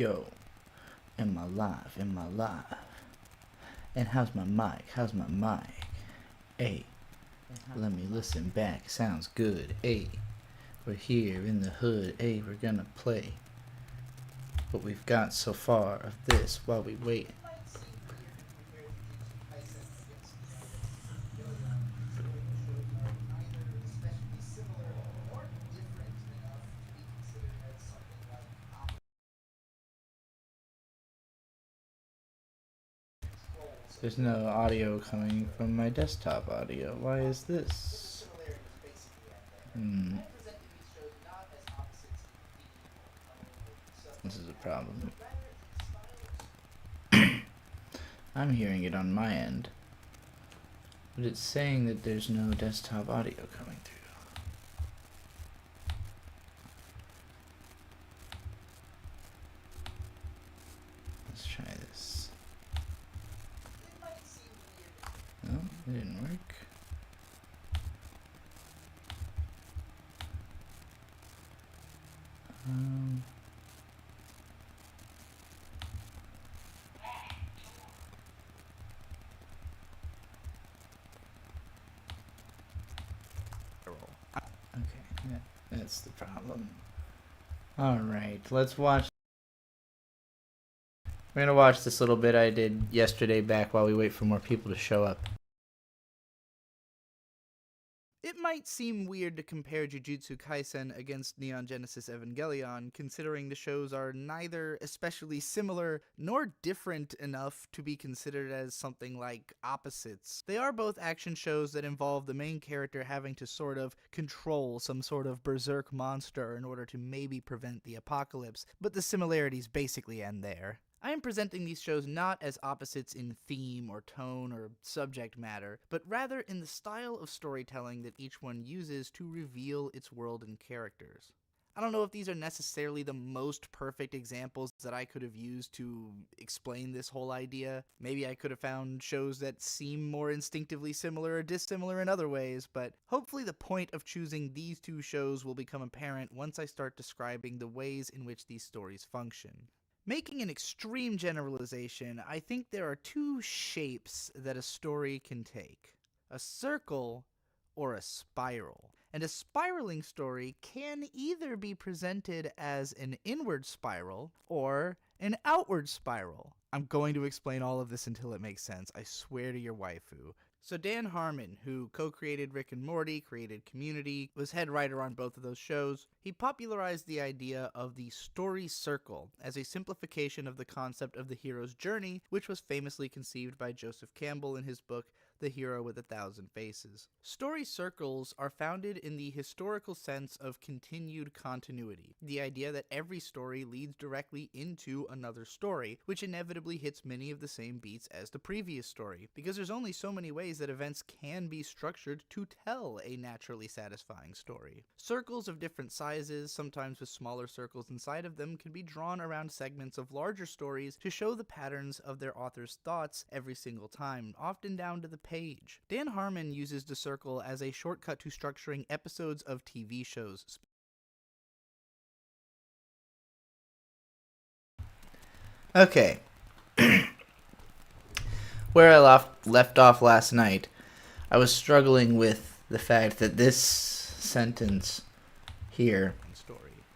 Yo, am I live? Am I live? And how's my mic? How's my mic? Hey, let me listen back. Sounds good. Hey, we're here in the hood. Hey, we're gonna play what we've got so far of this while we wait. There's no audio coming from my desktop audio. Why is this? This is a problem. I'm hearing it on my end, but it's saying that there's no desktop audio coming through. Let's try this. No, it didn't work. Okay, that's the problem. Alright, let's watch. We're gonna watch this little bit I did yesterday back while we wait for more people to show up. It might seem weird to compare Jujutsu Kaisen against Neon Genesis Evangelion, considering the shows are neither especially similar nor different enough to be considered as something like opposites. They are both action shows that involve the main character having to sort of control some sort of berserk monster in order to maybe prevent the apocalypse, but the similarities basically end there. I am presenting these shows not as opposites in theme or tone or subject matter, but rather in the style of storytelling that each one uses to reveal its world and characters. I don't know if these are necessarily the most perfect examples that I could have used to explain this whole idea. Maybe I could have found shows that seem more instinctively similar or dissimilar in other ways, but hopefully the point of choosing these two shows will become apparent once I start describing the ways in which these stories function. Making an extreme generalization, I think there are two shapes that a story can take: a circle or a spiral. And a spiraling story can either be presented as an inward spiral or an outward spiral. I'm going to explain all of this until it makes sense, I swear to your waifu. So Dan Harmon, who co-created Rick and Morty, created Community, was head writer on both of those shows. He popularized the idea of the story circle as a simplification of the concept of the hero's journey, which was famously conceived by Joseph Campbell in his book The Hero with a Thousand Faces. Story circles are founded in the historical sense of continued continuity, the idea that every story leads directly into another story, which inevitably hits many of the same beats as the previous story, because there's only so many ways that events can be structured to tell a naturally satisfying story. Circles of different sizes, sometimes with smaller circles inside of them, can be drawn around segments of larger stories to show the patterns of their author's thoughts every single time, often down to the page. Dan Harmon uses the circle as a shortcut to structuring episodes of TV shows. Okay. Where I left off last night, I was struggling with the fact that this sentence here,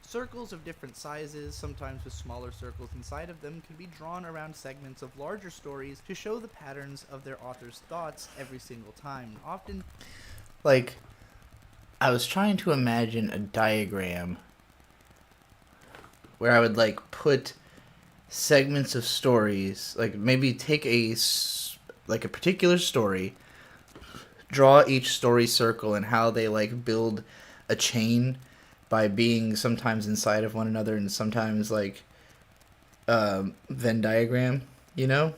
circles of different sizes, sometimes with smaller circles inside of them, can be drawn around segments of larger stories to show the patterns of their author's thoughts every single time. Often, like, I was trying to imagine a diagram where I would, like, put segments of stories, like, maybe take a particular story, draw each story circle and how they, like, build a chain by being sometimes inside of one another and sometimes like Venn diagram, you know?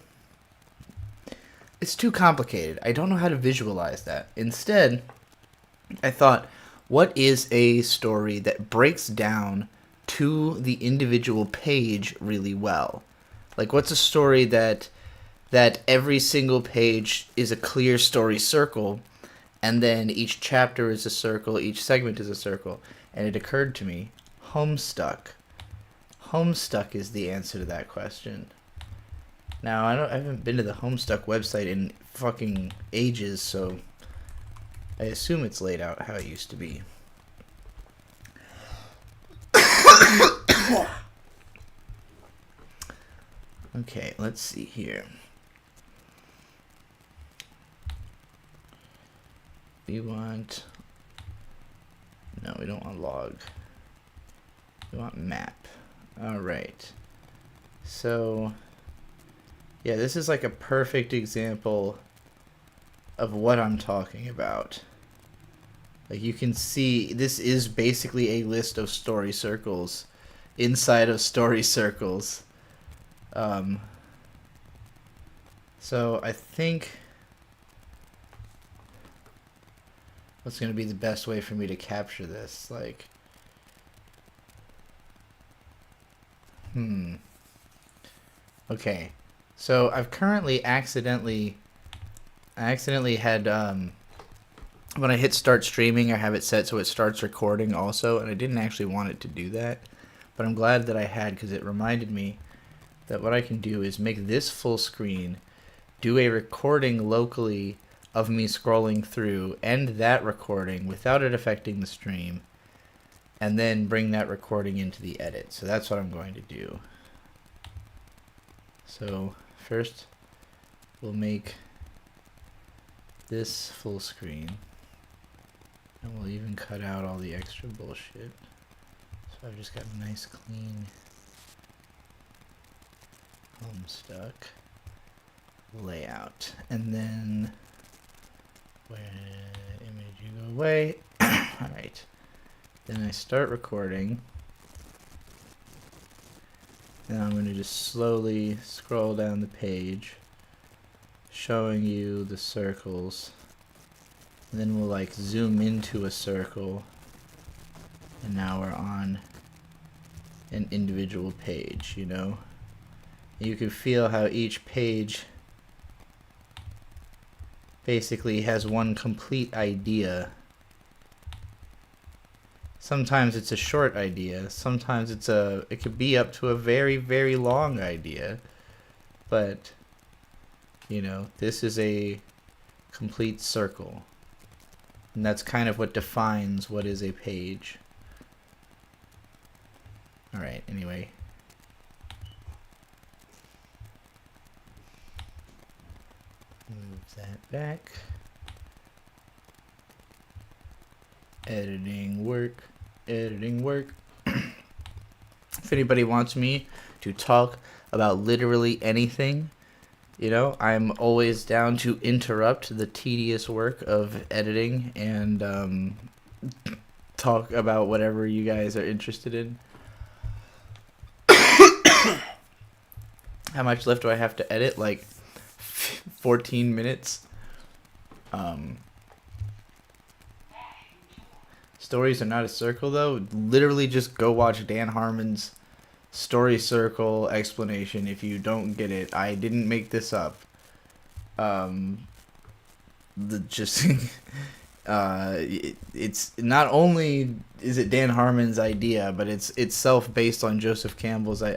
It's too complicated. I don't know how to visualize that. Instead, I thought, what is a story that breaks down to the individual page really well? Like, what's a story that every single page is a clear story circle, and then each chapter is a circle, each segment is a circle? And it occurred to me, Homestuck. Homestuck is the answer to that question. Now, I haven't been to the Homestuck website in fucking ages, so I assume it's laid out how it used to be. Okay, let's see here. We want... No, we don't want log. We want map. Alright. So... yeah, this is like a perfect example of what I'm talking about. Like, you can see, this is basically a list of story circles inside of story circles. So I think what's going to be the best way for me to capture this? Like, okay. So I've currently accidentally had, when I hit start streaming, I have it set so it starts recording also, and I didn't actually want it to do that, but I'm glad that I had, because it reminded me that what I can do is make this full screen, do a recording locally of me scrolling through, end that recording without it affecting the stream, and then bring that recording into the edit. So that's what I'm going to do. So first we'll make this full screen, and we'll even cut out all the extra bullshit. So I've just got a nice clean Homestuck layout, and then when image you go away. Alright, then I start recording, and I'm going to just slowly scroll down the page showing you the circles, and then we'll like zoom into a circle, and now we're on an individual page, you know. You can feel how each page basically has one complete idea. Sometimes it's a short idea, sometimes it could be up to a very, very long idea, but you know, this is a complete circle, and that's kind of what defines what is a page. Alright, anyway. Move that back. Editing work. Editing work. If anybody wants me to talk about literally anything, you know, I'm always down to interrupt the tedious work of editing and talk about whatever you guys are interested in. How much left do I have to edit? Like 14 minutes. Stories are not a circle, though. Literally just go watch Dan Harmon's story circle explanation if you don't get it. I didn't make this up. It's not only is it Dan Harmon's idea, but it's itself based on Joseph Campbell's. Here,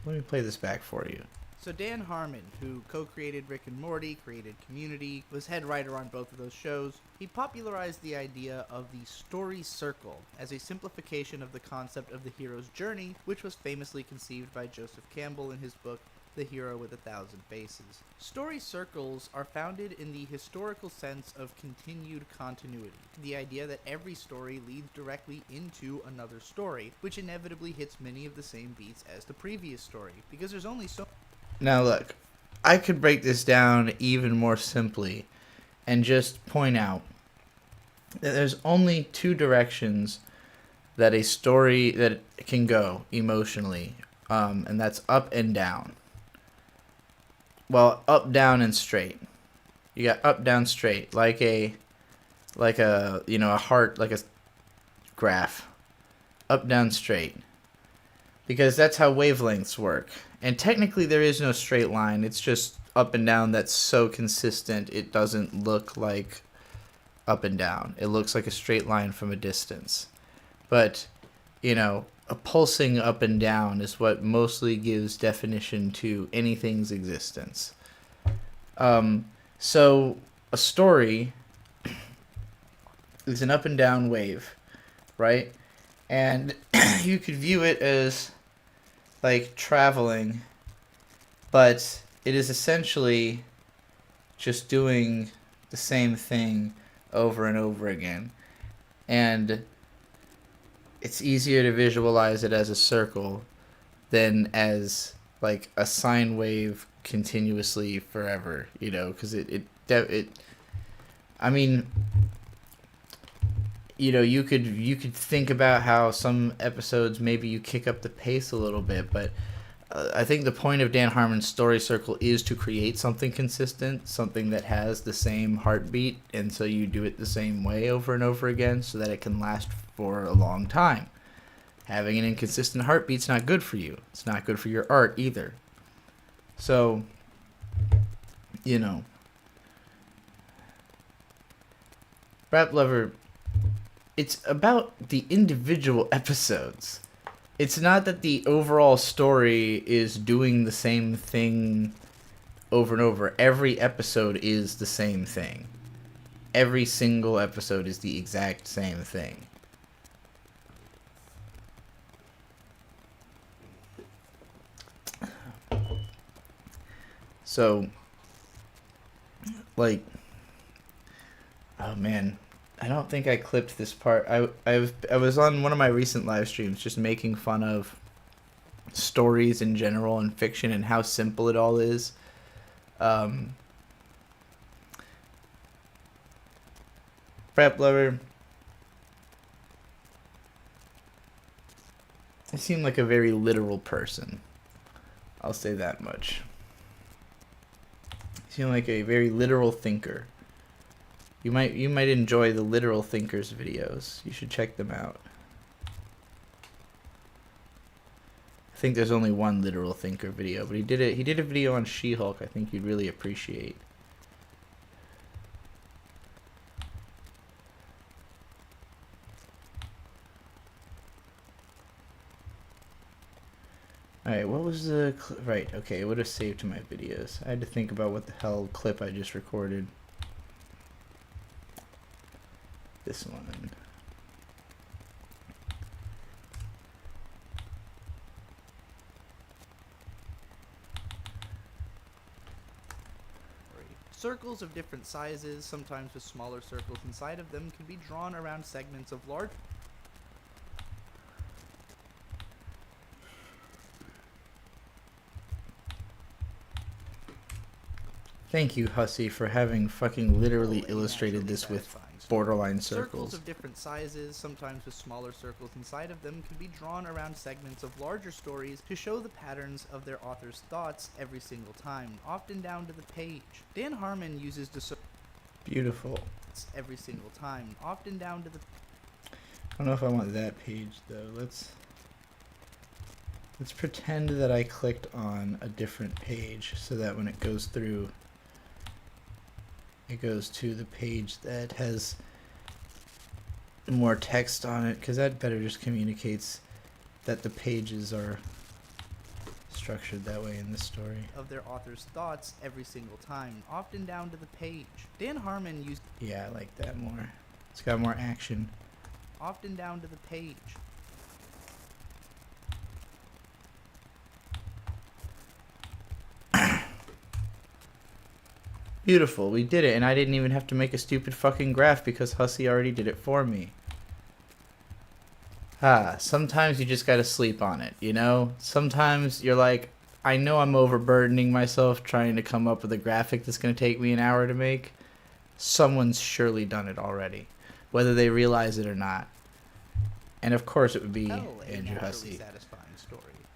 let me play this back for you. So Dan Harmon, who co-created Rick and Morty, created Community, was head writer on both of those shows, he popularized the idea of the story circle as a simplification of the concept of the hero's journey, which was famously conceived by Joseph Campbell in his book The Hero with 1,000 Faces. Story circles are founded in the historical sense of continued continuity, the idea that every story leads directly into another story, which inevitably hits many of the same beats as the previous story, because there's only so... Now look, I could break this down even more simply and just point out that there's only two directions that a story that can go emotionally, and that's up and down. Well, up, down, and straight. You got up, down, straight, like a heart, like a graph. Up, down, straight. Because that's how wavelengths work. And technically there is no straight line. It's just up and down that's so consistent it doesn't look like up and down. It looks like a straight line from a distance. But, you know, a pulsing up and down is what mostly gives definition to anything's existence. So a story is an up and down wave, right? And you could view it as like traveling, but it is essentially just doing the same thing over and over again. And it's easier to visualize it as a circle than as like a sine wave continuously forever, you know, because it I mean, you know, you could think about how some episodes maybe you kick up the pace a little bit, but I think the point of Dan Harmon's story circle is to create something consistent, something that has the same heartbeat, and so you do it the same way over and over again so that it can last for a long time. Having an inconsistent heartbeat's not good for you. It's not good for your art either. So, you know, Rap Lover, it's about the individual episodes. It's not that the overall story is doing the same thing over and over. Every episode is the same thing. Every single episode is the exact same thing. So, like, oh man, I don't think I clipped this part. I was on one of my recent live streams just making fun of stories in general and fiction and how simple it all is. Rap Lover, I seem like a very literal person. I'll say that much. You seem like a very literal thinker. You might enjoy the Literal Thinkers videos. You should check them out. I think there's only one Literal Thinker video, but he did a video on She-Hulk I think you'd really appreciate. Alright, what was the... Right, okay, it would have saved to my videos. I had to think about what the hell clip I just recorded. This one. Circles of different sizes, sometimes with smaller circles inside of them, can be drawn around segments of large... Thank you, Hussey, for having fucking literally illustrated this with borderline circles. Circles of different sizes, sometimes with smaller circles inside of them, can be drawn around segments of larger stories to show the patterns of their author's thoughts every single time, often down to the page. Dan Harmon uses beautiful every single time, often down to the... I don't know if I want that page, though. Let's pretend that I clicked on a different page so that when it goes through... It goes to the page that has more text on it, because that better just communicates that the pages are structured that way in this story. Of their author's thoughts every single time, often down to the page. Dan Harmon used... Yeah, I like that more. It's got more action. Often down to the page. Beautiful, we did it, and I didn't even have to make a stupid fucking graph because Hussey already did it for me. Sometimes you just gotta sleep on it, you know? Sometimes you're like, I know I'm overburdening myself trying to come up with a graphic that's gonna take me an hour to make. Someone's surely done it already, whether they realize it or not. And of course it would be Andrew Hussey.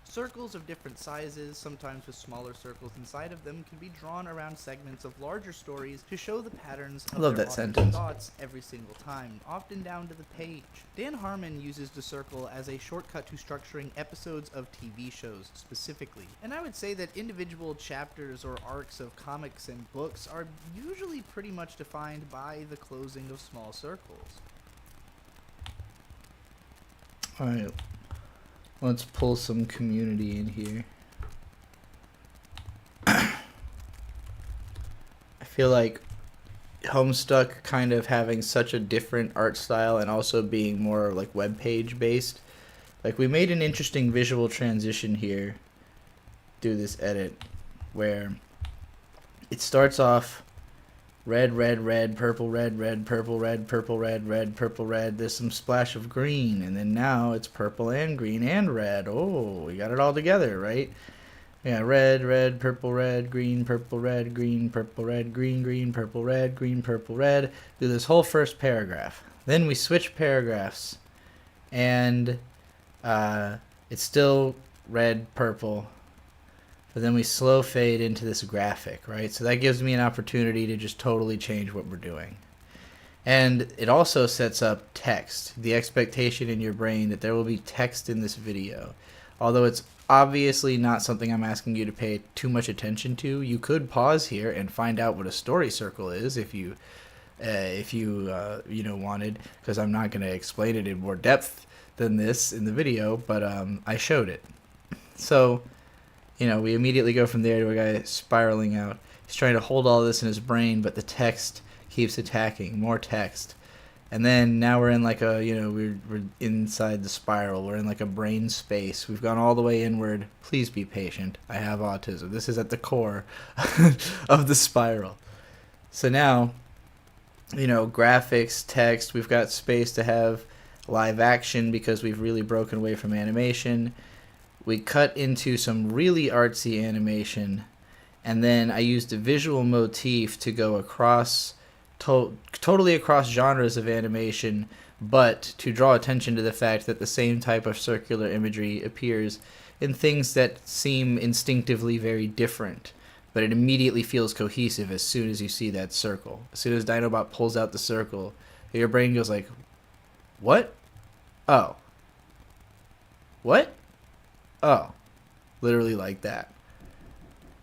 Circles of different sizes, sometimes with smaller circles inside of them, can be drawn around segments of larger stories to show the patterns of their author's thoughts every single time, often down to the page. Dan Harmon uses the circle as a shortcut to structuring episodes of TV shows specifically. And I would say that individual chapters or arcs of comics and books are usually pretty much defined by the closing of small circles. Alright. Let's pull some community in here. I feel like Homestuck kind of having such a different art style and also being more like web page based. Like, we made an interesting visual transition here through this edit where it starts off red, red, red, purple, red, red, purple, red, purple, red, red, purple, red. There's some splash of green, and then now it's purple and green and red. Oh, we got it all together, right? Yeah, red, red, purple, red, green, purple, red, green, purple, red, green, green, purple, red, green, purple, red. Do this whole first paragraph. Then we switch paragraphs, and it's still red, purple, but then we slow fade into this graphic, right? So that gives me an opportunity to just totally change what we're doing. And it also sets up text, the expectation in your brain that there will be text in this video. Although it's obviously not something I'm asking you to pay too much attention to, you could pause here and find out what a story circle is if you wanted, because I'm not going to explain it in more depth than this in the video, but I showed it. So, we immediately go from there to a guy spiraling out. He's trying to hold all this in his brain, but the text keeps attacking, more text. And then now we're in like a, we're inside the spiral. We're in like a brain space. We've gone all the way inward. Please be patient. I have autism. This is at the core of the spiral. So now, graphics, text, we've got space to have live action because we've really broken away from animation. We cut into some really artsy animation, and then I used a visual motif to go across, totally across genres of animation, but to draw attention to the fact that the same type of circular imagery appears in things that seem instinctively very different, but it immediately feels cohesive as soon as you see that circle. As soon as Dinobot pulls out the circle, your brain goes like, what? Oh. What? Oh. Literally like that.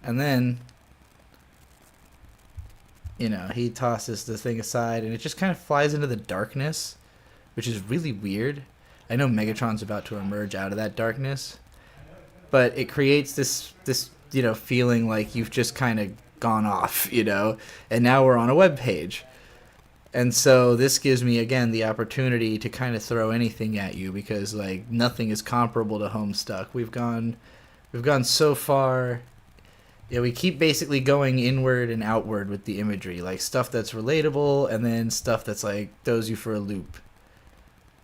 And then, he tosses the thing aside, and it just kind of flies into the darkness, which is really weird. I know Megatron's about to emerge out of that darkness, but it creates this feeling like you've just kind of gone off, and now we're on a web page. And so this gives me, again, the opportunity to kind of throw anything at you because, like, nothing is comparable to Homestuck. We've gone so far. We keep basically going inward and outward with the imagery, like stuff that's relatable and then stuff that's, like, throws you for a loop.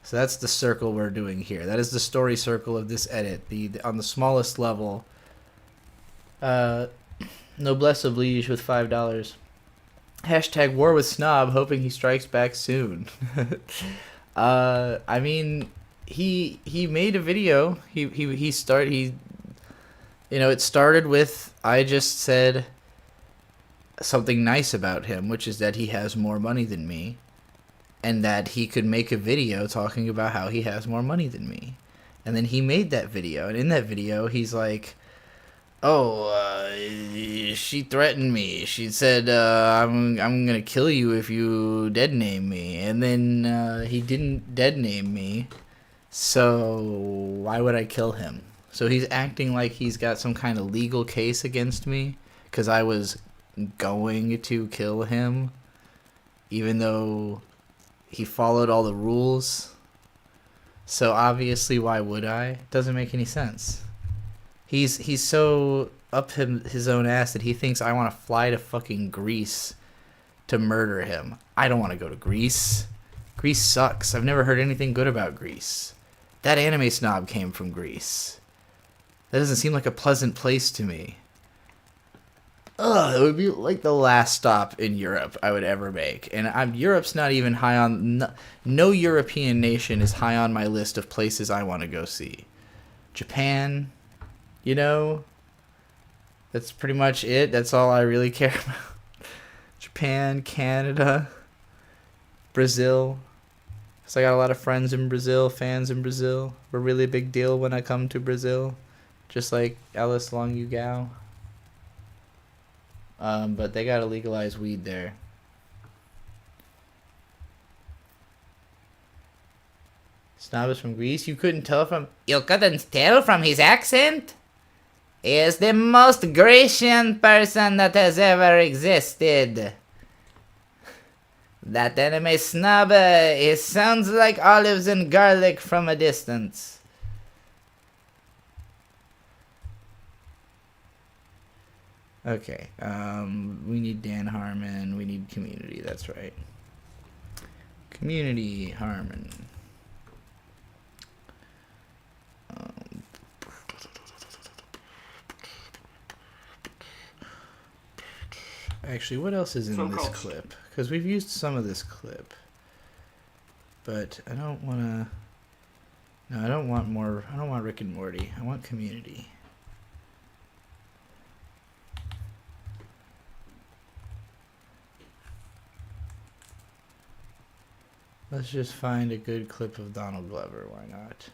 So that's the circle we're doing here. That is the story circle of this edit, on the smallest level. Noblesse oblige with $5. Hashtag war with Snob, hoping he strikes back soon. I mean, he made a video. It started with, I just said something nice about him, which is that he has more money than me, and that he could make a video talking about how he has more money than me. And then he made that video, and in that video, he's like, she threatened me. She said, I'm gonna kill you if you dead name me. And then he didn't dead name me, so why would I kill him? So he's acting like he's got some kind of legal case against me because I was going to kill him, even though he followed all the rules. So obviously, why would I? It doesn't make any sense. He's so up his own ass that he thinks I want to fly to fucking Greece to murder him. I don't want to go to Greece. Greece sucks. I've never heard anything good about Greece. That anime snob came from Greece. That doesn't seem like a pleasant place to me. It would be like the last stop in Europe I would ever make. And Europe's not even high on... No European nation is high on my list of places I want to go see. Japan... that's pretty much it. That's all I really care about. Japan, Canada, Brazil. Because I got a lot of friends in Brazil, fans in Brazil. We're really a big deal when I come to Brazil. Just like Alice Long Ugao. But they gotta legalize weed there. Snob is from Greece. You couldn't tell from... You couldn't tell from his accent? He is the most Grecian person that has ever existed. That enemy Snob, he sounds like olives and garlic from a distance. Okay, we need Dan Harmon, we need Community, that's right. Community, Harmon. Actually, what else is in this clip? Because we've used some of this clip. But I don't want to... No, I don't want more... I don't want Rick and Morty. I want Community. Let's just find a good clip of Donald Glover. Why not?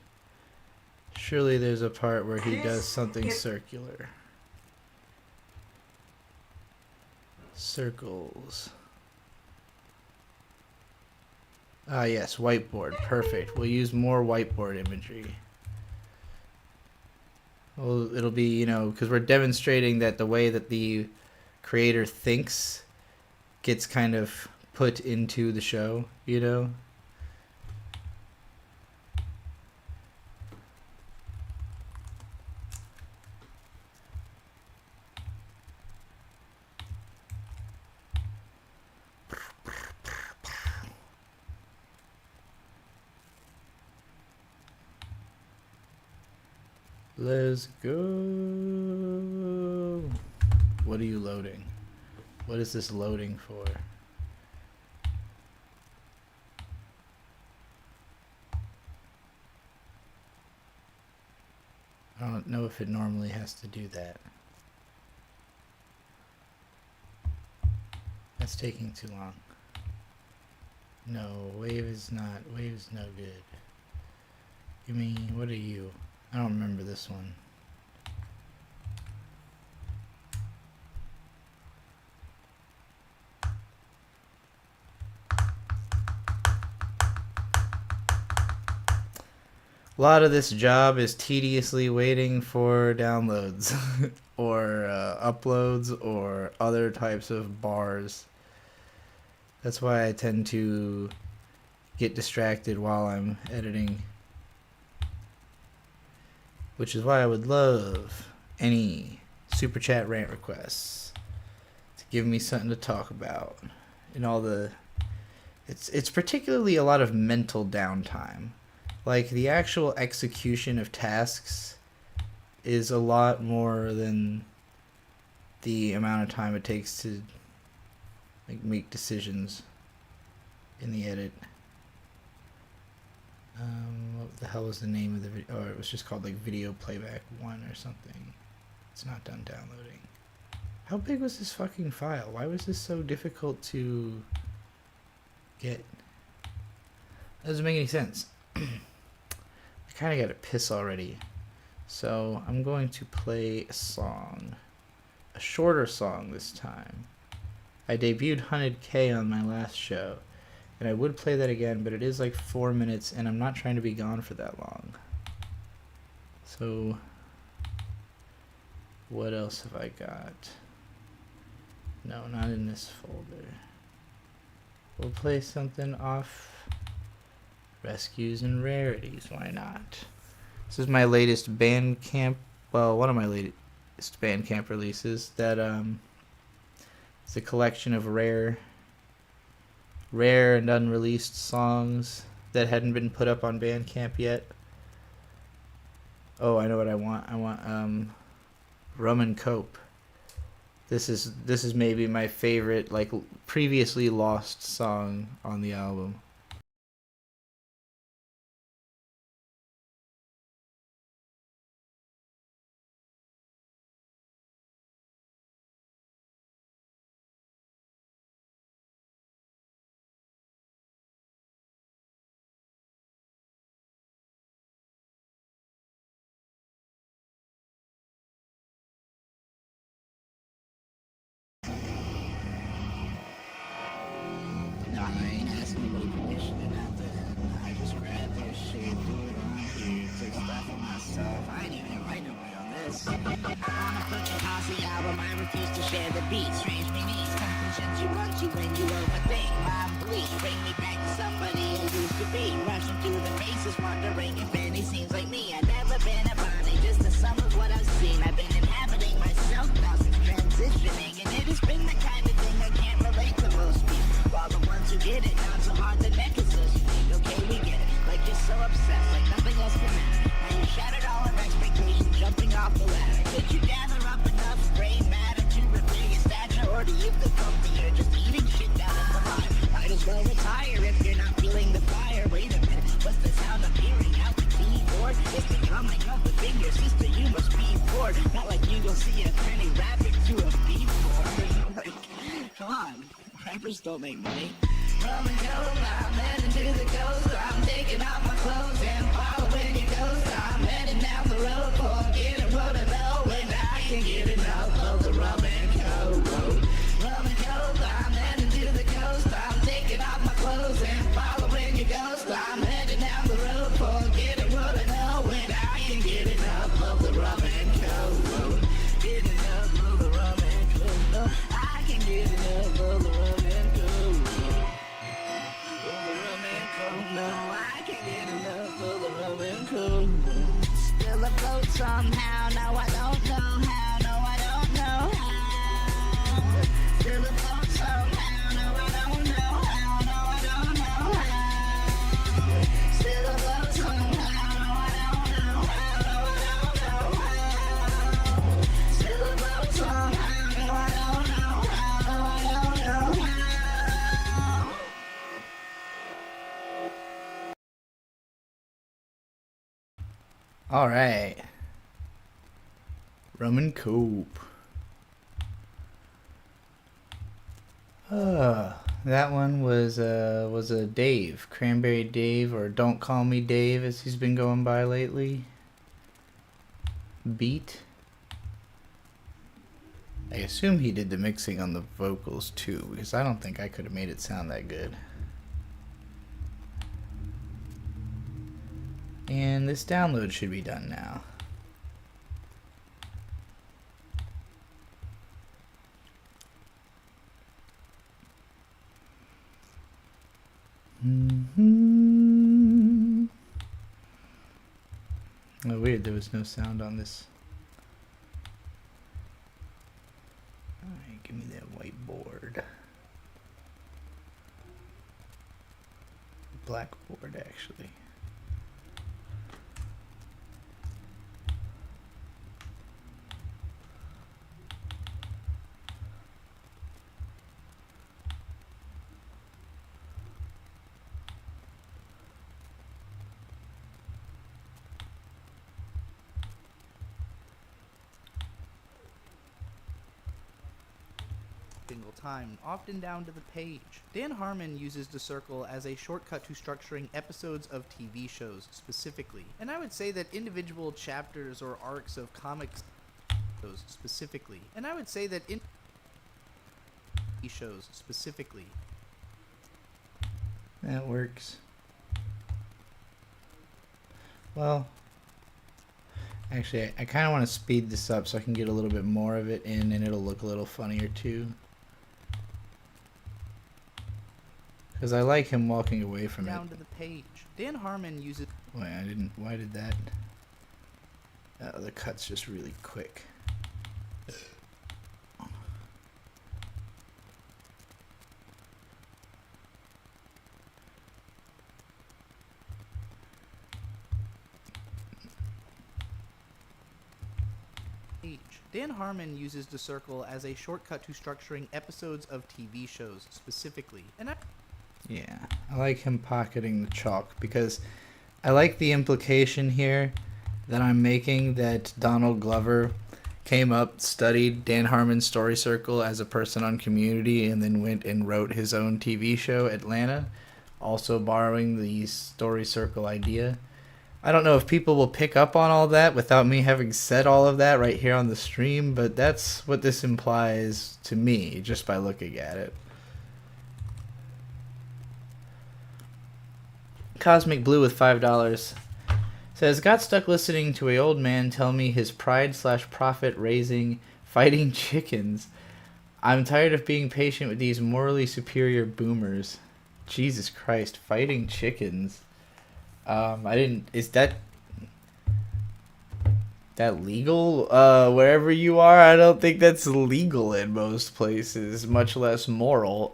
Surely there's a part where he does something circular. Circles. Ah, yes, whiteboard. Perfect. We'll use more whiteboard imagery. Well, it'll be, you know, because we're demonstrating that the way that the creator thinks gets kind of put into the show, you know? Let's go. What are you loading? What is this loading for? I don't know if it normally has to do that. That's taking too long. No, wave is no good. You mean, what are you? I don't remember this one. A lot of this job is tediously waiting for downloads or uploads or other types of bars. That's why I tend to get distracted while I'm editing. Which is why I would love any super chat rant requests to give me something to talk about. And all the... It's particularly a lot of mental downtime. Like, the actual execution of tasks is a lot more than the amount of time it takes to like make decisions in the edit. What the hell was the name of the video? Oh, it was just called like Video Playback 1 or something. It's not done downloading. How big was this fucking file? Why was this so difficult to get? That doesn't make any sense. I kind of got to piss already. So I'm going to play a song. A shorter song this time. I debuted Hunted K on my last show. And I would play that again, but it is like 4 minutes, and I'm not trying to be gone for that long. So, what else have I got? No, not in this folder. We'll play something off Rescues and Rarities, why not? This is my latest Bandcamp, well, one of my latest Bandcamp releases that it's a collection of rare and unreleased songs that hadn't been put up on Bandcamp yet. Oh, I know what I want. I want Rum and Cope. This is maybe my favorite like previously lost song on the album. refuse to share the beat. Strange beneath conclusions you run to when you overthink. My beliefs bring me back to somebody I used to be. Rushing through the faces, wondering if any seems like me. I've never been a body, just the sum of what I've seen. I've been inhabiting myself now since transitioning, and it has been the kind of thing I can't relate to most people. While the ones who get it, not so hard the neck is so sweet. Okay, we get it, like you're so obsessed, like nothing else can matter. Now you shattered all of expectations, jumping off the ladder. Did you gather up enough brain matter to repair your stature, or do you feel comfier just eating shit down in the mire? Might as well retire if you're not feeling the fire. Wait a minute, what's the sound I'm hearing out the keyboard? It's the drumming of the fingers, sister, you must be bored. Not like you gon' see a penny rapping to a beatboard. Like, come on, rappers don't make money. Rum and gold, I'm heading to the coast. I'm taking off my clothes and following your ghost. I'm heading down the road, forgetting what I know, and I can get enough of the rum and coke. Rum and gold, I'm heading to the coast. I'm taking off my clothes and following your ghost. I'm heading down the road, forgetting what I know, and I can get enough of the rum and coke. Get enough of the rum and coke. I can get enough of the rum and coke. No, I can't get enough of the rum and coke. Still afloat somehow, no I don't know how, no I don't know how. Still afloat somehow, no I don't know how, no I don't know how. Still afloat somehow, no I don't know how, no I don't know how. Still afloat somehow, no I don't know how, no I don't know how. Alright. Roman Cope. That one was a Dave. Cranberry Dave, or Don't Call Me Dave as he's been going by lately. Beat. I assume he did the mixing on the vocals too, because I don't think I could have made it sound that good. And this download should be done now. Oh, weird, there was no sound on this. Alright, give me that whiteboard. Blackboard, actually. Single time, often down to the page. Dan Harmon uses the circle as a shortcut to structuring episodes of TV shows specifically. And I would say that individual chapters or arcs of comics shows specifically. And I would say that in shows specifically. That works. Well, actually, I kind of want to speed this up so I can get a little bit more of it in, and it'll look a little funnier too. Because I like him walking away from it. Down to the page. Dan Harmon uses... Wait, I didn't... Why did that... Oh, the cut's just really quick. Dan Harmon uses the circle as a shortcut to structuring episodes of TV shows specifically. And yeah, I like him pocketing the chalk because I like the implication here that I'm making that Donald Glover came up, studied Dan Harmon's story circle as a person on Community, and then went and wrote his own TV show, Atlanta, also borrowing the story circle idea. I don't know if people will pick up on all that without me having said all of that right here on the stream, but that's what this implies to me just by looking at it. Cosmic Blue with $5 says, got stuck listening to a old man tell me his pride/profit raising Fighting chickens. I'm tired of being patient with these morally superior boomers. Jesus Christ, fighting chickens. I didn't. Is that legal? Wherever you are, I don't think that's legal in most places, much less moral.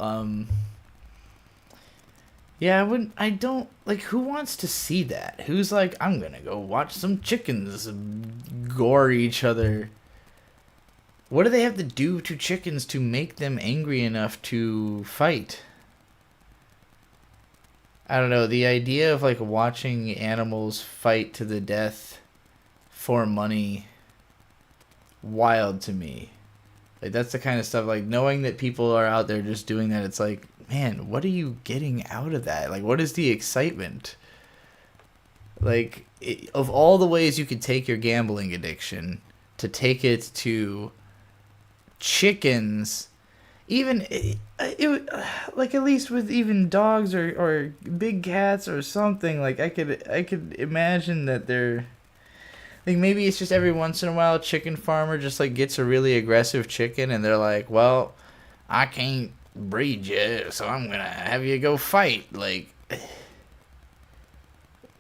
Yeah, I wouldn't. I don't like. Who wants to see that? Who's like, I'm gonna go watch some chickens gore each other. What do they have to do to chickens to make them angry enough to fight? I don't know. The idea of like watching animals fight to the death for money, wild to me. Like that's the kind of stuff, like knowing that people are out there just doing that, it's like, man, what are you getting out of that? Like, what is the excitement? Like, of all the ways you could take your gambling addiction, to take it to chickens, even like at least with even dogs or big cats or something, like I could imagine that they're like, maybe it's just every once in a while a chicken farmer just like gets a really aggressive chicken and they're like, well, I can't breed you, so I'm gonna have you go fight. Like,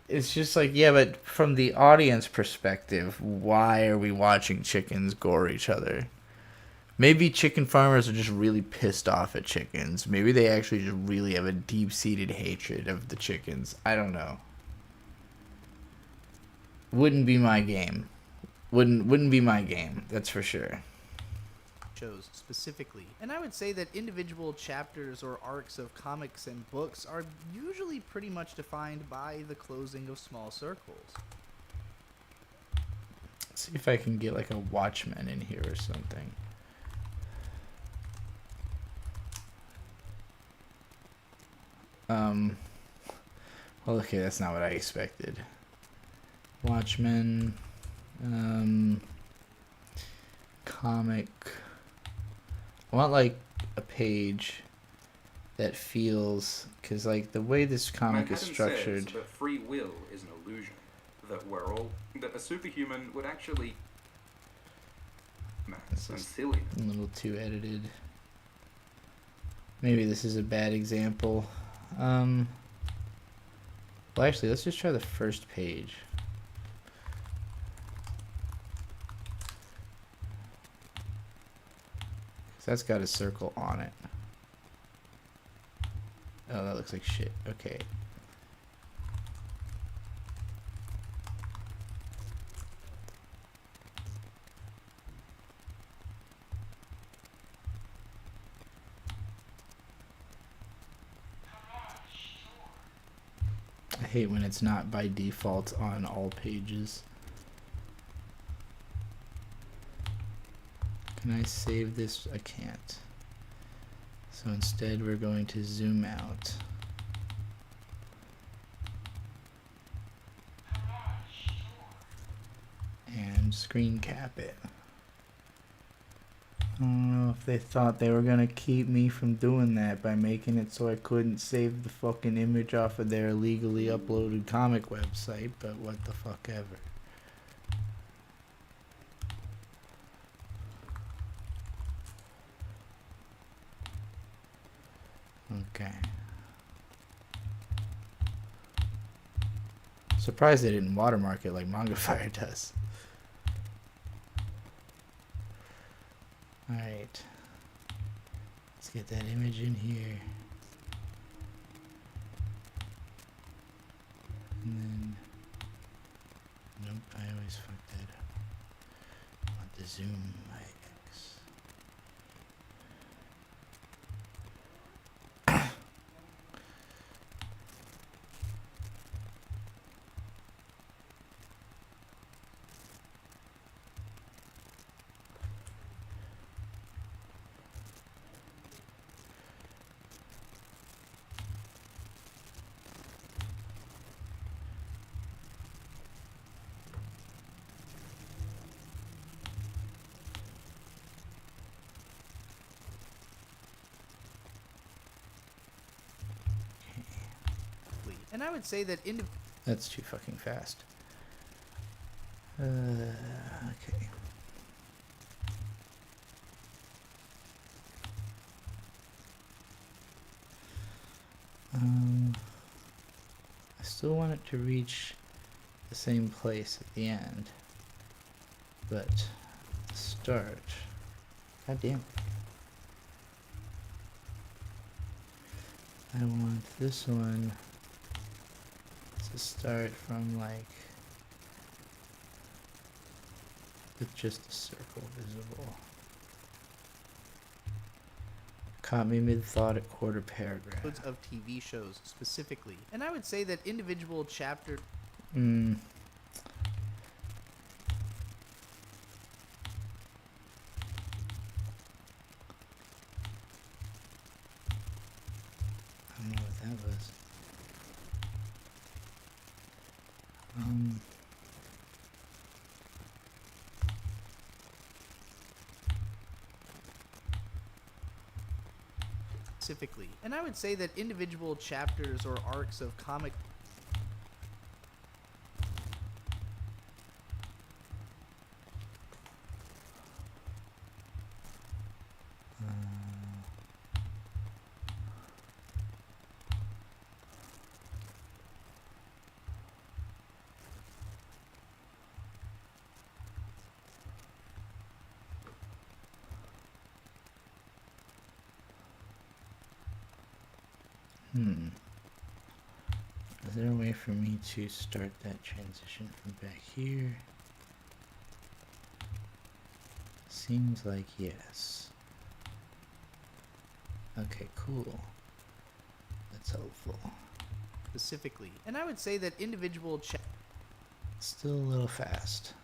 it's just like, yeah, but from the audience perspective, why are we watching chickens gore each other? Maybe chicken farmers are just really pissed off at chickens. Maybe they actually just really have a deep-seated hatred of the chickens. I don't know. Wouldn't be my game. Wouldn't be my game. That's for sure. Shows specifically. And I would say that individual chapters or arcs of comics and books are usually pretty much defined by the closing of small circles. Let's see if I can get like a Watchmen in here or something. Well, okay, that's not what I expected. Watchmen, comic. I want like a page that feels, because like the way this comic is structured. Says that free will is an illusion. That a superhuman would actually. Man, This that's is silly. a little too edited. Maybe this is a bad example. Well, actually, let's just try the first page. That's got a circle on it. Oh, that looks like shit. Okay. I hate when it's not by default on all pages. Can I save this? I can't. So instead we're going to zoom out. And screen cap it. I don't know if they thought they were gonna keep me from doing that by making it so I couldn't save the fucking image off of their illegally uploaded comic website, but what the fuck ever. Okay. Surprised they didn't watermark it like MangaFire does. Alright. Let's get that image in here. And then... Nope, I always fuck that up. I want the zoom by X. And I would say that That's too fucking fast. Okay. I still want it to reach the same place at the end, but the start. God damn. I want this one to start from like with just a circle visible. Caught me mid-thought at quarter paragraph. Of TV shows specifically. And I would say that individual chapter I don't know what that was. specifically. And I would say that individual chapters or arcs of comic Is there a way for me to start that transition from back here? Seems like yes. Okay, cool. That's helpful. specifically. And I would say that individual Still a little fast.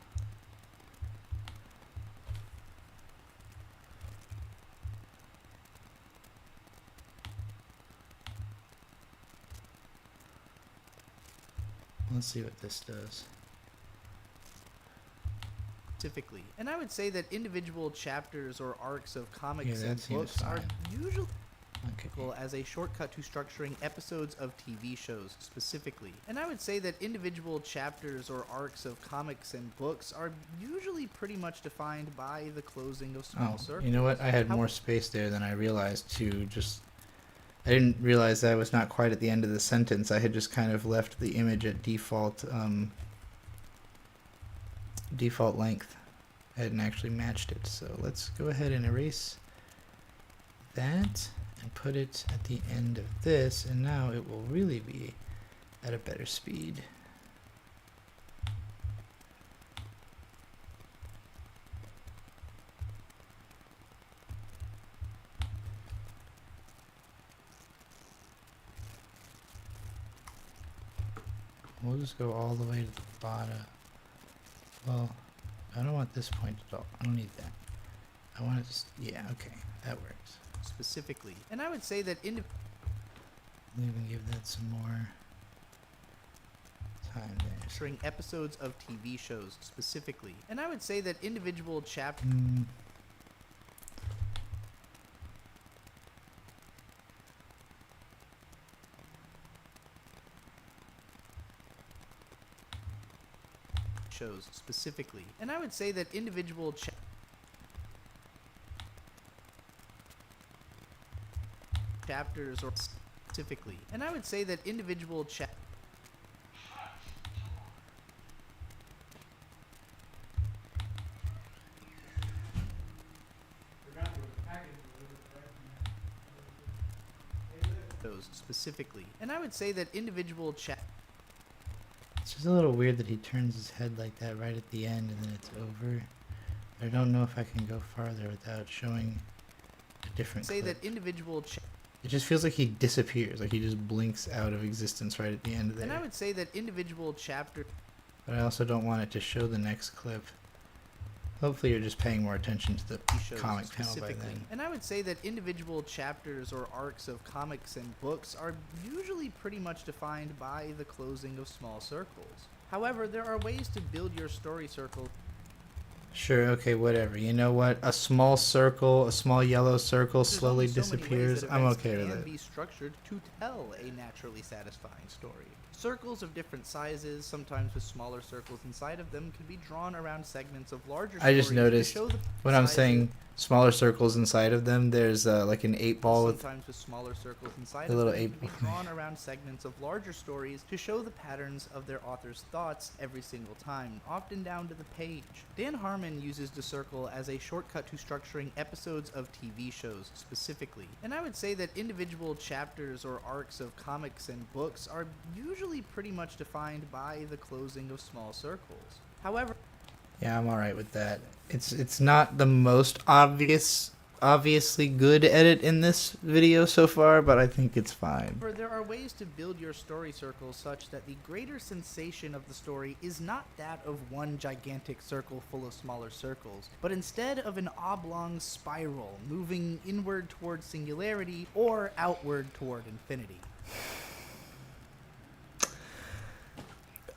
Let's see what this does. specifically. And I would say that individual chapters or arcs of Yeah, comics that and seems books are fine. usually Okay. as a shortcut to structuring episodes of TV shows specifically. And I would say that individual chapters or arcs of comics and books are usually pretty much defined by the closing of small circles. You know what? I had more space there than I realized to just... I didn't realize that I was not quite at the end of the sentence. I had just kind of left the image at default length. I hadn't actually matched it. So let's go ahead and erase that and put it at the end of this, and now it will really be at a better speed. We'll just go all the way to the bottom. Well, I don't want this point at all. I don't need that. I want it to... Yeah, okay. That works. Specifically. And I would say that We'll even give that some more time there. structuring episodes of TV shows specifically. And I would say that individual shows specifically. And I would say that individual chapters or specifically. And I would say that individual those specifically. And I would say that individual It's just a little weird that he turns his head like that right at the end and then it's over. I don't know if I can go farther without showing a different say clip. that individual It just feels like he disappears, like he just blinks out of existence right at the end there. and I would say that individual chapter But I also don't want it to show the next clip. Hopefully you're just paying more attention to the shows comic panel by specifically. then. And I would say that individual chapters or arcs of comics and books are usually pretty much defined by the closing of small circles. However, there are ways to build your story circle Sure, okay, whatever. You know what? A small circle, a small yellow circle There's slowly only so many ways disappears. that I'm events okay with can it. be structured to tell a naturally satisfying story. Circles of different sizes, sometimes with smaller circles inside of them, can be drawn around segments of larger I just stories to noticed show the when I'm sizes- saying smaller circles inside of them, there's like an 8-ball with sometimes with smaller circles inside the of little them, eight can be ball. drawn around segments of larger stories to show the patterns of their author's thoughts every single time, often down to the page. Dan Harmon uses the circle as a shortcut to structuring episodes of TV shows specifically, and I would say that individual chapters or arcs of comics and books are usually pretty much defined by the closing of small circles. However, Yeah, I'm alright with that. It's not the most obviously good edit in this video so far, but I think it's fine. there are ways to build your story circles such that the greater sensation of the story is not that of one gigantic circle full of smaller circles, but instead of an oblong spiral moving inward toward singularity or outward toward infinity.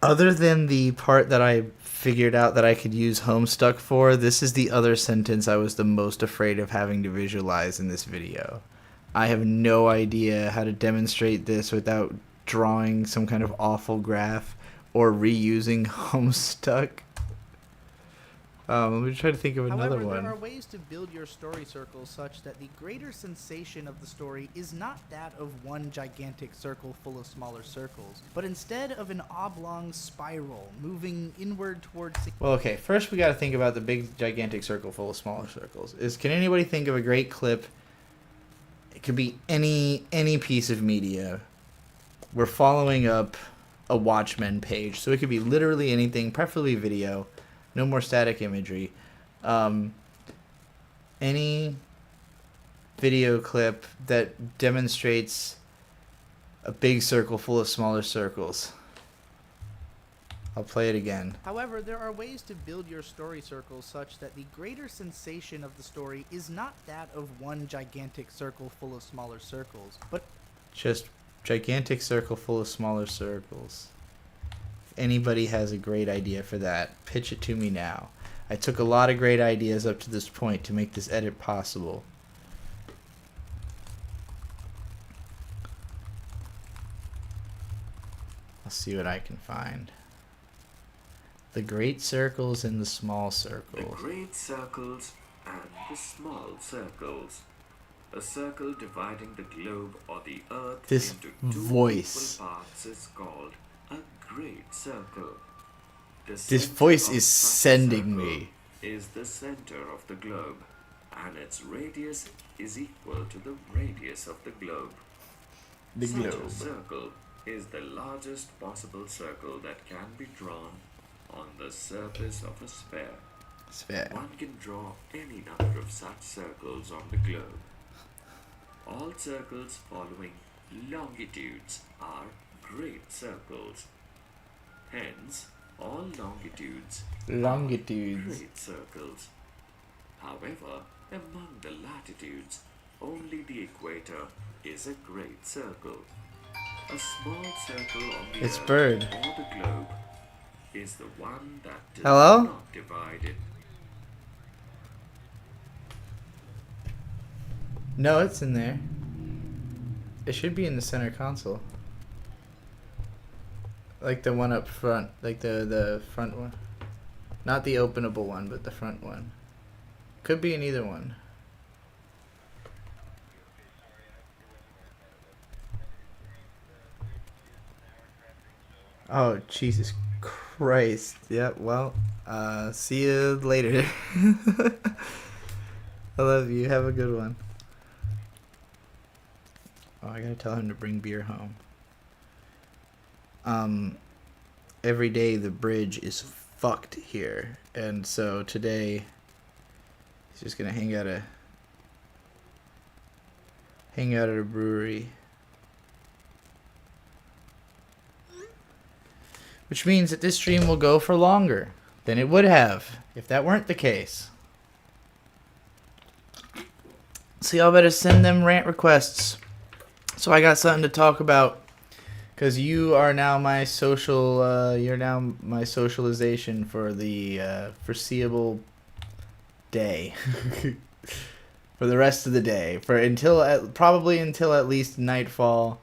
Other than the part that I figured out that I could use Homestuck for, this is the other sentence I was the most afraid of having to visualize in this video. I have no idea how to demonstrate this without drawing some kind of awful graph or reusing Homestuck. Let me try to think of another However, one. there are ways to build your story circles such that the greater sensation of the story is not that of one gigantic circle full of smaller circles, but instead of an oblong spiral moving inward towards... Well, okay, first we got to think about the big gigantic circle full of smaller circles. Can anybody think of a great clip? It could be any piece of media. We're following up a Watchmen page, so it could be literally anything, preferably video. No more static imagery. Any video clip that demonstrates a big circle full of smaller circles. I'll play it again. However, there are ways to build your story circles such that the greater sensation of the story is not that of one gigantic circle full of smaller circles, but Just gigantic circle full of smaller circles. If anybody has a great idea for that, pitch it to me now. I took a lot of great ideas up to this point to make this edit possible. I'll see what I can find. The great circles and the small The circles. great circles and the small circles. A circle dividing the globe or the earth This into voice. two equal parts is called a great circle. The This center voice of is such a sending circle me. Is the center of the globe, and its radius is equal to the radius of the globe. The Such a globe. circle is the largest possible circle that can be drawn on the surface of a sphere. Sphere. One can draw any number of such circles on the globe. All circles following longitudes are great circles. Hence, all longitudes Longitudes. are great circles. However, among the latitudes, only the equator is a great circle. A small circle on the It's earth bird. or the globe is the one that does Hello? not divide it. No, it's in there. It should be in the center console. Like the one up front. Like the front one. Not the openable one, but the front one. Could be in either one. Oh, Jesus Christ. Yeah, well, see you later. I love you. Have a good one. Oh, I gotta tell him to bring beer home. Every day the bridge is fucked here, and so today he's just gonna hang out at a brewery, which means that this stream will go for longer than it would have if that weren't the case. So y'all better send them rant requests. So I got something to talk about, because you are now my social, you're now my socialization for the foreseeable day. For the rest of the day. Probably until at least nightfall.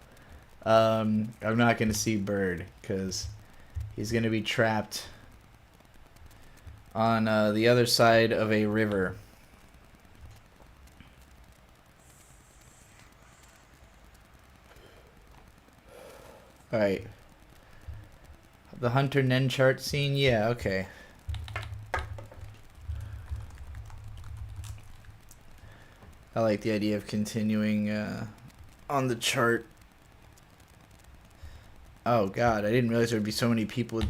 I'm not going to see Bird because he's going to be trapped on the other side of a river. Alright. The Hunter Nen chart scene? Yeah, okay. I like the idea of continuing on the chart. Oh god, I didn't realize there would be so many people.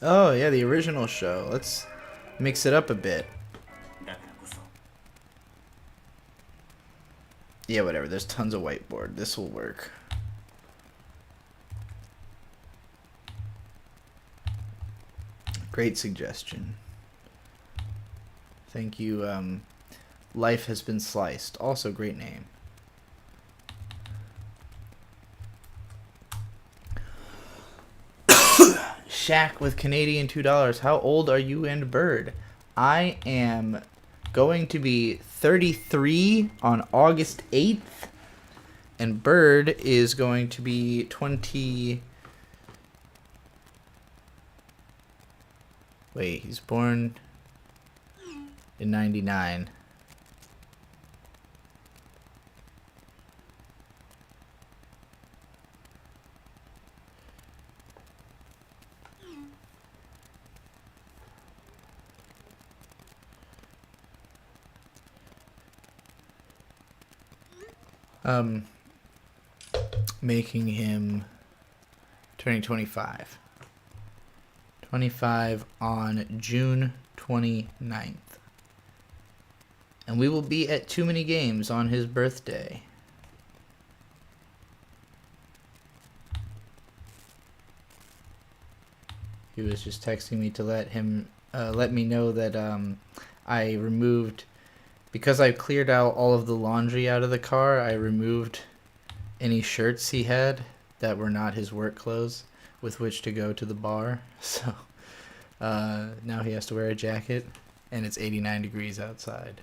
Oh yeah, the original show. Let's mix it up a bit. Yeah, whatever. There's tons of whiteboard. This will work. Great suggestion. Thank you. Life Has Been Sliced. Also great name. Shaq with Canadian $2. How old are you and Bird? I am going to be 33 on August 8th. And Bird is going to be 20... Wait, he's born in 99. Making him turning 25. 25 on June 29th. And we will be at Too Many Games on his birthday. He was just texting me to let me know that I removed, because I cleared out all of the laundry out of the car, I removed any shirts he had that were not his work clothes with which to go to the bar. So now he has to wear a jacket, and it's 89 degrees outside.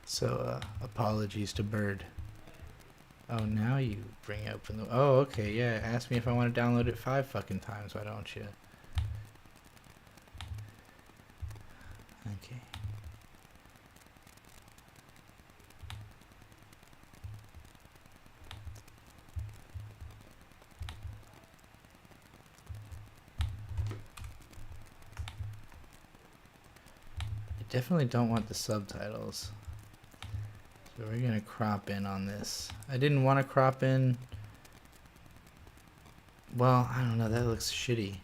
So apologies to Bird. Oh, now you bring up the... Oh, okay, yeah. Ask me if I want to download it 5 fucking times. Why don't you? Okay. I definitely don't want the subtitles. So we're going to crop in on this. I didn't want to crop in. Well, I don't know. That looks shitty.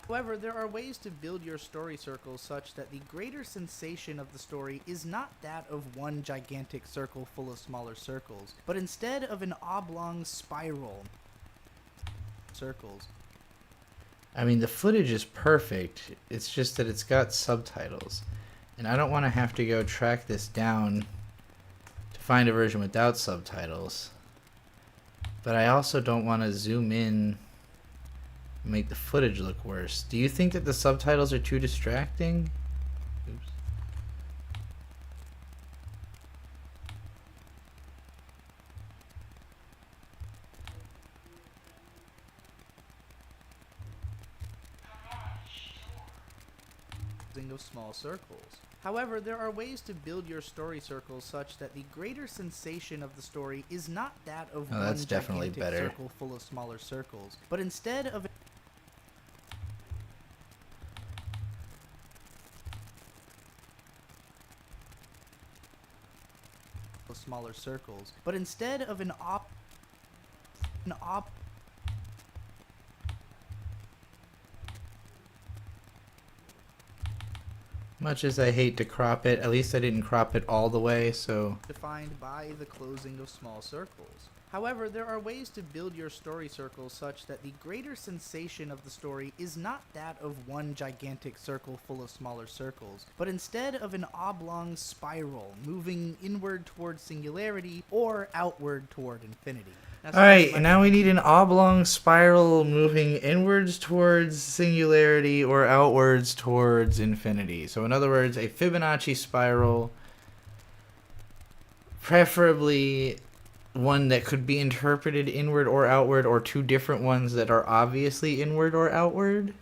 However, there are ways to build your story circles such that the greater sensation of the story is not that of one gigantic circle full of smaller circles, but instead of an oblong spiral circles. I mean, the footage is perfect. It's just that it's got subtitles. And I don't want to have to go track this down to find a version without subtitles. But I also don't want to zoom in and make the footage look worse. Do you think that the subtitles are too distracting? Oops. Of small circles. However, there are ways to build your story circles such that the greater sensation of the story is not that of one that's definitely gigantic better. circle full of smaller circles, but instead of smaller circles, but instead of an op Much as I hate to crop it, at least I didn't crop it all the way, so... defined by the closing of small circles. However, there are ways to build your story circles such that the greater sensation of the story is not that of one gigantic circle full of smaller circles, but instead of an oblong spiral moving inward toward singularity or outward toward infinity. Now, some of you Alright, might now be we need thinking, an oblong spiral moving inwards towards singularity or outwards towards infinity. So in other words, a Fibonacci spiral, preferably one that could be interpreted inward or outward, or two different ones that are obviously inward or outward.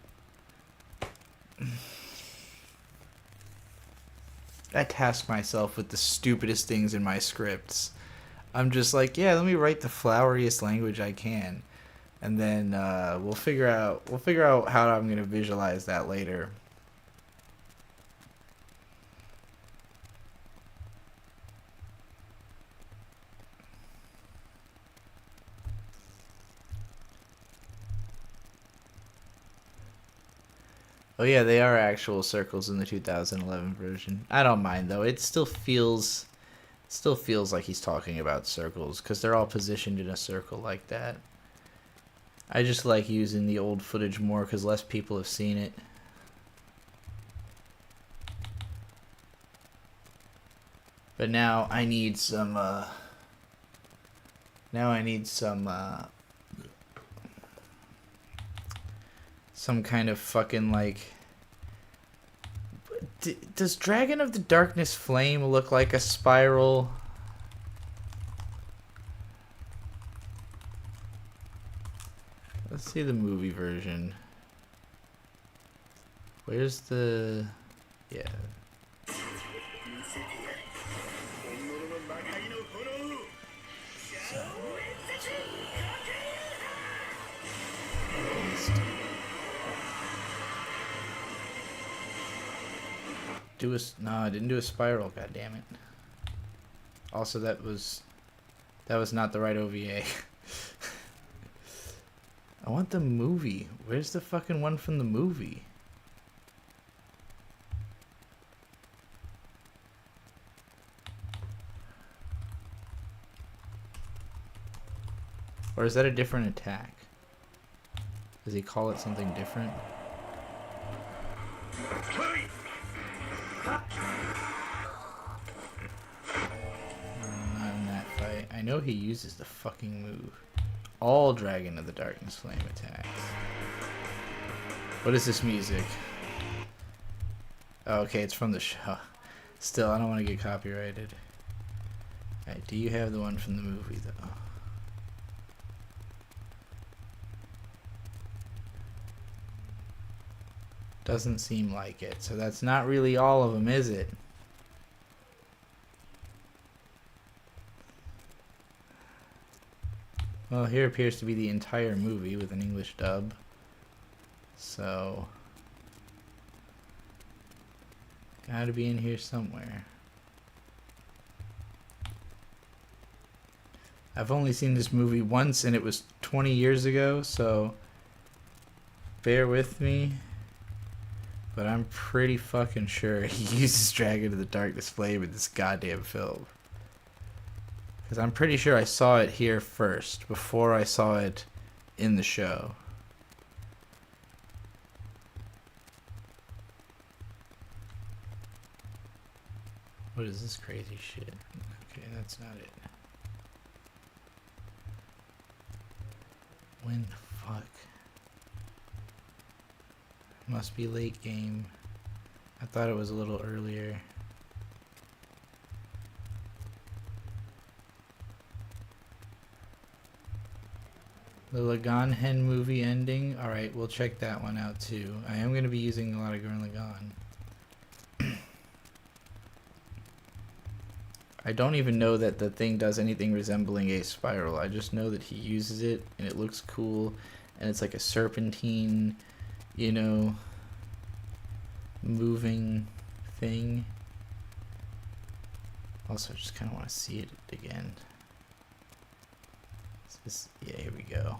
I task myself with the stupidest things in my scripts. I'm just like, yeah, let me write the floweriest language I can, and then we'll figure out how I'm gonna visualize that later. Oh yeah, they are actual circles in the 2011 version. I don't mind though. It still feels like he's talking about circles because they're all positioned in a circle like that. I just like using the old footage more because less people have seen it. But now I need some some kind of fucking like. Does Dragon of the Darkness Flame look like a spiral? Let's see the movie version. Where's the... Yeah. No, I didn't do a spiral. God damn it. Also, that was not the right OVA. I want the movie. Where's the fucking one from the movie? Or is that a different attack? Does he call it something different? Not in that fight. I know he uses the fucking move. All Dragon of the Darkness Flame attacks. What is this music? Oh, okay, it's from the show. Still, I don't want to get copyrighted. Alright, do you have the one from the movie, though? Doesn't seem like it. So that's not really all of them, is it? Well, here appears to be the entire movie with an English dub. So... gotta be in here somewhere. I've only seen this movie once and it was 20 years ago, so... bear with me. But I'm pretty fucking sure he uses Dragon of the Darkness Flame in this goddamn film. Because I'm pretty sure I saw it here first, before I saw it in the show. What is this crazy shit? Okay, that's not it. When the fuck? Must be late game. I thought it was a little earlier. The Lagan Hen movie ending. Alright, we'll check that one out too. I am going to be using a lot of Gurren Lagann. I don't even know that the thing does anything resembling a spiral. I just know that he uses it and it looks cool. And it's like a serpentine, you know, moving thing. Also, I just kind of want to see it again. Yeah, here we go.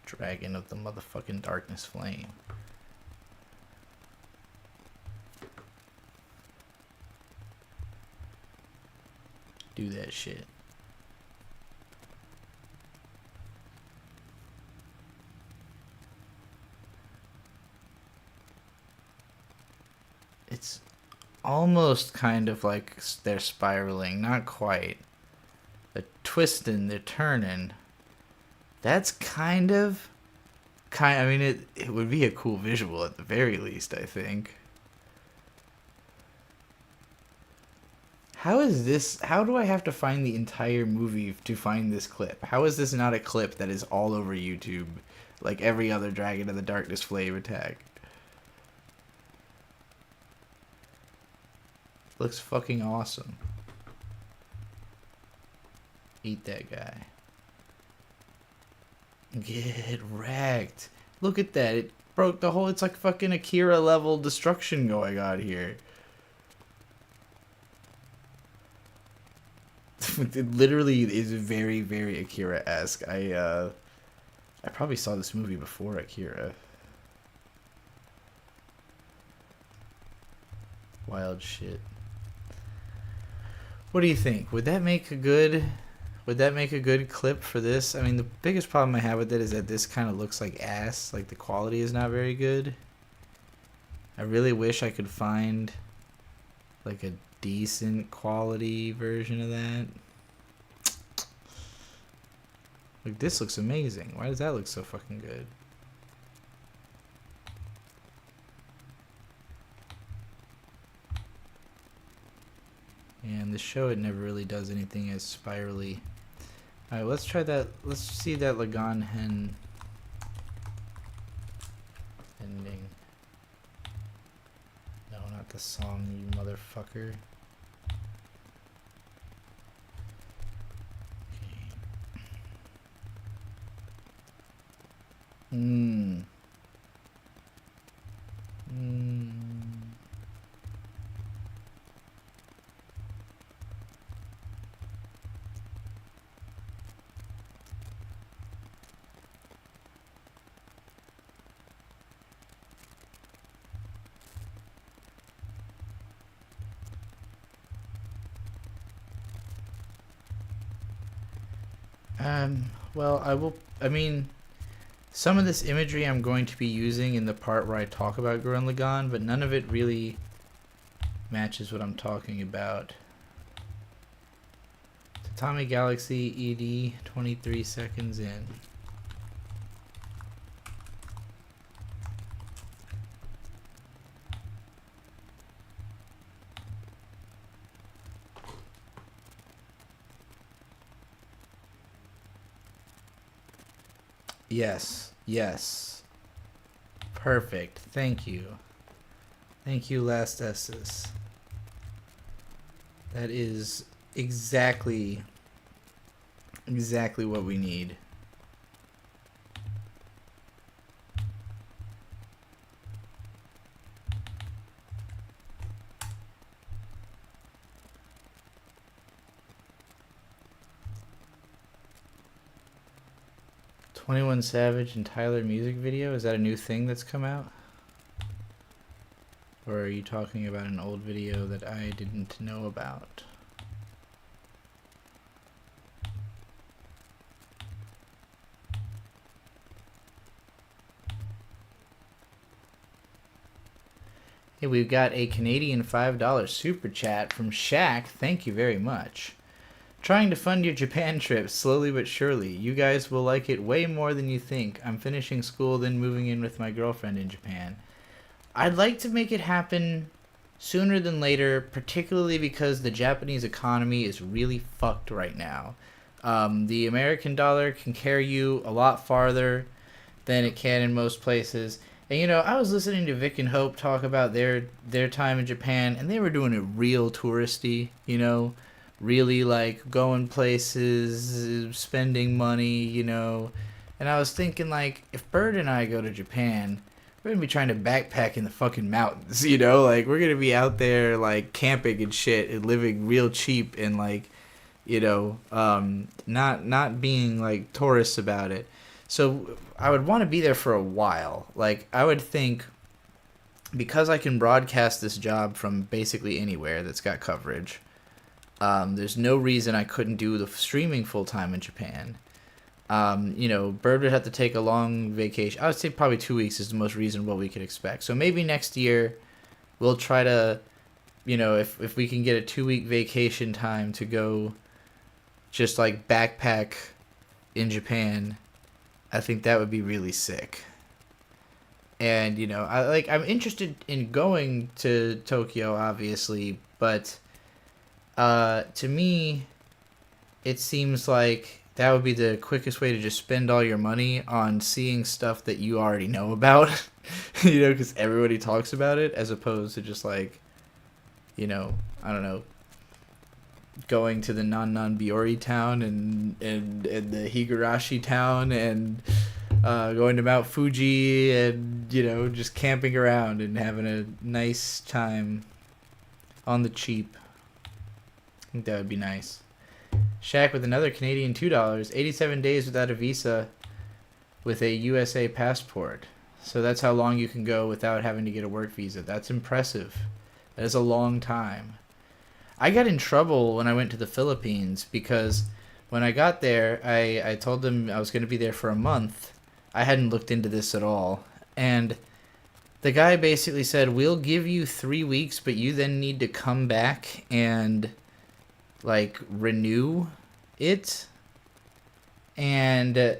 Dragon of the motherfucking Darkness Flame. Do that shit. it's almost kind of like they're spiraling, not quite. They're twisting, they're turning. That's I mean, it would be a cool visual at the very least, I think. How do I have to find the entire movie to find this clip? How is this not a clip that is all over YouTube, like every other Dragon of the Darkness Flame attack? Looks fucking awesome. Eat that guy. Get wrecked. Look at that. It broke the whole... It's like fucking Akira level destruction going on here. It literally is very, very Akira-esque. I probably saw this movie before Akira. Wild shit. What do you think? Would that make a good clip for this? I mean, the biggest problem I have with it is that this kind of looks like ass. Like, the quality is not very good. I really wish I could find like a decent quality version of that. Like, this looks amazing. Why does that look so fucking good? And the show, it never really does anything as spirally. Alright, let's try that. Let's see that Lagan Hen ending. No, not the song, you motherfucker. Okay. Well, I mean, some of this imagery I'm going to be using in the part where I talk about Gurren Lagann, but none of it really matches what I'm talking about. Tatami Galaxy ED, 23 seconds in. Yes, yes. Perfect. Thank you. Thank you, Last Esses. That is exactly what we need. "21 Savage and Tyler music video? Is that a new thing that's come out? Or are you talking about an old video that I didn't know about?" Hey, we've got a Canadian $5 super chat from Shaq. Thank you very much. "Trying to fund your Japan trip, slowly but surely. You guys will like it way more than you think. I'm finishing school, then moving in with my girlfriend in Japan. I'd like to make it happen sooner than later, particularly because the Japanese economy is really fucked right now. The American dollar can carry you a lot farther than it can in most places. And, you know, I was listening to Vic and Hope talk about their time in Japan, and they were doing it real touristy, you know, really like going places, spending money, you know. And I was thinking, like, if Bird and I go to Japan, we're gonna be trying to backpack in the fucking mountains, you know, like we're gonna be out there like camping and shit and living real cheap and like, you know, not being like tourists about it. So I would want to be there for a while. Like, I would think, because I can broadcast this job from basically anywhere that's got coverage, there's no reason I couldn't do the streaming full time in Japan. You know, Bird would have to take a long vacation. I would say probably 2 weeks is the most reasonable we could expect. So maybe next year, we'll try to, if we can get a 2-week vacation time to go just like backpack in Japan, I think that would be really sick. And I'm interested in going to Tokyo, obviously, but to me, it seems like that would be the quickest way to just spend all your money on seeing stuff that you already know about, because everybody talks about it, as opposed to just like, I don't know, going to the Biori town and the Higurashi town and going to Mount Fuji and, just camping around and having a nice time on the cheap. I think that would be nice. Shaq with another Canadian $2. 87 days without a visa with a USA passport. So that's how long you can go without having to get a work visa. That's impressive. That is a long time. I got in trouble when I went to the Philippines because when I got there, I told them I was going to be there for a month. I hadn't looked into this at all. And the guy basically said, we'll give you 3 weeks, but you then need to come back and like renew it. And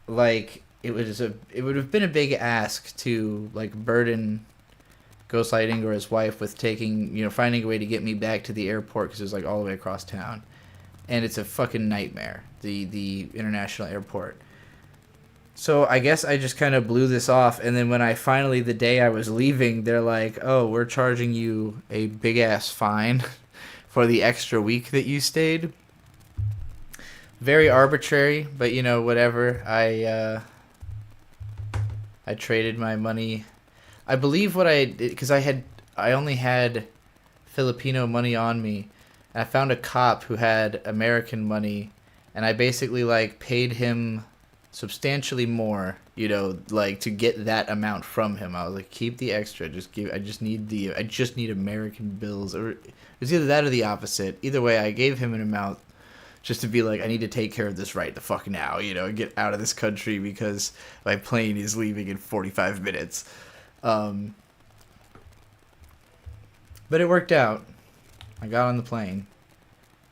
like it would have been a big ask to like burden Ghostlighting or his wife with finding a way to get me back to the airport, because it was like all the way across town, and it's a fucking nightmare, the international airport. So I guess I just kind of blew this off, and then when the day I was leaving, they're like, oh, we're charging you a big ass fine for the extra week that you stayed. Very arbitrary, but whatever. I traded my money. I believe what I did, because I only had Filipino money on me, and I found a cop who had American money, and I basically like paid him substantially more, to get that amount from him. I was like, keep the extra, I just need American bills, or it was either that or the opposite. Either way, I gave him an amount just to be like, I need to take care of this right the fuck now, and get out of this country because my plane is leaving in 45 minutes. But it worked out. I got on the plane.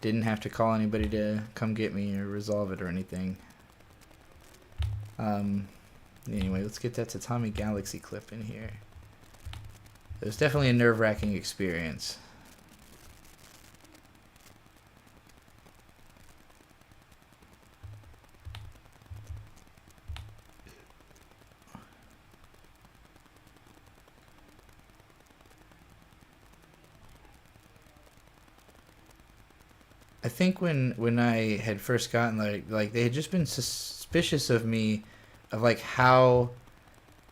Didn't have to call anybody to come get me or resolve it or anything. Anyway, let's get that Tatami Galaxy clip in here. It was definitely a nerve-wracking experience. I think when I had first gotten like they had just been suspicious of me, of like how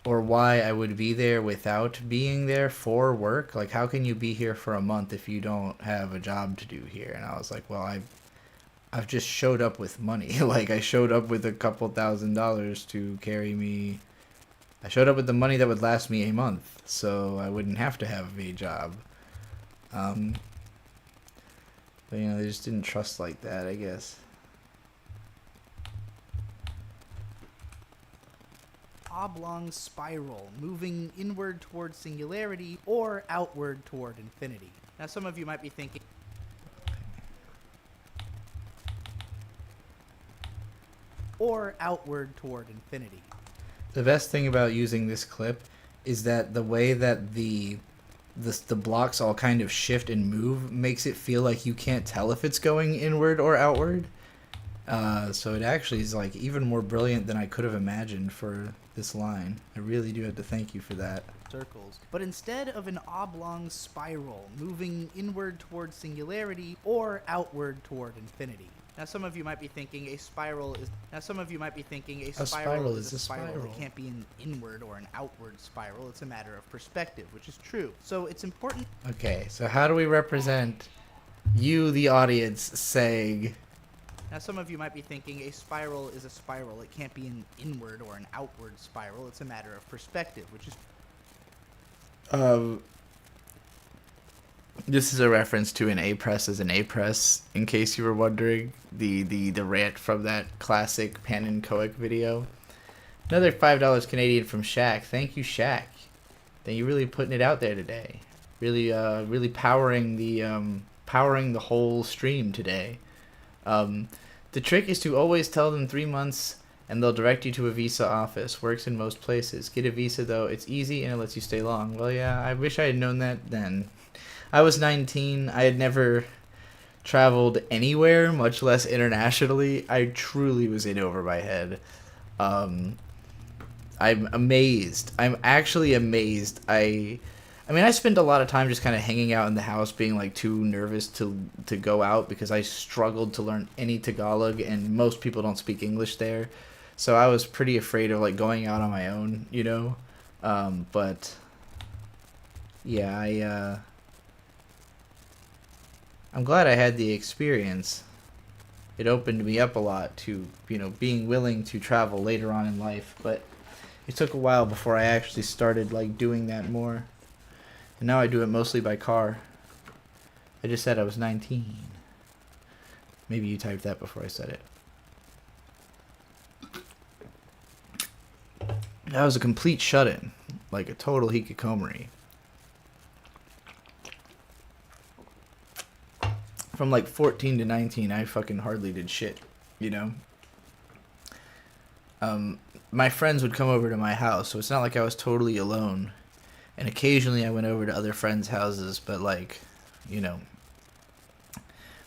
or why I would be there without being there for work. Like, how can you be here for a month if you don't have a job to do here? And I was like, well, I've just showed up with money. Like, I showed up with a couple $1,000s to carry me. I showed up with the money that would last me a month, so I wouldn't have to have a job. But, they just didn't trust like that, I guess. Oblong spiral, moving inward toward singularity or outward toward infinity. Now, some of you might be thinking, or outward toward infinity. The best thing about using this clip is that the way that the blocks all kind of shift and move makes it feel like you can't tell if it's going inward or outward. So it actually is like even more brilliant than I could have imagined for this line. I really do have to thank you for that. Circles, but instead of an oblong spiral, moving inward toward singularity or outward toward infinity. Now, some of you might be thinking a spiral is a spiral. It can't be an inward or an outward spiral. It's a matter of perspective, which is true. So it's important. Okay, so how do we represent you, the audience, saying? Now, some of you might be thinking a spiral is a spiral. It can't be an inward or an outward spiral. It's a matter of perspective, which is. This is a reference to an A-press as an A-press, in case you were wondering. The rant from that classic Pan and Coic video. Another $5 Canadian from Shaq. Thank you, Shaq. Then you really putting it out there today. really powering the whole stream today. The trick is to always tell them 3 months, and they'll direct you to a visa office. Works in most places. Get a visa though; it's easy and it lets you stay long. Well, yeah, I wish I had known that then. I was 19. I had never traveled anywhere, much less internationally. I truly was in over my head. I'm amazed. I'm actually amazed. I mean, I spent a lot of time just kind of hanging out in the house, being like too nervous to go out because I struggled to learn any Tagalog, and most people don't speak English there, so I was pretty afraid of like going out on my own, you know. But yeah, I'm glad I had the experience. It opened me up a lot to, you know, being willing to travel later on in life, but it took a while before I actually started like doing that more. And now I do it mostly by car. I just said I was 19. Maybe you typed that before I said it. That was a complete shut-in. Like a total hikikomori. From like 14 to 19, I fucking hardly did shit, you know? My friends would come over to my house, so it's not like I was totally alone. And occasionally I went over to other friends' houses, but like, you know,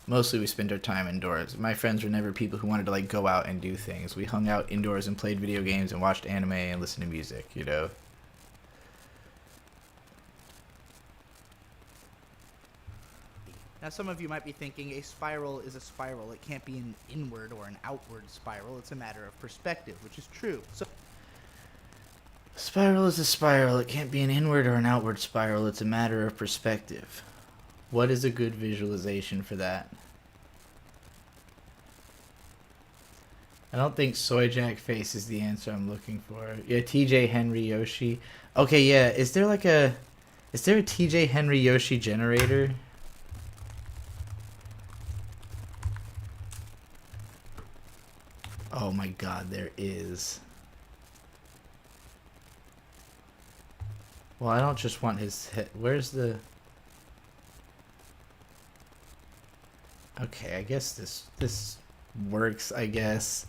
mostly we spent our time indoors. My friends were never people who wanted to like go out and do things. We hung out indoors and played video games and watched anime and listened to music, you know. Now, some of you might be thinking a spiral is a spiral. It can't be an inward or an outward spiral. It's a matter of perspective, which is true. So, Spiral is a spiral. It can't be an inward or an outward spiral. It's a matter of perspective. What is a good visualization for that? I don't think Soy Jack Face is the answer I'm looking for. Yeah, TJ Henry Yoshi. Okay, yeah. Is there a TJ Henry Yoshi generator? Oh my god, there is. Well, I don't just want his head. Where's the... Okay, I guess this works, I guess.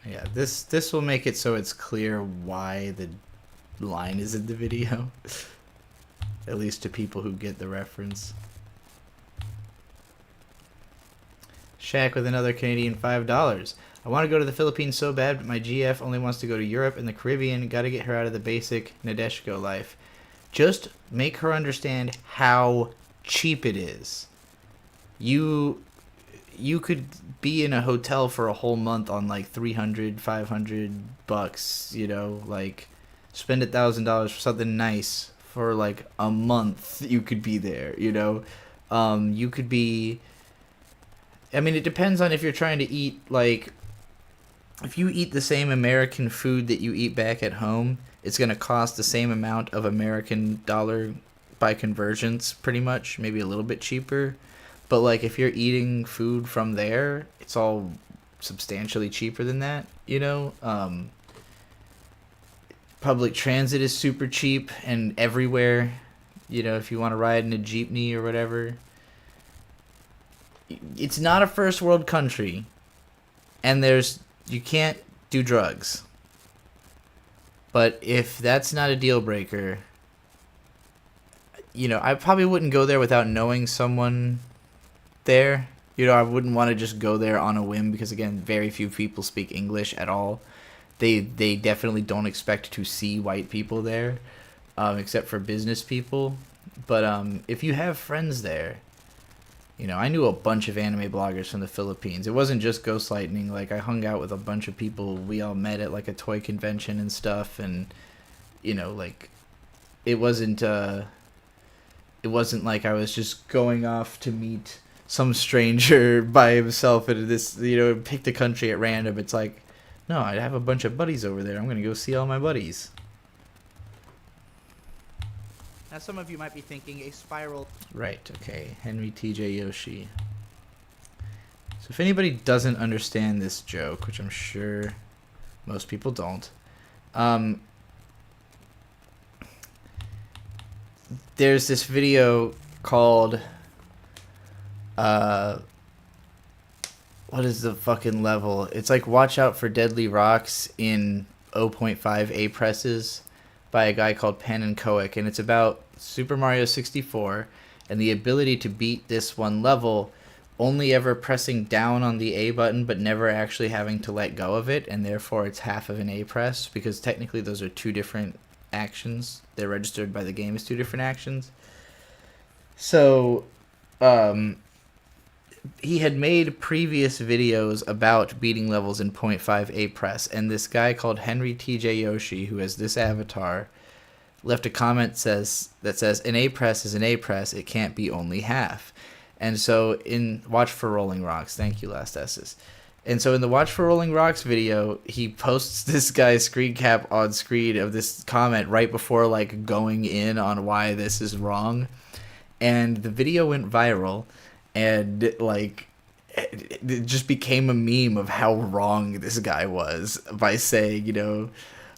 Yeah, this will make it so it's clear why the line is in the video. At least to people who get the reference. Shaq with another Canadian $5. I want to go to the Philippines so bad, but my GF only wants to go to Europe and the Caribbean. Got to get her out of the basic Nadeshko life. Just make her understand how cheap it is. You could be in a hotel for a whole month on like $300-500, you know, like spend $1,000 for something nice for like a month. You could be there, you know. You could be, I mean, it depends on if you're trying to eat, like, if you eat the same American food that you eat back at home, it's going to cost the same amount of American dollar by convergence, pretty much, maybe a little bit cheaper. But like if you're eating food from there, it's all substantially cheaper than that, you know. Public transit is super cheap and everywhere, you know, if you want to ride in a jeepney or whatever. It's not a first world country, and you can't do drugs. But if that's not a deal breaker, you know, I probably wouldn't go there without knowing someone there. You know, I wouldn't want to just go there on a whim because, again, very few people speak English at all. They definitely don't expect to see white people there, except for business people. But if you have friends there, you know, I knew a bunch of anime bloggers from the Philippines. It wasn't just Ghost Lightning. Like, I hung out with a bunch of people. We all met at, like, a toy convention and stuff. And, you know, like, it wasn't like I was just going off to meet some stranger by himself in this, picked a country at random. It's like, no, I have a bunch of buddies over there. I'm going to go see all my buddies. Now, some of you might be thinking a spiral. Right, okay. Henry T.J. Yoshi. So if anybody doesn't understand this joke, which I'm sure most people don't, there's this video called, what is the fucking level? It's like Watch Out for Deadly Rocks in 0.5 A presses by a guy called Pan and Koic, and it's about Super Mario 64 and the ability to beat this one level only ever pressing down on the A button but never actually having to let go of it, and therefore it's half of an A press, because technically those are two different actions. They're registered by the game as two different actions. So he had made previous videos about beating levels in 0.5 A press, and this guy called Henry T.J. Yoshi, who has this avatar, left a comment that says an A press is an A press, it can't be only half. And so in Watch for Rolling Rocks, thank you, Last S's. And so in the Watch for Rolling Rocks video, he posts this guy's screen cap on screen of this comment right before like going in on why this is wrong. And the video went viral, and like it just became a meme of how wrong this guy was by saying, an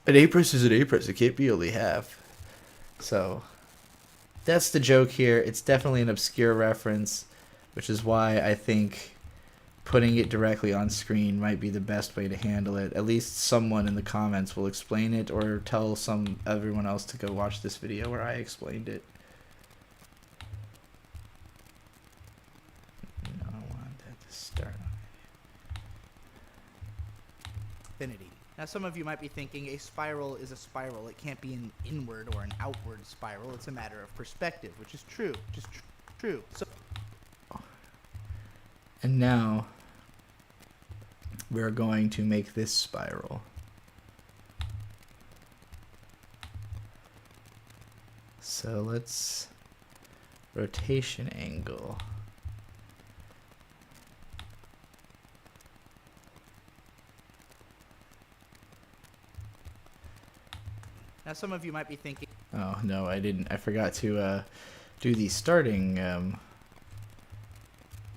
A press is an A press, it can't be only half. So that's the joke here. It's definitely an obscure reference, which is why I think putting it directly on screen might be the best way to handle it. At least someone in the comments will explain it, or tell everyone else to go watch this video where I explained it. No, I want that to start. Infinity. Now, some of you might be thinking a spiral is a spiral. It can't be an inward or an outward spiral. It's a matter of perspective, which is true. Just true. So, and now we're going to make this spiral. So let's rotation angle. now some of you might be thinking. Oh, no, I didn't. I forgot to do the starting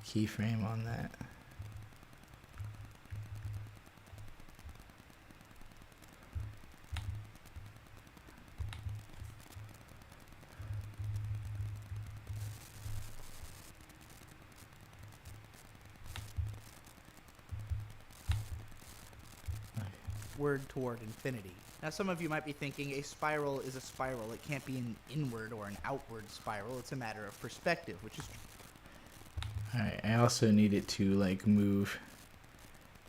keyframe on that. Word toward infinity. Now, some of you might be thinking a spiral is a spiral. It can't be an inward or an outward spiral. It's a matter of perspective, which is Alright, I also need it to like move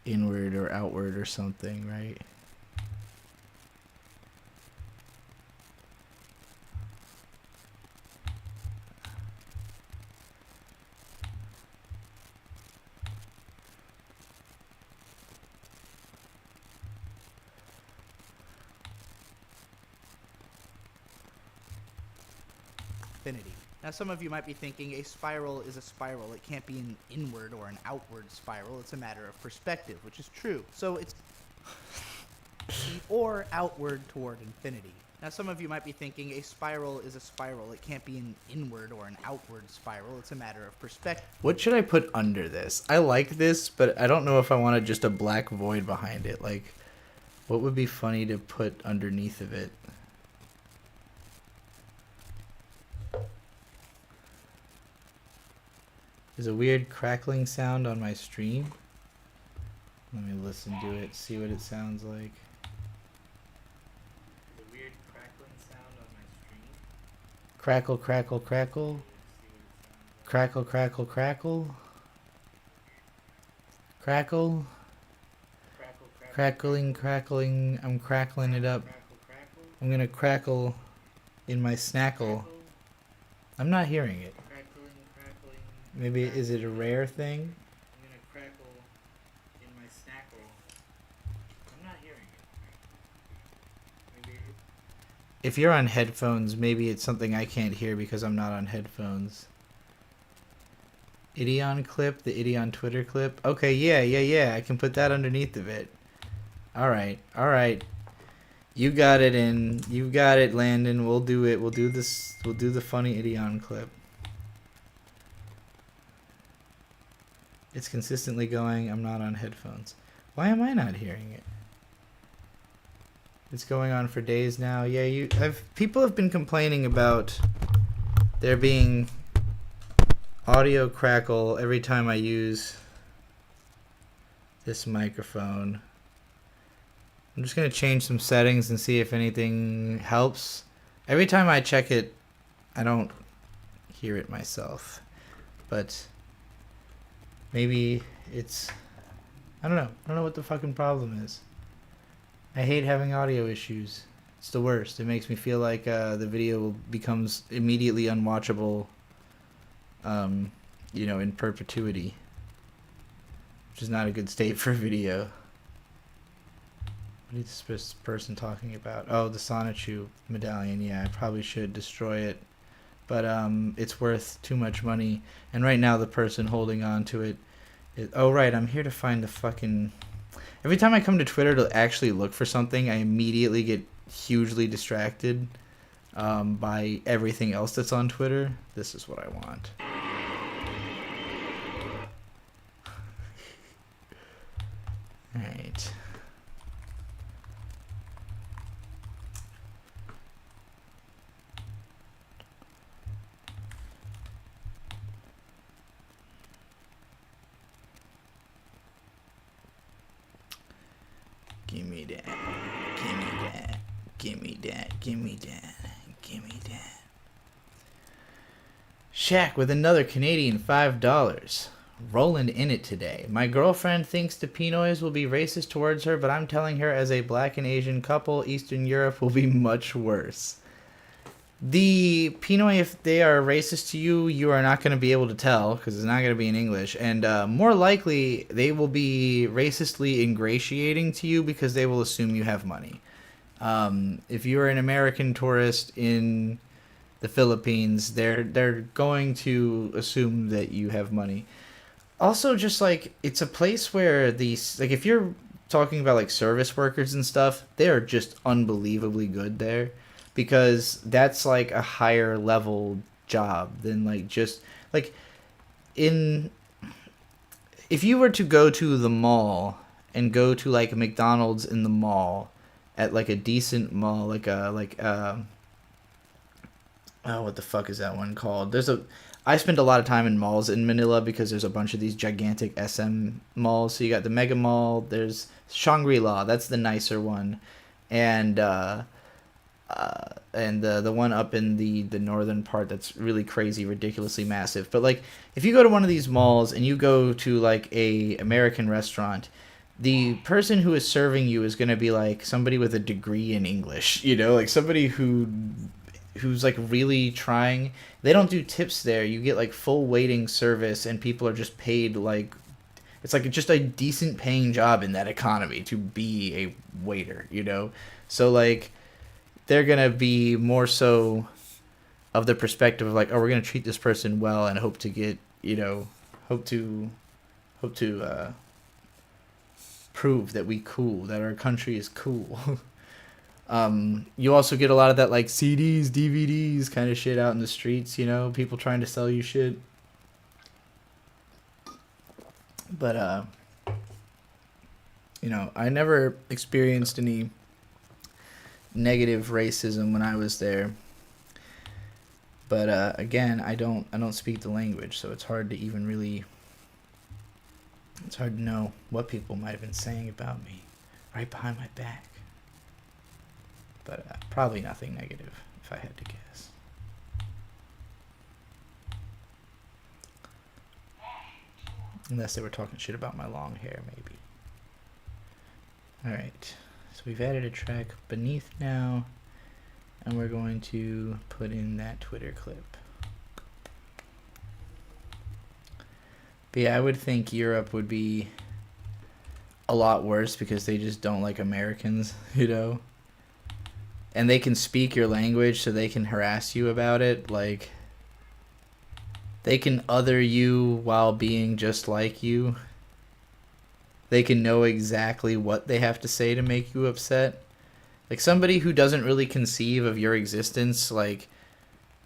inward or outward or something, right? infinity. Now, some of you might be thinking a spiral is a spiral. It can't be an inward or an outward spiral. It's a matter of perspective, which is true. So it's or outward toward infinity. Now, some of you might be thinking a spiral is a spiral. It can't be an inward or an outward spiral. It's a matter of perspective. What should I put under this? I like this, but I don't know if I wanted just a black void behind it. Like, what would be funny to put underneath of it? There's a weird crackling sound on my stream. Let me listen to it, see what it sounds like. There's a weird crackling sound on my stream. Crackle, crackle, crackle. Crackle, crackle, crackle. Crackle. Crackling, crackling. I'm crackling it up. I'm gonna crackle in my snackle. I'm not hearing it. Maybe, is it a rare thing? I'm gonna crackle in my snackle. I'm not hearing it. Maybe if you're on headphones, maybe it's something I can't hear because I'm not on headphones. Idion clip, the Idion Twitter clip. Okay, yeah. I can put that underneath of it. All right. You got it You got it, Landon. We'll do it. We'll do this. We'll do the funny Idion clip. It's consistently going. I'm not on headphones. Why am I not hearing it? It's going on for days now. Yeah, people have been complaining about there being audio crackle every time I use this microphone. I'm just going to change some settings and see if anything helps. Every time I check it, I don't hear it myself. But maybe it's... I don't know. I don't know what the fucking problem is. I hate having audio issues. It's the worst. It makes me feel like the video becomes immediately unwatchable, in perpetuity. Which is not a good state for video. What is this person talking about? Oh, the Sonichu medallion. Yeah, I probably should destroy it. But it's worth too much money. And right now the person holding on to it is... Oh, right, I'm here to find the fucking... Every time I come to Twitter to actually look for something, I immediately get hugely distracted by everything else that's on Twitter. This is what I want. Alright. Give me that. Give me that. Give me that. Give me that. Give me that. Shaq with another Canadian $5. Rolling in it today. My girlfriend thinks the Pinoys will be racist towards her, but I'm telling her as a black and Asian couple, Eastern Europe will be much worse. The Pinoy, if they are racist to you, you are not going to be able to tell because it's not going to be in English. And more likely, they will be racistly ingratiating to you because they will assume you have money. If you're an American tourist in the Philippines, they're going to assume that you have money. Also, just like it's a place where these, like if you're talking about like service workers and stuff, they are just unbelievably good there. Because that's like a higher level job than like just like in if you were to go to the mall and go to like a McDonald's in the mall at like a decent mall oh, what the fuck is that one called? I spend a lot of time in malls in Manila because there's a bunch of these gigantic SM malls. So you got the Mega Mall, there's Shangri-La, that's the nicer one, and the one up in the northern part that's really crazy, ridiculously massive. But like if you go to one of these malls and you go to like a American restaurant, the person who is serving you is going to be like somebody with a degree in English, like somebody who's like really trying. They don't do tips there. You get like full waiting service and people are just paid like it's like just a decent paying job in that economy to be a waiter, So like they're going to be more so of the perspective of like, oh, we're going to treat this person well and hope to get, hope to prove that that our country is cool. You also get a lot of that like CDs, DVDs kind of shit out in the streets, people trying to sell you shit. But, I never experienced any negative racism when I was there, but again, I don't speak the language, so it's hard to know what people might have been saying about me right behind my back, but probably nothing negative if I had to guess. Unless they were talking shit about my long hair, maybe. Alright. So we've added a track beneath now, and we're going to put in that Twitter clip. But yeah, I would think Europe would be a lot worse because they just don't like Americans, And they can speak your language so they can harass you about it. Like, They can other you while being just like you. They can know exactly what they have to say to make you upset. Like somebody who doesn't really conceive of your existence, like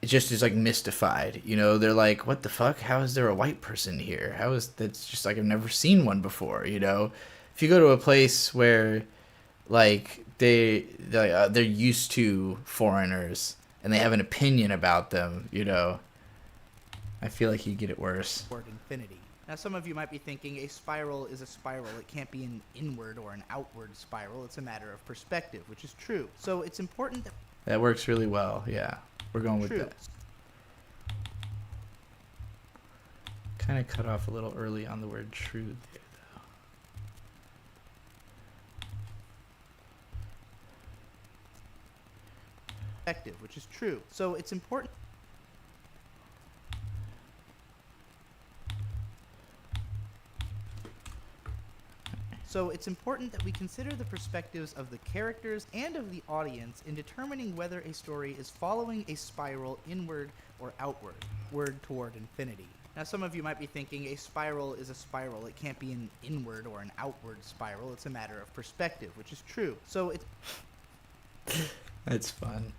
it just is like mystified. You know, they're like, "What the fuck? How is there a white person here? How is that's just like I've never seen one before." You know, if you go to a place where like they're used to foreigners and they have an opinion about them, you know, I feel like you get it worse. toward infinity. Now, some of you might be thinking a spiral is a spiral. It can't be an inward or an outward spiral. It's a matter of perspective, which is true. So it's important that That works really well. Yeah, we're going with that. Kind of cut off a little early on the word true there, though. Perspective, which is true. So it's important. So it's important that we consider the perspectives of the characters and of the audience in determining whether a story is following a spiral inward or outward, word toward infinity. Now, some of you might be thinking a spiral is a spiral. It can't be an inward or an outward spiral. It's a matter of perspective, which is true. So it's That's fun.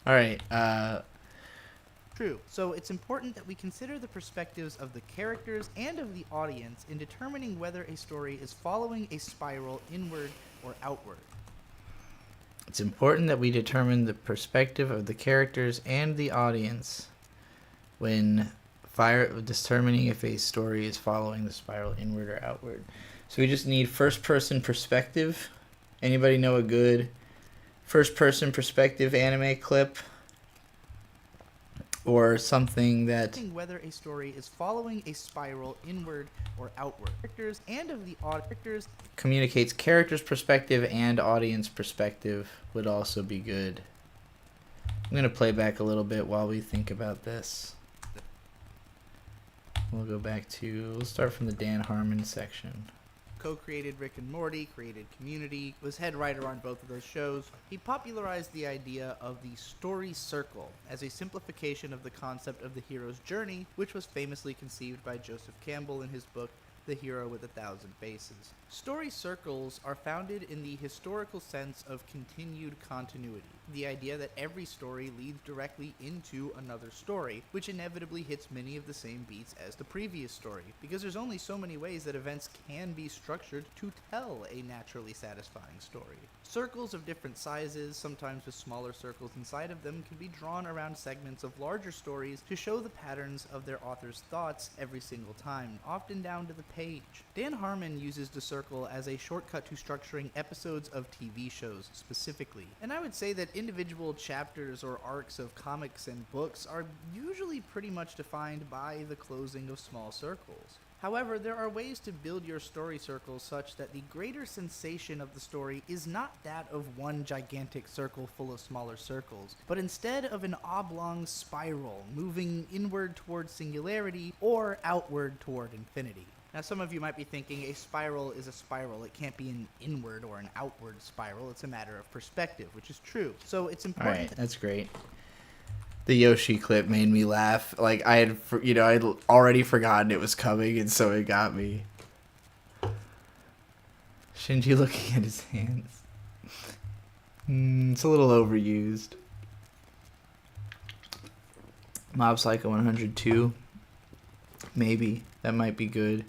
All right. true. So it's important that we consider the perspectives of the characters and of the audience in determining whether a story is following a spiral inward or outward. It's important that we determine the perspective of the characters and the audience when determining if a story is following the spiral inward or outward. So we just need first-person perspective. Anybody know a good first-person perspective anime clip? Or something that Whether a story is following a spiral inward or outward. Characters and of the characters communicates character's perspective and audience perspective would also be good. I'm going to play back a little bit while we think about this. We'll go back to, we'll start from the Dan Harmon section. co-created Rick and Morty, created Community, was head writer on both of those shows. He popularized the idea of the story circle as a simplification of the concept of the hero's journey, which was famously conceived by Joseph Campbell in his book The Hero with 1,000 Faces. Story circles are founded in the historical sense of continued continuity, the idea that every story leads directly into another story, which inevitably hits many of the same beats as the previous story, because there's only so many ways that events can be structured to tell a naturally satisfying story. Circles of different sizes, sometimes with smaller circles inside of them, can be drawn around segments of larger stories to show the patterns of their author's thoughts every single time, often down to the page. Dan Harmon uses the circle as a shortcut to structuring episodes of TV shows specifically, and I would say that individual chapters or arcs of comics and books are usually pretty much defined by the closing of small circles. However, there are ways to build your story circles such that the greater sensation of the story is not that of one gigantic circle full of smaller circles, but instead of an oblong spiral moving inward toward singularity or outward toward infinity. Now, some of you might be thinking a spiral is a spiral. It can't be an inward or an outward spiral. It's a matter of perspective, which is true. So it's important. All right, that's great. The Yoshi clip made me laugh. Like I'd already forgotten it was coming, and so it got me. Shinji looking at his hands. It's a little overused. Mob Psycho 102. Maybe that might be good.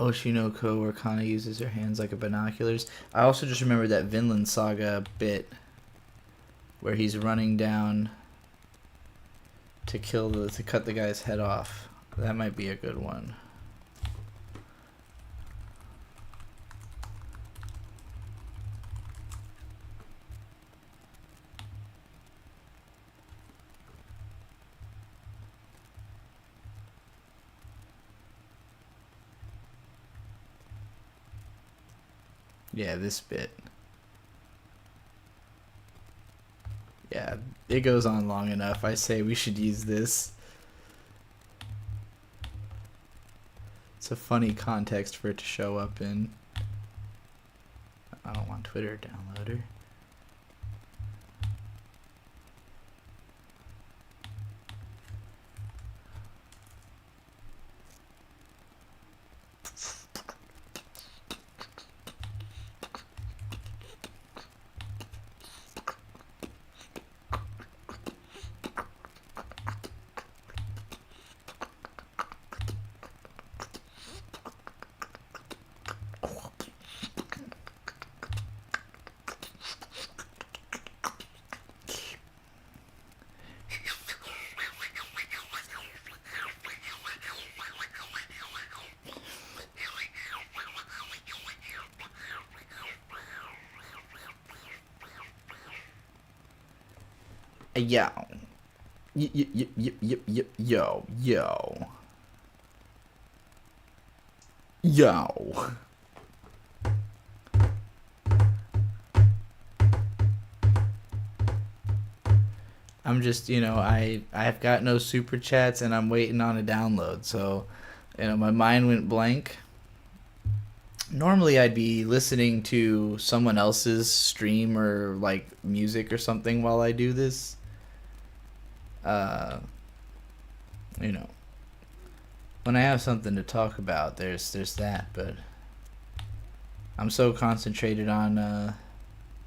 Oshinoko, where Kana uses her hands like a binoculars. I also just remembered that Vinland Saga bit where he's running down to cut the guy's head off. That might be a good one. Yeah, this bit. Yeah, it goes on long enough. I say we should use this. It's a funny context for it to show up in. I don't want Twitter downloader. Yo. Yo. Yo. I'm just, I've got no super chats and I'm waiting on a download. So, my mind went blank. Normally I'd be listening to someone else's stream or like music or something while I do this. You know, when I have something to talk about, there's that, but I'm so concentrated on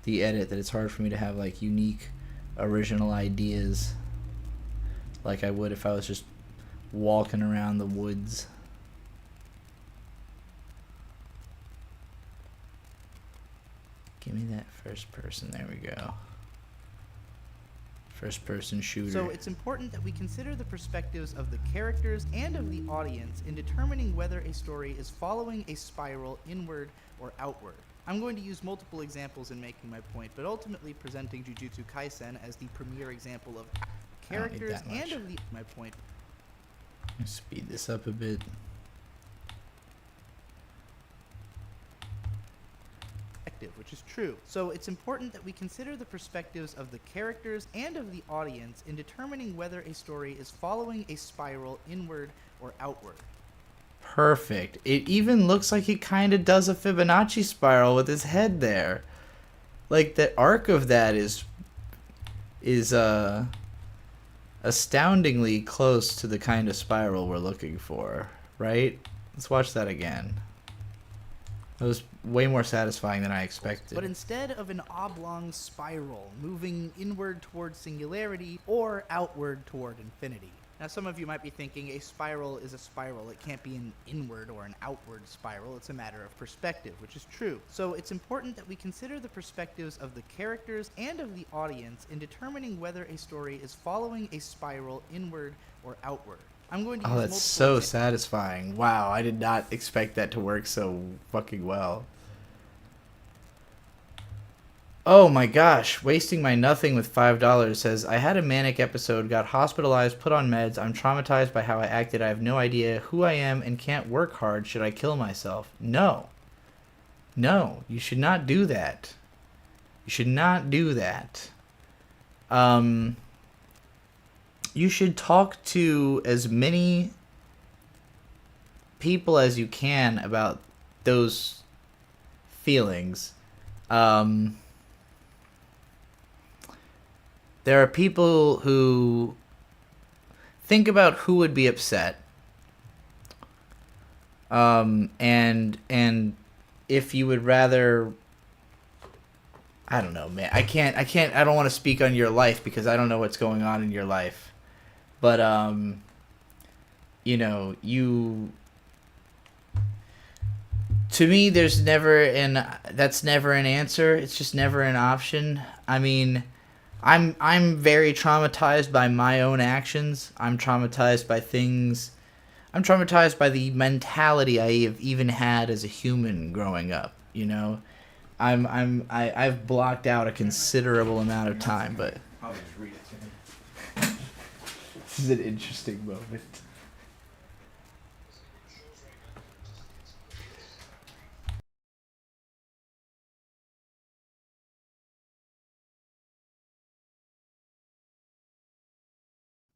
the edit that it's hard for me to have like unique original ideas like I would if I was just walking around the woods. Give me that first person. There we go. First person shooter. So it's important that we consider the perspectives of the characters and of the audience in determining whether a story is following a spiral inward or outward. I'm going to use multiple examples in making my point, but ultimately presenting Jujutsu Kaisen as the premier example of characters and of the my point. Let's speed this up a bit. Which is true. So it's important that we consider the perspectives of the characters and of the audience in determining whether a story is following a spiral inward or outward. Perfect. It even looks like he kind of does a Fibonacci spiral with his head there. Like the arc of that is astoundingly close to the kind of spiral we're looking for, right? Let's watch that again. It was way more satisfying than I expected. But instead of an oblong spiral moving inward toward singularity or outward toward infinity. Now some of you might be thinking a spiral is a spiral. It can't be an inward or an outward spiral. It's a matter of perspective, which is true. So it's important that we consider the perspectives of the characters and of the audience in determining whether a story is following a spiral inward or outward. I'm going to use that's so satisfying. Wow, I did not expect that to work so fucking well. Oh my gosh, wasting my nothing with $5 says, I had a manic episode, got hospitalized, put on meds, I'm traumatized by how I acted, I have no idea who I am and can't work hard, should I kill myself? No. No, you should not do that. You should not do that. You should talk to as many people as you can about those feelings. There are people who think about who would be upset. And if you would rather, I don't know, man. I don't want to speak on your life because I don't know what's going on in your life. But, to me, that's never an answer. It's just never an option. I mean, I'm very traumatized by my own actions. I'm traumatized by things. I'm traumatized by the mentality I have even had as a human growing up, I've blocked out a considerable amount of time, but I'll just read it to him. this is an interesting moment.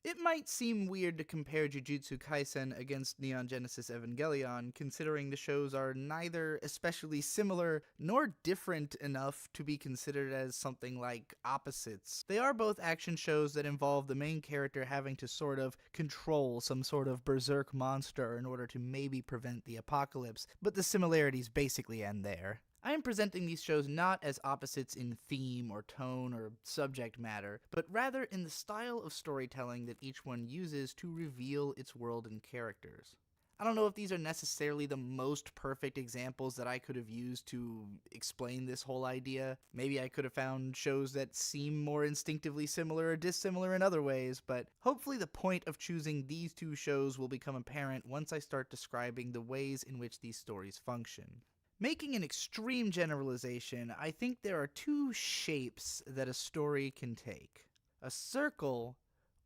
It might seem weird to compare Jujutsu Kaisen against Neon Genesis Evangelion, considering the shows are neither especially similar nor different enough to be considered as something like opposites. They are both action shows that involve the main character having to sort of control some sort of berserk monster in order to maybe prevent the apocalypse, but the similarities basically end there. I am presenting these shows not as opposites in theme or tone or subject matter, but rather in the style of storytelling that each one uses to reveal its world and characters. I don't know if these are necessarily the most perfect examples that I could have used to explain this whole idea. Maybe I could have found shows that seem more instinctively similar or dissimilar in other ways, but hopefully the point of choosing these two shows will become apparent once I start describing the ways in which these stories function. Making an extreme generalization, I think there are two shapes that a story can take. a circle,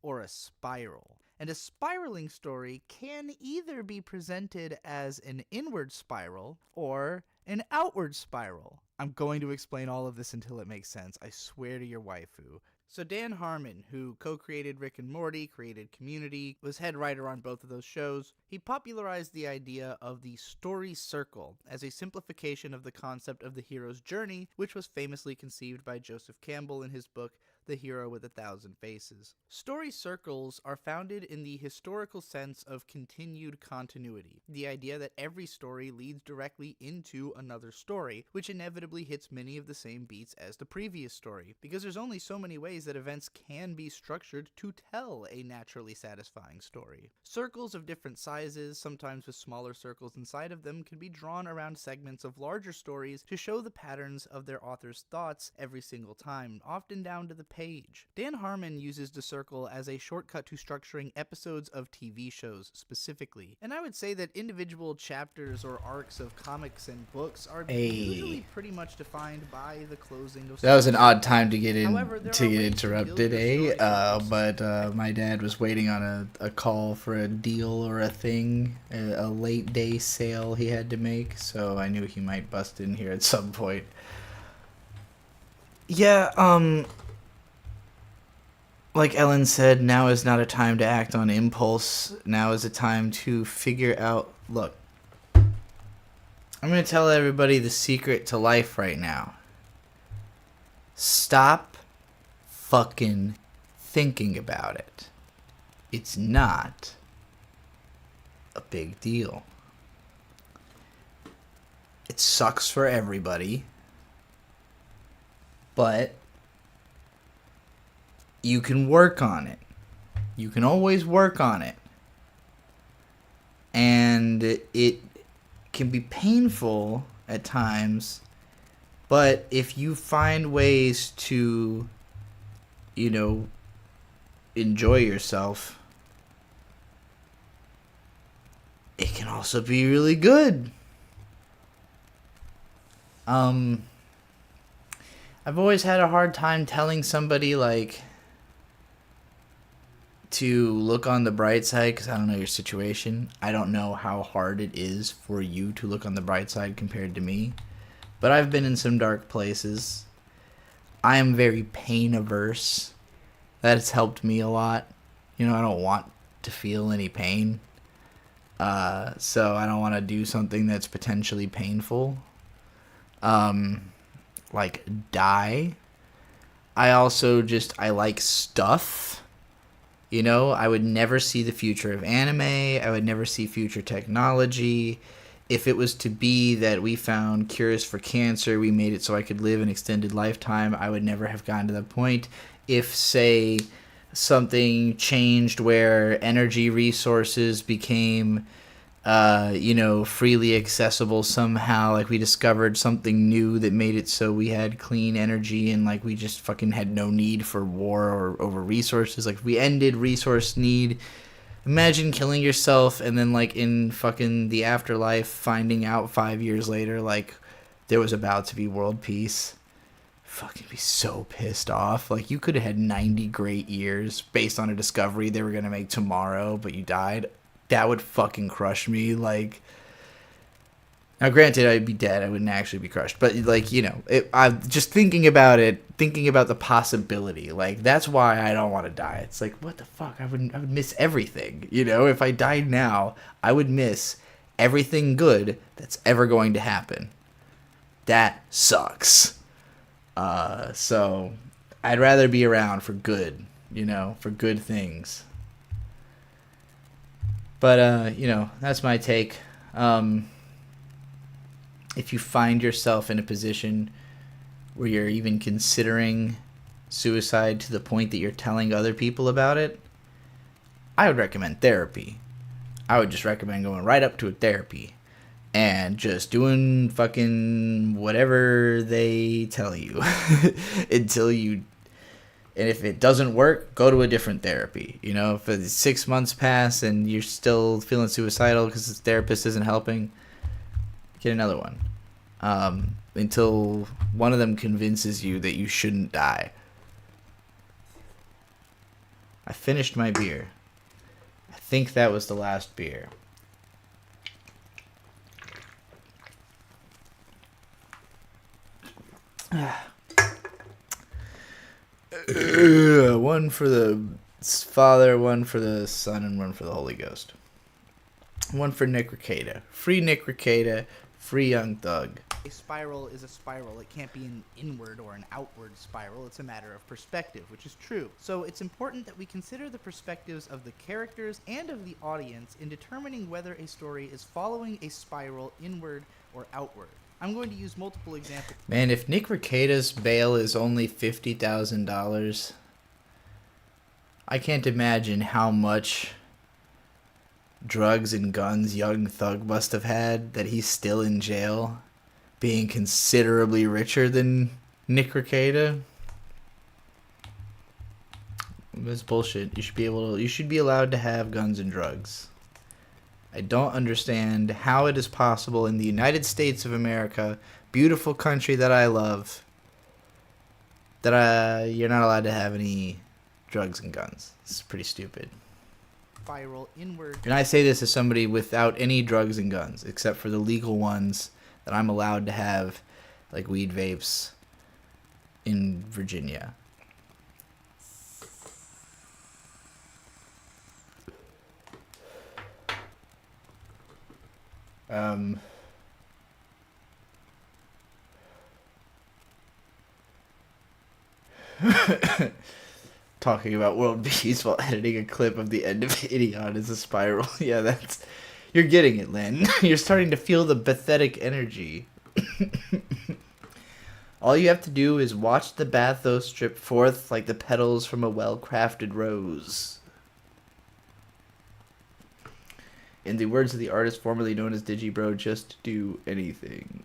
or a spiral. And a spiraling story can either be presented as an inward spiral or an outward spiral. I'm going to explain all of this until it makes sense. I swear to your waifu. So Dan Harmon, who co-created Rick and Morty, created Community, was head writer on both of those shows. He popularized the idea of the story circle as a simplification of the concept of the hero's journey, which was famously conceived by Joseph Campbell in his book The Hero with 1,000 Faces. Story circles are founded in the historical sense of continued continuity, the idea that every story leads directly into another story, which inevitably hits many of the same beats as the previous story, because there's only so many ways that events can be structured to tell a naturally satisfying story. Circles of different sizes, sometimes with smaller circles inside of them, can be drawn around segments of larger stories to show the patterns of their author's thoughts every single time, often down to the page. Dan Harmon uses the circle as a shortcut to structuring episodes of TV shows specifically, and I would say that individual chapters or arcs of comics and books are usually pretty much defined by the closing of That was an stories. odd time to get in However, there to are get ways to interrupted, build your story circles. but my dad was waiting on a call for a deal or a thing, a late day sale he had to make, so I knew he might bust in here at some point. Yeah, like Ellen said, now is not a time to act on impulse. Now is a time to figure out, look, I'm going to tell everybody the secret to life right now. Stop fucking thinking about it. It's not a big deal. It sucks for everybody, but you can work on it. You can always work on it. And it can be painful at times, but if you find ways to, enjoy yourself, it can also be really good. I've always had a hard time telling somebody, like, to look on the bright side, because I don't know your situation. I don't know how hard it is for you to look on the bright side compared to me. But I've been in some dark places. I am very pain averse. That has helped me a lot. I don't want to feel any pain. So I don't want to do something that's potentially painful. Like die. I also I like stuff. I would never see the future of anime. I would never see future technology. If it was to be that we found cures for cancer, we made it so I could live an extended lifetime, I would never have gotten to that point. If, say, something changed where energy resources became, freely accessible somehow, like we discovered something new that made it so we had clean energy and like we just fucking had no need for war or over resources, like if we ended resource need, imagine killing yourself and then like in fucking the afterlife finding out 5 years later like there was about to be world peace. Fucking be so pissed off. Like you could have had 90 great years based on a discovery they were gonna make tomorrow, but you died. That would fucking crush me. Like, now granted, I'd be dead. I wouldn't actually be crushed. But, like, I'm just thinking about it, thinking about the possibility. Like, that's why I don't want to die. It's like, what the fuck? I would miss everything. If I died now, I would miss everything good that's ever going to happen. That sucks. So, I'd rather be around for good, for good things. But, that's my take. If you find yourself in a position where you're even considering suicide to the point that you're telling other people about it, I would recommend therapy. I would just recommend going right up to a therapy and just doing fucking whatever they tell you until you... And if it doesn't work, go to a different therapy. If 6 months pass and you're still feeling suicidal because the therapist isn't helping, get another one. Until one of them convinces you that you shouldn't die. I finished my beer. I think that was the last beer. One for the Father, one for the Son, and one for the Holy Ghost. One for Nick Rekieta. Free Nick Rekieta. Free Young Thug. A spiral is a spiral. It can't be an inward or an outward spiral. It's a matter of perspective, which is true. So it's important that we consider the perspectives of the characters and of the audience in determining whether a story is following a spiral inward or outward. I'm going to use multiple examples. Man, if Nick Rekieta's bail is only $50,000, I can't imagine how much drugs and guns Young Thug must have had that he's still in jail, being considerably richer than Nick Rekieta. That's bullshit. You should be allowed to have guns and drugs. I don't understand how it is possible in the United States of America, beautiful country that I love, that you're not allowed to have any drugs and guns. It's pretty stupid. Spiral inward. And I say this as somebody without any drugs and guns, except for the legal ones that I'm allowed to have, like weed vapes in Virginia. Talking about world peace while editing a clip of the end of Idiot is a spiral. Yeah, you're getting it, Lynn. You're starting to feel the pathetic energy. All you have to do is watch the bathos drip forth like the petals from a well-crafted rose. In the words of the artist formerly known as Digibro, just do anything.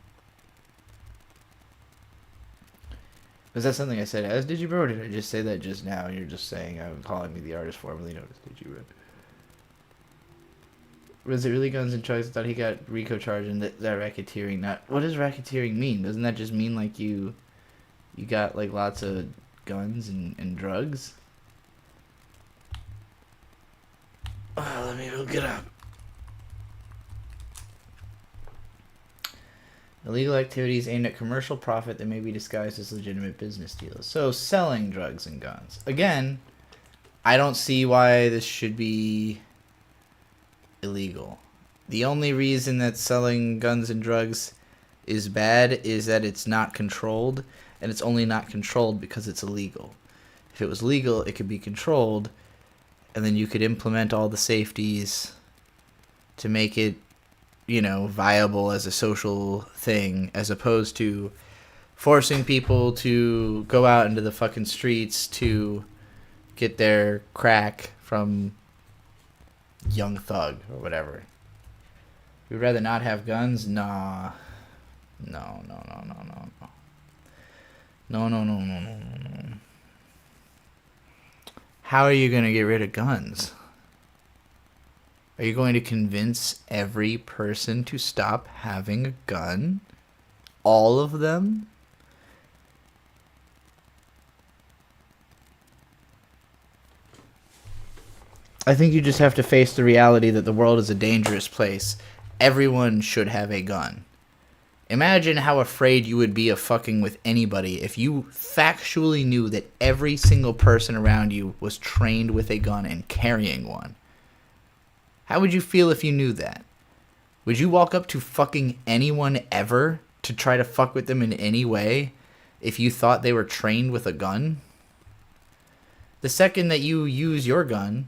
Was that something I said as Digibro, or did I just say that just now? You're just saying I'm calling me the artist formerly known as Digibro. Was it really guns and drugs? I thought he got RICO charged and that racketeering. Not what does racketeering mean? Doesn't that just mean like you got like lots of guns and drugs? Let me look it up. Illegal activities aimed at commercial profit that may be disguised as legitimate business deals. So, selling drugs and guns. Again, I don't see why this should be illegal. The only reason that selling guns and drugs is bad is that it's not controlled, and it's only not controlled because it's illegal. If it was legal, it could be controlled, and then you could implement all the safeties to make it, you know, viable as a social thing, as opposed to forcing people to go out into the fucking streets to get their crack from Young Thug or whatever. We'd rather not have guns? Nah. No. No. How are you gonna get rid of guns? Are you going to convince every person to stop having a gun? All of them? I think you just have to face the reality that the world is a dangerous place. Everyone should have a gun. Imagine how afraid you would be of fucking with anybody if you factually knew that every single person around you was trained with a gun and carrying one. How would you feel if you knew that? Would you walk up to fucking anyone ever to try to fuck with them in any way if you thought they were trained with a gun? The second that you use your gun,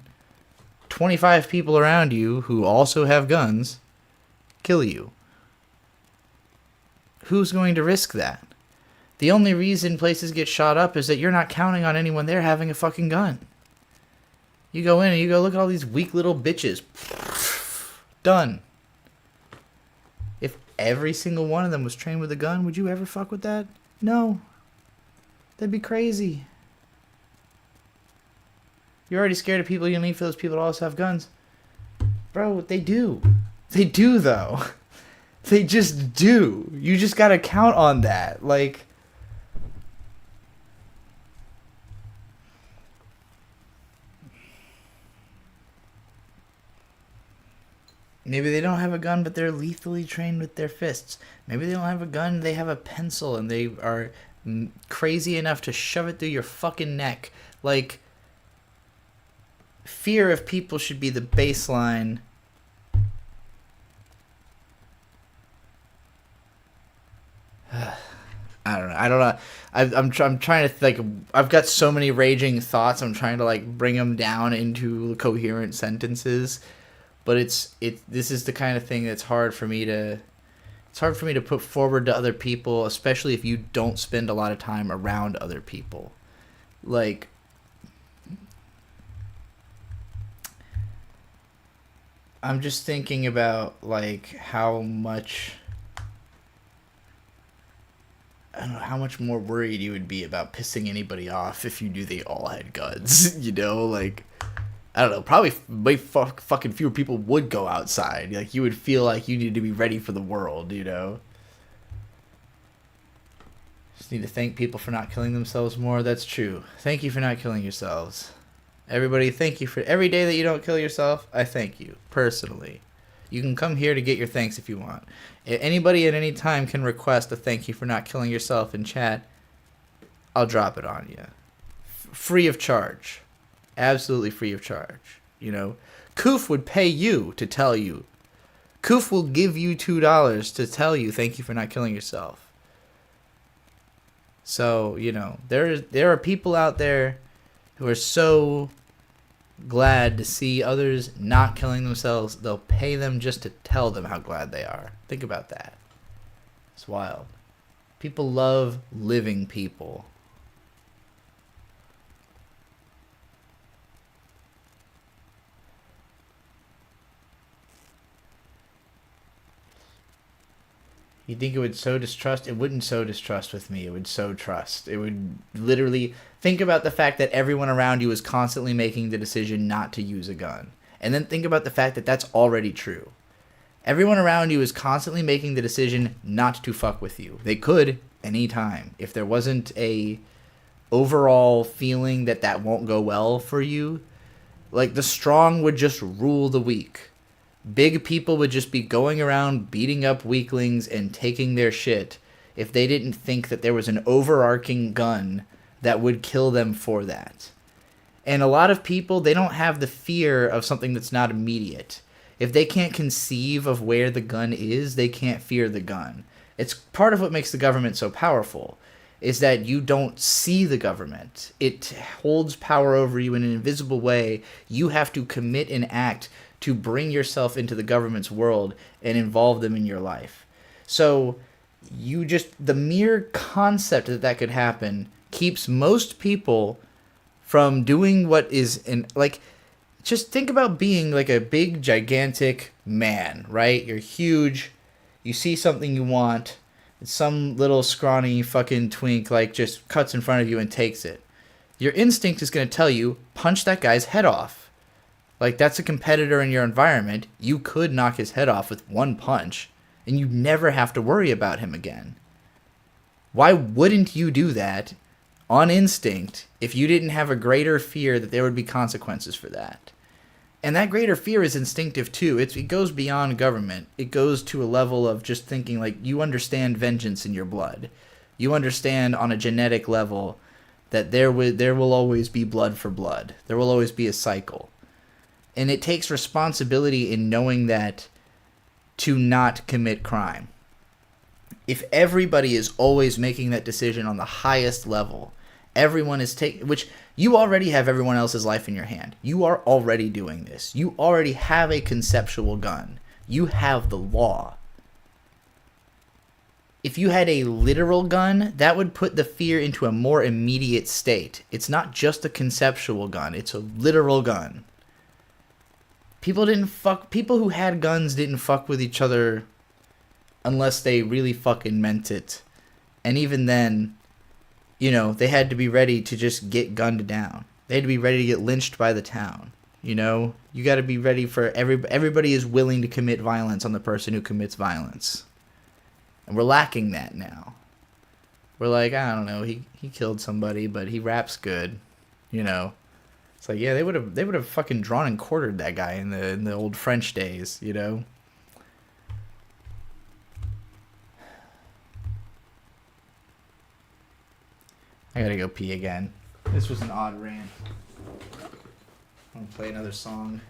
25 people around you who also have guns kill you. Who's going to risk that? The only reason places get shot up is that you're not counting on anyone there having a fucking gun. You go in and you go, look at all these weak little bitches. Done. If every single one of them was trained with a gun, would you ever fuck with that? No. That'd be crazy. You're already scared of people. You don't need for those people to also have guns. Bro, they do. They do, though. They just do. You just gotta count on that. Like... Maybe they don't have a gun, but they're lethally trained with their fists. Maybe they don't have a gun, they have a pencil, and they are crazy enough to shove it through your fucking neck. Like, fear of people should be the baseline. I don't know. I'm trying to like. I've got so many raging thoughts. I'm trying to like bring them down into coherent sentences, but this is the kind of thing that's hard for me to. It's hard for me to put forward to other people, especially if you don't spend a lot of time around other people. Like, I'm just thinking about like how much. I don't know how much more worried you would be about pissing anybody off if you knew they all had guns. You know, like, I don't know, probably way fucking fewer people would go outside. Like, you would feel like you need to be ready for the world, you know? Just need to thank people for not killing themselves more. That's true. Thank you for not killing yourselves. Everybody, thank you for every day that you don't kill yourself. I thank you, personally. You can come here to get your thanks if you want. Anybody at any time can request a thank you for not killing yourself in chat. I'll drop it on you. Free of charge. Absolutely free of charge. You know, Koof would pay you to tell you. Koof will give you $2 to tell you thank you for not killing yourself. So, you know, there are people out there who are so glad to see others not killing themselves. They'll pay them just to tell them how glad they are. Think about that. It's wild. People love living people. You think it would sow distrust? It wouldn't sow distrust with me. It would sow trust. It would literally think about the fact that everyone around you is constantly making the decision not to use a gun. And then think about the fact that that's already true. Everyone around you is constantly making the decision not to fuck with you. They could anytime. If there wasn't a overall feeling that that won't go well for you, like the strong would just rule the weak. Big people would just be going around beating up weaklings and taking their shit if they didn't think that there was an overarching gun that would kill them for that. And a lot of people, they don't have the fear of something that's not immediate. If they can't conceive of where the gun is, they can't fear the gun. It's part of what makes the government so powerful, is that you don't see the government. It holds power over you in an invisible way. You have to commit and act to bring yourself into the government's world and involve them in your life. So the mere concept that that could happen keeps most people from doing what is just think about being like a big, gigantic man, right? You're huge. You see something you want. Some little scrawny fucking twink like just cuts in front of you and takes it. Your instinct is going to tell you, punch that guy's head off. Like, that's a competitor in your environment. You could knock his head off with one punch, and you never have to worry about him again. Why wouldn't you do that on instinct if you didn't have a greater fear that there would be consequences for that? And that greater fear is instinctive, too. It goes beyond government. It goes to a level of just thinking, like, you understand vengeance in your blood. You understand on a genetic level that there will always be blood for blood. There will always be a cycle. And it takes responsibility in knowing that to not commit crime. If everybody is always making that decision on the highest level, everyone is which you already have everyone else's life in your hand. You are already doing this. You already have a conceptual gun. You have the law. If you had a literal gun, that would put the fear into a more immediate state. It's not just a conceptual gun. It's a literal gun. People who had guns didn't fuck with each other unless they really fucking meant it. And even then, you know, they had to be ready to just get gunned down. They had to be ready to get lynched by the town. You know, you got to be ready for everybody is willing to commit violence on the person who commits violence. And we're lacking that now. We're like, I don't know, he killed somebody, but he raps good, you know. It's like, yeah, they would have fucking drawn and quartered that guy in the old French days, you know. I gotta go pee again. This was an odd rant. I'm gonna play another song.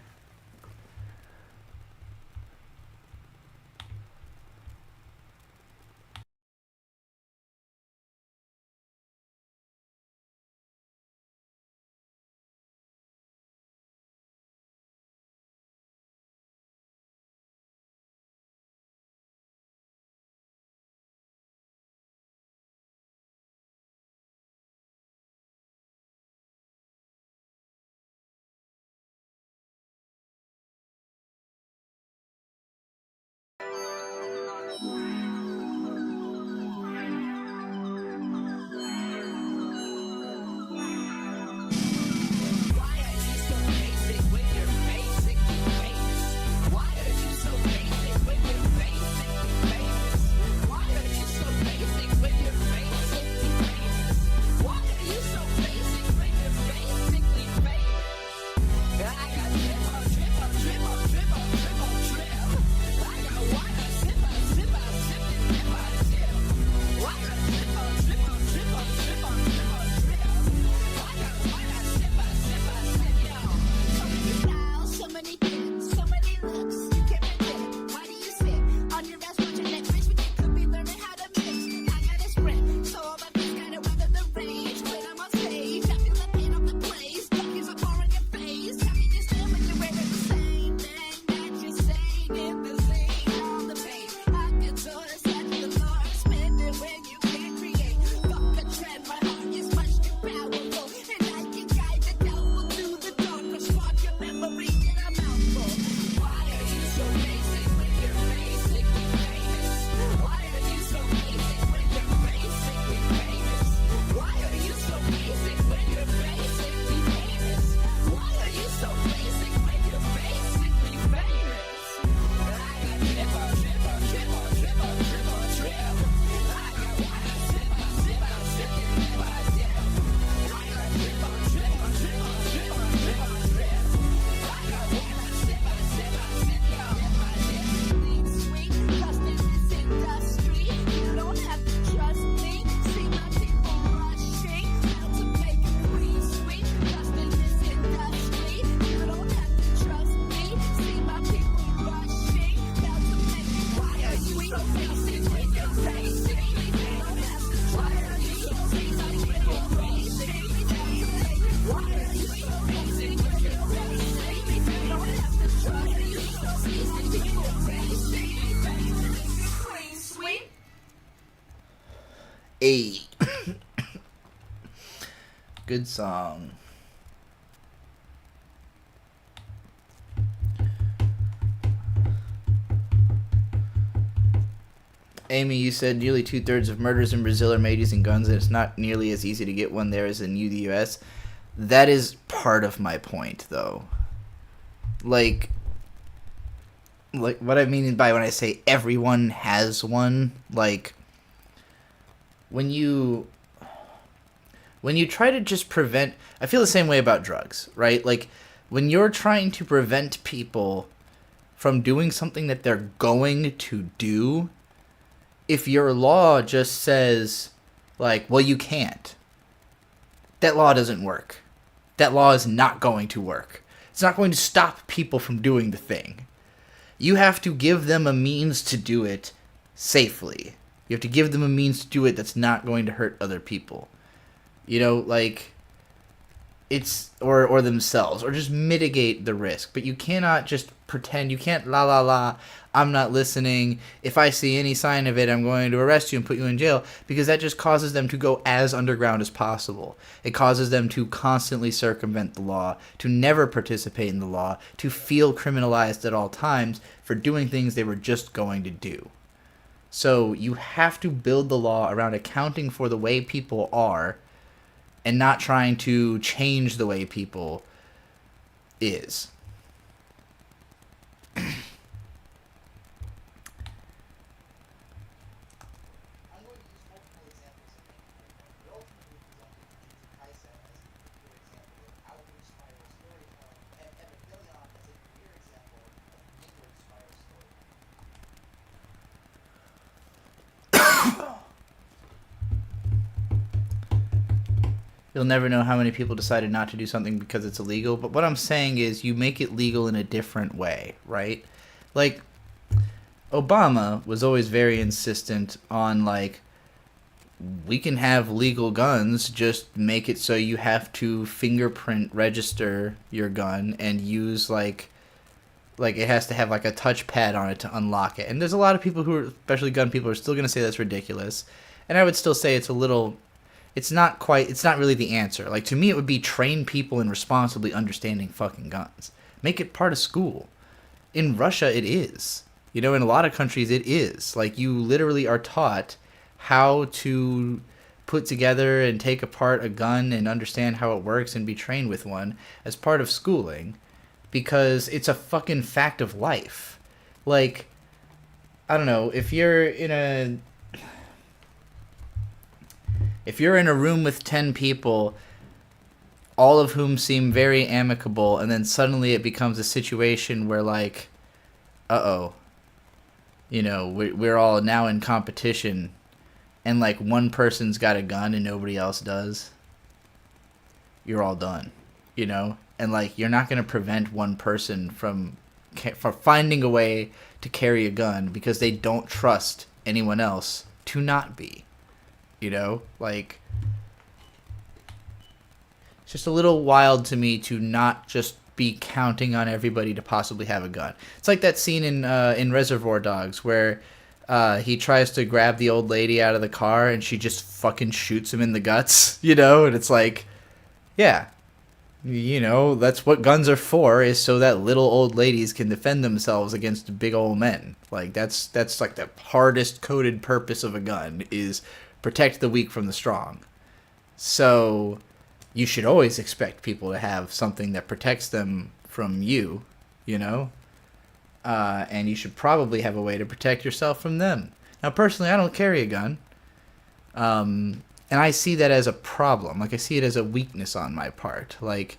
Hey. Good song. Amy, you said nearly 2/3 of murders in Brazil are made using guns, and it's not nearly as easy to get one there as in the U.S. That is part of my point, though. Like what I mean by when I say everyone has one, like when you try to just prevent, I feel the same way about drugs, right? Like when you're trying to prevent people from doing something that they're going to do, if your law just says, like, well, you can't, that law doesn't work. That law is not going to work. It's not going to stop people from doing the thing. You have to give them a means to do it safely. You have to give them a means to do it that's not going to hurt other people. You know, like, it's, or themselves, or just mitigate the risk. But you cannot just pretend, you can't I'm not listening. If I see any sign of it, I'm going to arrest you and put you in jail, because that just causes them to go as underground as possible. It causes them to constantly circumvent the law, to never participate in the law, to feel criminalized at all times for doing things they were just going to do. So you have to build the law around accounting for the way people are and not trying to change the way people is. You'll never know how many people decided not to do something because it's illegal. But what I'm saying is you make it legal in a different way, right? Like, Obama was always very insistent on, like, we can have legal guns, just make it so you have to fingerprint register your gun and use, like it has to have, like, a touchpad on it to unlock it. And there's a lot of people who are, especially gun people, are still going to say that's ridiculous. And I would still say it's not really the answer. Like, to me, it would be train people in responsibly understanding fucking guns. Make it part of school. In Russia, it is. You know, in a lot of countries, it is. Like, you literally are taught how to put together and take apart a gun and understand how it works and be trained with one as part of schooling, because it's a fucking fact of life. Like, I don't know, if you're in a room with 10 people, all of whom seem very amicable, and then suddenly it becomes a situation where, like, you know, we're all now in competition, and, like, one person's got a gun and nobody else does, you're all done, you know? And, like, you're not going to prevent one person from finding a way to carry a gun because they don't trust anyone else to not be, you know? Like, it's just a little wild to me to not just be counting on everybody to possibly have a gun. It's like that scene in Reservoir Dogs where he tries to grab the old lady out of the car and she just fucking shoots him in the guts, you know? And it's like, yeah, you know, that's what guns are for, is so that little old ladies can defend themselves against big old men. Like, that's like the hardest coded purpose of a gun, is protect the weak from the strong. So you should always expect people to have something that protects them from you, you know? And you should probably have a way to protect yourself from them. Now, personally, I don't carry a gun. And I see that as a problem. Like, I see it as a weakness on my part. Like,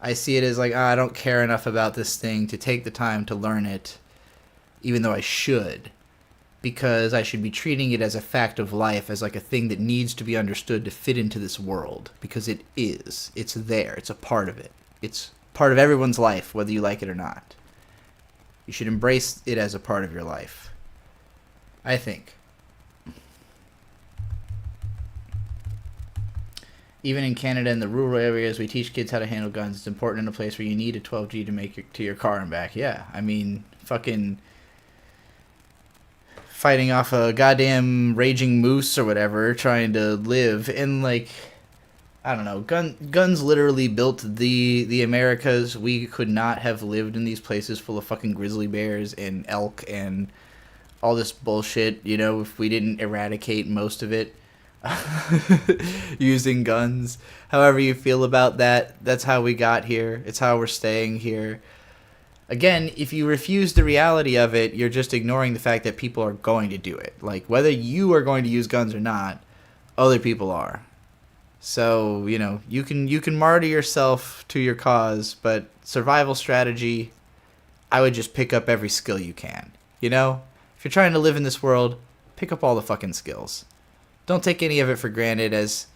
I see it as like, I don't care enough about this thing to take the time to learn it, even though I should. Because I should be treating it as a fact of life, as like a thing that needs to be understood to fit into this world. Because it is. It's there. It's a part of it. It's part of everyone's life, whether you like it or not. You should embrace it as a part of your life, I think. Even in Canada, in the rural areas, we teach kids how to handle guns. It's important in a place where you need a 12G to make it to your car and back. Yeah, I mean, fucking fighting off a goddamn raging moose or whatever, trying to live. And, like, I don't know, guns literally built the Americas. We could not have lived in these places full of fucking grizzly bears and elk and all this bullshit, you know, if we didn't eradicate most of it using guns. However you feel about that, that's how we got here. It's how we're staying here. Again, if you refuse the reality of it, you're just ignoring the fact that people are going to do it. Like, whether you are going to use guns or not, other people are. So, you know, you can martyr yourself to your cause, but survival strategy, I would just pick up every skill you can. You know? If you're trying to live in this world, pick up all the fucking skills. Don't take any of it for granted as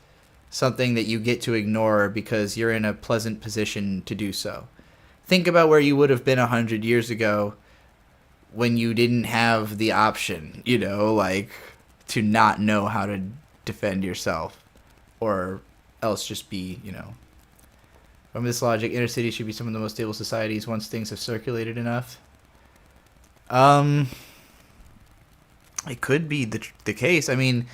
something that you get to ignore because you're in a pleasant position to do so. Think about where you would have been 100 years ago when you didn't have the option, you know, like, to not know how to defend yourself. Or else just be, you know. From this logic, inner cities should be some of the most stable societies once things have circulated enough. It could be the case. I mean,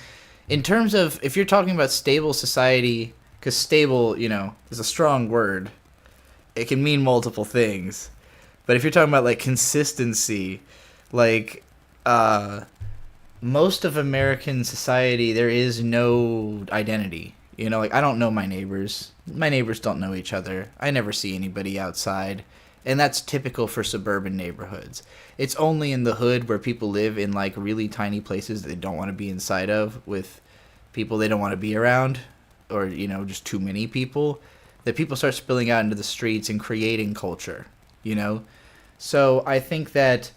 in terms of, if you're talking about stable society, because stable, you know, is a strong word. It can mean multiple things. But if you're talking about, like, consistency, like, most of American society, there is no identity. You know, like, I don't know my neighbors. My neighbors don't know each other. I never see anybody outside. And that's typical for suburban neighborhoods. It's only in the hood where people live in, like, really tiny places that they don't want to be inside of with people they don't want to be around, or, you know, just too many people, that people start spilling out into the streets and creating culture, you know? So I think that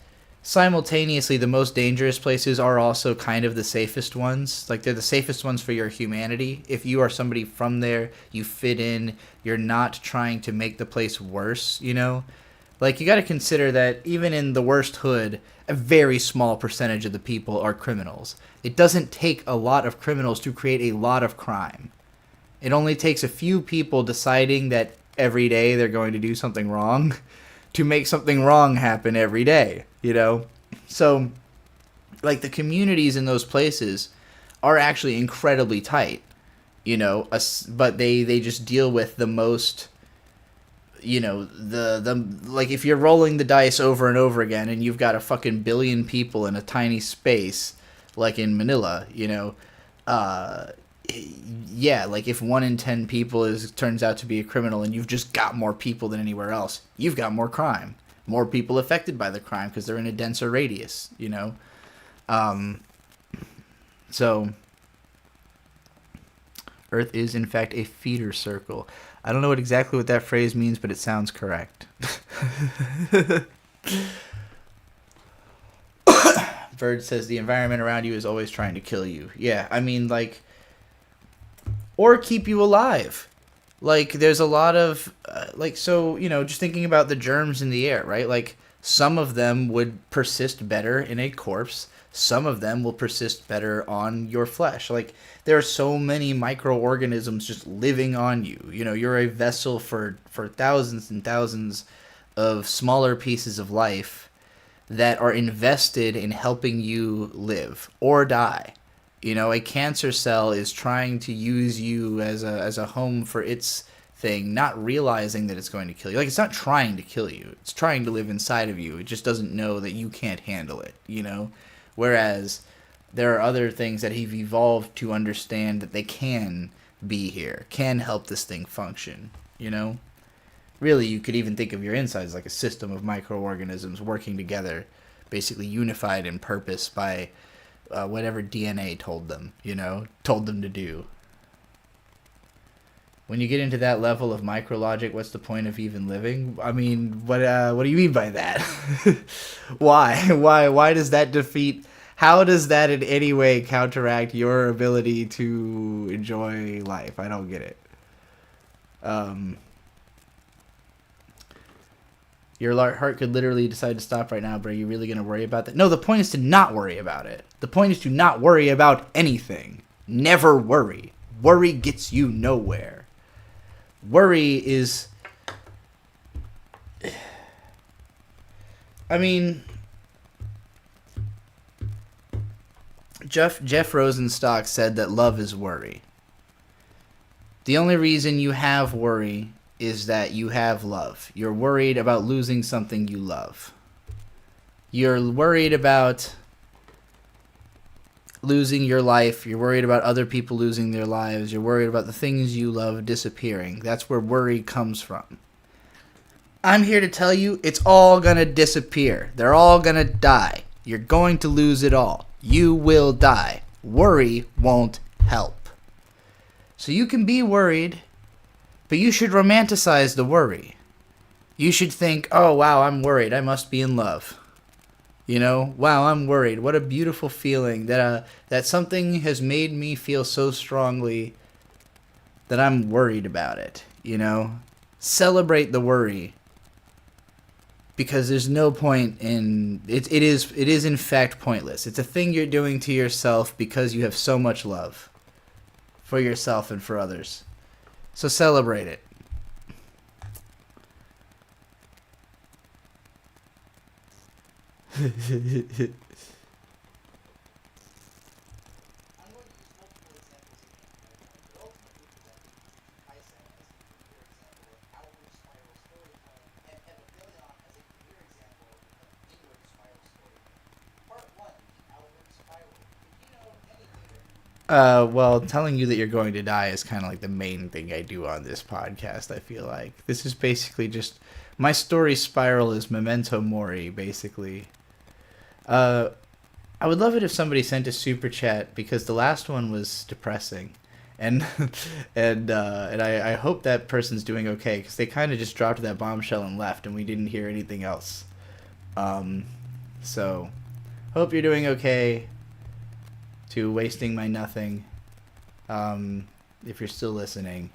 simultaneously, the most dangerous places are also kind of the safest ones. Like, they're the safest ones for your humanity. If you are somebody from there, you fit in, you're not trying to make the place worse, you know? Like, you got to consider that even in the worst hood, a very small percentage of the people are criminals. It doesn't take a lot of criminals to create a lot of crime. It only takes a few people deciding that every day they're going to do something wrong to make something wrong happen every day, you know? So, like, the communities in those places are actually incredibly tight, you know, but they just deal with the most, you know, the like, if you're rolling the dice over and over again and you've got a fucking billion people in a tiny space, like in Manila, you know, yeah, like, if 1 in 10 people turns out to be a criminal and you've just got more people than anywhere else, you've got more crime, more people affected by the crime because they're in a denser radius, you know. So Earth is in fact a feeder circle. I don't know exactly what that phrase means, but it sounds correct. Bird says the environment around you is always trying to kill you. Yeah, I mean, like, or keep you alive. Like, there's a lot of, like, so, you know, just thinking about the germs in the air, right? Like, some of them would persist better in a corpse. Some of them will persist better on your flesh. Like, there are so many microorganisms just living on you. You know, you're a vessel for thousands and thousands of smaller pieces of life that are invested in helping you live or die. You know, a cancer cell is trying to use you as a home for its thing, not realizing that it's going to kill you. Like, it's not trying to kill you. It's trying to live inside of you. It just doesn't know that you can't handle it, you know? Whereas there are other things that have evolved to understand that they can be here, can help this thing function, you know? Really, you could even think of your insides like a system of microorganisms working together, basically unified in purpose by whatever DNA told them, you know, told them to do. When you get into that level of micrologic, what's the point of even living? I mean, what do you mean by that? Why does that defeat? How does that in any way counteract your ability to enjoy life? I don't get it. Your heart could literally decide to stop right now, but are you really going to worry about that? No, the point is to not worry about it. The point is to not worry about anything. Never worry. Worry gets you nowhere. Worry is... I mean... Jeff Rosenstock said that love is worry. The only reason you have worry is that you have love. You're worried about losing something you love. You're worried about losing your life. You're worried about other people losing their lives. You're worried about the things you love disappearing. That's where worry comes from. I'm here to tell you it's all gonna disappear. They're all gonna die. You're going to lose it all. You will die. Worry won't help. So you can be worried, but you should romanticize the worry. You should think, oh, wow, I'm worried. I must be in love. You know, wow, I'm worried. What a beautiful feeling that something has made me feel so strongly that I'm worried about it, you know? Celebrate the worry. Because there's no point in... It is in fact pointless. It's a thing you're doing to yourself because you have so much love for yourself and for others. So celebrate it. Well, telling you that you're going to die is kind of like the main thing I do on this podcast, I feel like. This is basically just... My story spiral is memento mori, basically. I would love it if somebody sent a super chat, because the last one was depressing. And I hope that person's doing okay, because they kind of just dropped that bombshell and left, and we didn't hear anything else. So, hope you're doing okay to wasting my nothing. If you're still listening.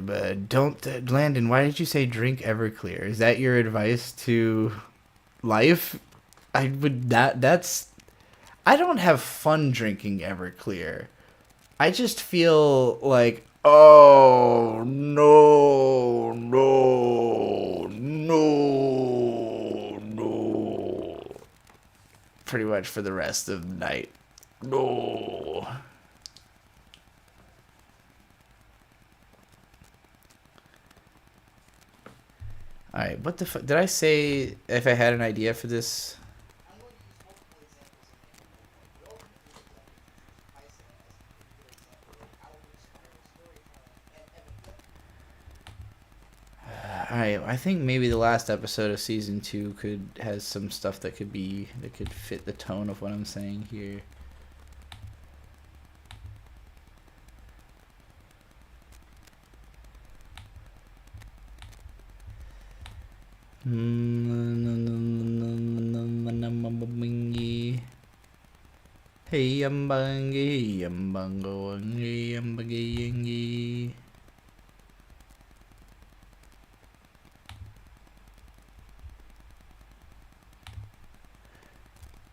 But don't, Landon, why did you say drink Everclear? Is that your advice to life? I would that's I don't have fun drinking Everclear. I just feel like, oh no, no, no, no. Pretty much for the rest of the night. No. Alright, what the fuck? Did I say if I had an idea for this? Alright, I think maybe the last episode of season 2 has some stuff that could fit the tone of what I'm saying here. Hey, yambangi, yambangoangi, yambangi.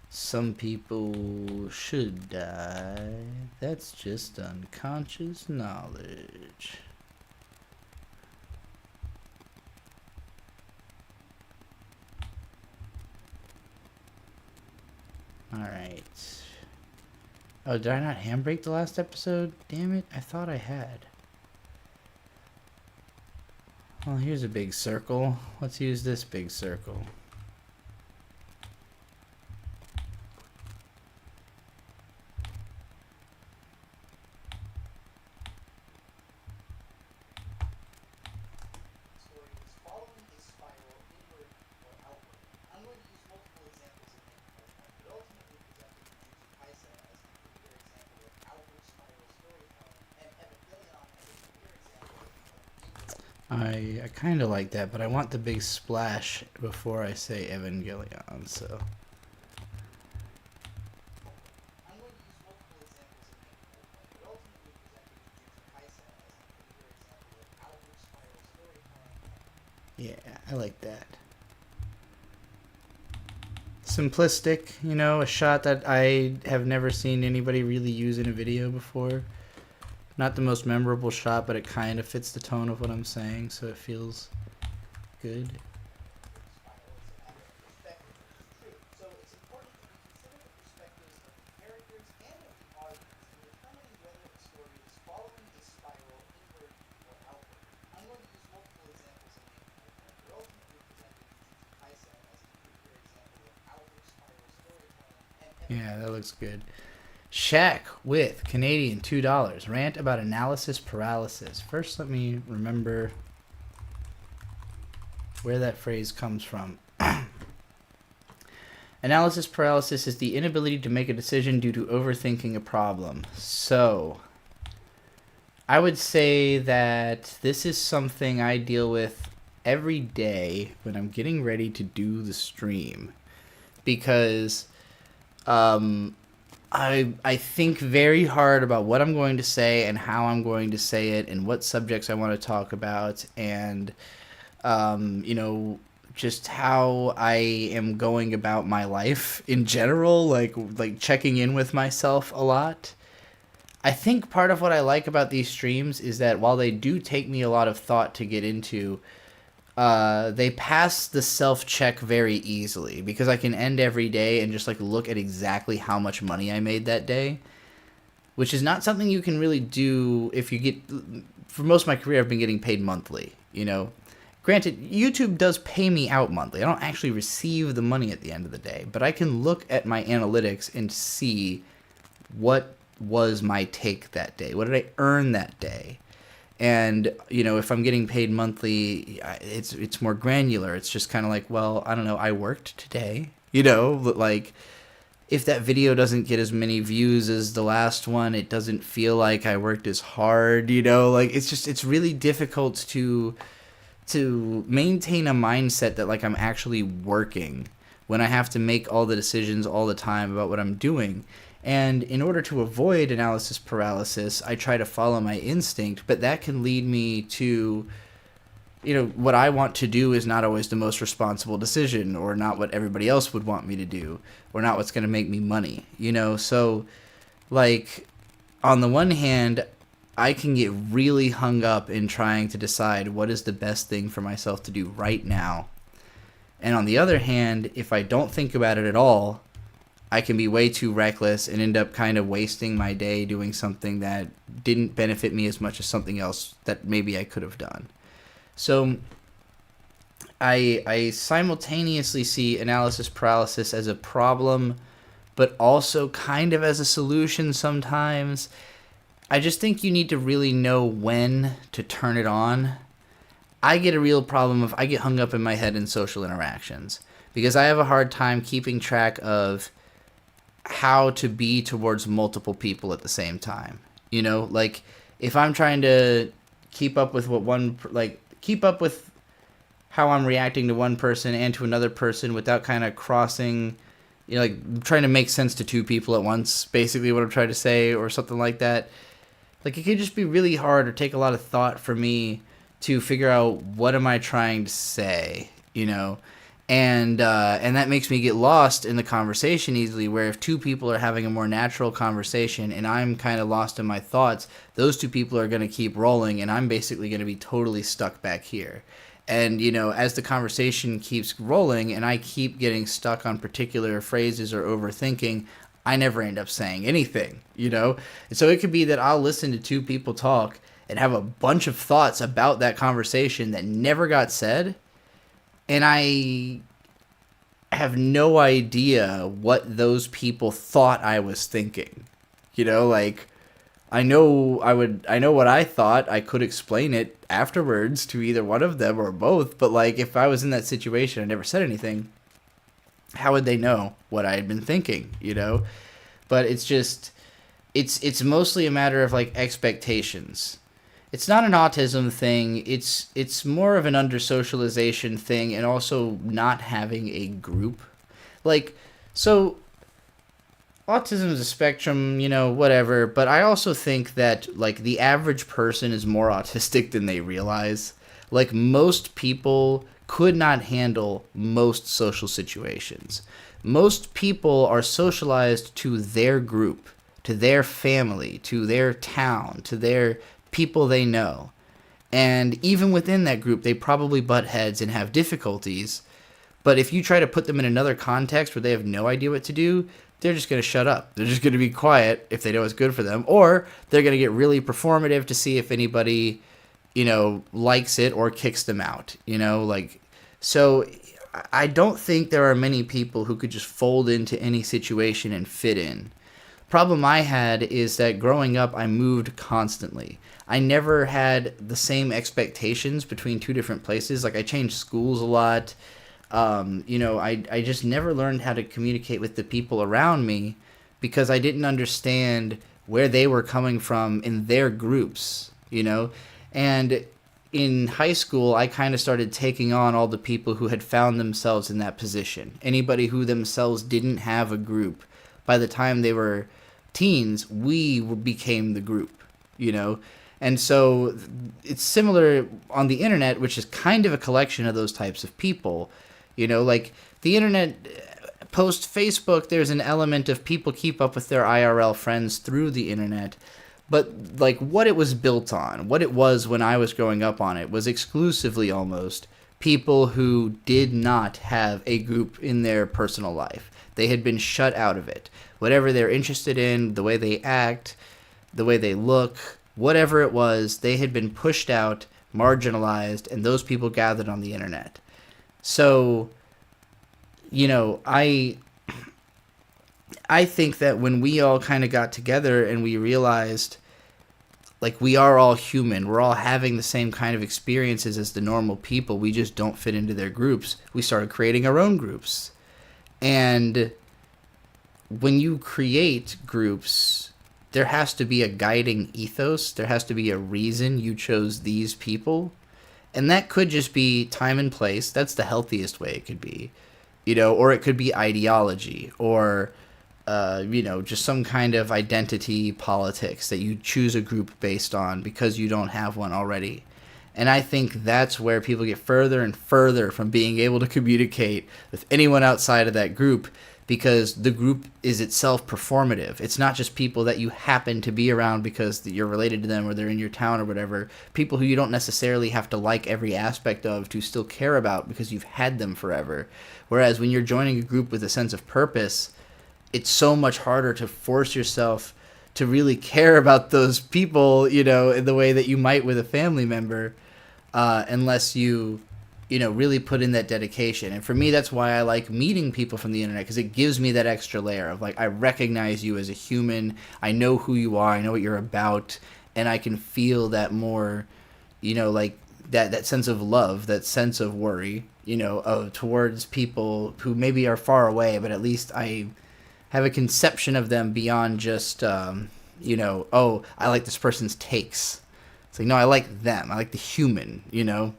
Some people should die. That's just unconscious knowledge. Alright. Oh, did I not handbrake the last episode? Damn it, I thought I had. Well, here's a big circle. Let's use this big circle. I kind of like that, but I want the big splash before I say Evangelion, so. Yeah, I like that. Simplistic, you know, a shot that I have never seen anybody really use in a video before. Not the most memorable shot, but it kind of fits the tone of what I'm saying, so it feels good. Yeah, that looks good. Shaq with Canadian $2. Rant about analysis paralysis. First, let me remember where that phrase comes from. Analysis paralysis is the inability to make a decision due to overthinking a problem. So, I would say that this is something I deal with every day when I'm getting ready to do the stream. Because I think very hard about what I'm going to say and how I'm going to say it and what subjects I want to talk about and, you know, just how I am going about my life in general, like checking in with myself a lot. I think part of what I like about these streams is that while they do take me a lot of thought to get into, they pass the self-check very easily because I can end every day and just like look at exactly how much money I made that day, which is not something you can really do if you get, for most of my career I've been getting paid monthly, you know. Granted, YouTube does pay me out monthly. I don't actually receive the money at the end of the day, but I can look at my analytics and see what was my take that day. What did I earn that day? And, you know, if I'm getting paid monthly, it's more granular. It's just kind of like, well, I don't know, I worked today. You know, like, if that video doesn't get as many views as the last one, it doesn't feel like I worked as hard, you know? Like, it's really difficult to to maintain a mindset that like I'm actually working when I have to make all the decisions all the time about what I'm doing. And in order to avoid analysis paralysis, I try to follow my instinct, but that can lead me to, you know, what I want to do is not always the most responsible decision, or not what everybody else would want me to do, or not what's going to make me money, you know? So, like, on the one hand, I can get really hung up in trying to decide what is the best thing for myself to do right now. And on the other hand, if I don't think about it at all, I can be way too reckless and end up kind of wasting my day doing something that didn't benefit me as much as something else that maybe I could have done. So I simultaneously see analysis paralysis as a problem, but also kind of as a solution sometimes. I just think you need to really know when to turn it on. I get a real problem if I get hung up in my head in social interactions, because I have a hard time keeping track of how to be towards multiple people at the same time. You know, like if I'm trying to keep up with keep up with how I'm reacting to one person and to another person without kind of crossing, you know, like trying to make sense to two people at once, basically what I'm trying to say, or something like that. Like it could just be really hard or take a lot of thought for me to figure out what am I trying to say, you know? And that makes me get lost in the conversation easily, where if two people are having a more natural conversation and I'm kind of lost in my thoughts, those two people are going to keep rolling and I'm basically going to be totally stuck back here. And, you know, as the conversation keeps rolling and I keep getting stuck on particular phrases or overthinking, I never end up saying anything, you know? And so it could be that I'll listen to two people talk and have a bunch of thoughts about that conversation that never got said, and I have no idea what those people thought I was thinking. You know, like I know what I thought. I could explain it afterwards to either one of them or both, but like if I was in that situation and never said anything, how would they know what I had been thinking, you know? But it's just it's mostly a matter of like expectations. It's not an autism thing. It's more of an under-socialization thing, and also not having a group. Like, so autism is a spectrum, you know, whatever, but I also think that like the average person is more autistic than they realize. Like most people could not handle most social situations. Most people are socialized to their group, to their family, to their town, to their people they know. And even within that group, they probably butt heads and have difficulties. But if you try to put them in another context where they have no idea what to do, they're just going to shut up. They're just going to be quiet if they know it's good for them. Or they're going to get really performative to see if anybody, you know, likes it or kicks them out, you know, like, so I don't think there are many people who could just fold into any situation and fit in. Problem I had is that growing up, I moved constantly. I never had the same expectations between two different places. Like I changed schools a lot. You know, I just never learned how to communicate with the people around me because I didn't understand where they were coming from in their groups, you know? And in high school, I kind of started taking on all the people who had found themselves in that position. Anybody who themselves didn't have a group. By the time they were teens, we became the group, you know? And so it's similar on the internet, which is kind of a collection of those types of people. You know, like the internet, post Facebook, there's an element of people keep up with their IRL friends through the internet. But like what it was built on, what it was when I was growing up on it, was exclusively almost people who did not have a group in their personal life. They had been shut out of it. Whatever they're interested in, the way they act, the way they look, whatever it was, they had been pushed out, marginalized, and those people gathered on the internet. So, you know, I think that when we all kind of got together and we realized, like, we are all human, we're all having the same kind of experiences as the normal people, we just don't fit into their groups, we started creating our own groups. And when you create groups, there has to be a guiding ethos. There has to be a reason you chose these people. And that could just be time and place. That's the healthiest way it could be, you know, or it could be ideology, or you know, just some kind of identity politics that you choose a group based on because you don't have one already. And I think that's where people get further and further from being able to communicate with anyone outside of that group, because the group is itself performative. It's not just people that you happen to be around because you're related to them or they're in your town or whatever. People who you don't necessarily have to like every aspect of to still care about because you've had them forever. Whereas when you're joining a group with a sense of purpose, it's so much harder to force yourself to really care about those people, you know, in the way that you might with a family member, unless you know, really put in that dedication. And for me, that's why I like meeting people from the internet, because it gives me that extra layer of like, I recognize you as a human. I know who you are. I know what you're about. And I can feel that more, you know, like that sense of love, that sense of worry, you know, towards people who maybe are far away, but at least I have a conception of them beyond just, you know, oh, I like this person's takes. It's like, no, I like them. I like the human, you know?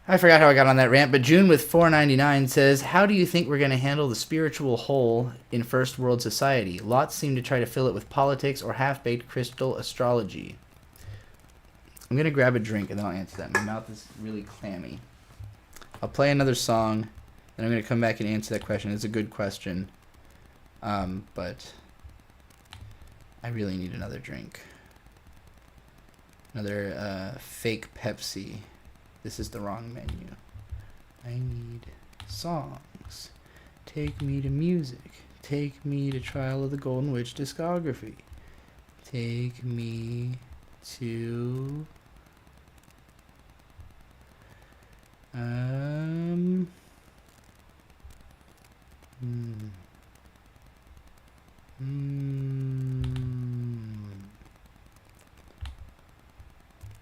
I forgot how I got on that rant, but June with 499 says, how do you think we're going to handle the spiritual hole in first world society? Lots seem to try to fill it with politics or half-baked crystal astrology. I'm going to grab a drink and then I'll answer that. My mouth is really clammy. I'll play another song, and I'm going to come back and answer that question. It's a good question, but I really need another drink. Another fake Pepsi. This is the wrong menu. I need songs. Take me to music. Take me to Trial of the Golden Witch discography. Take me to...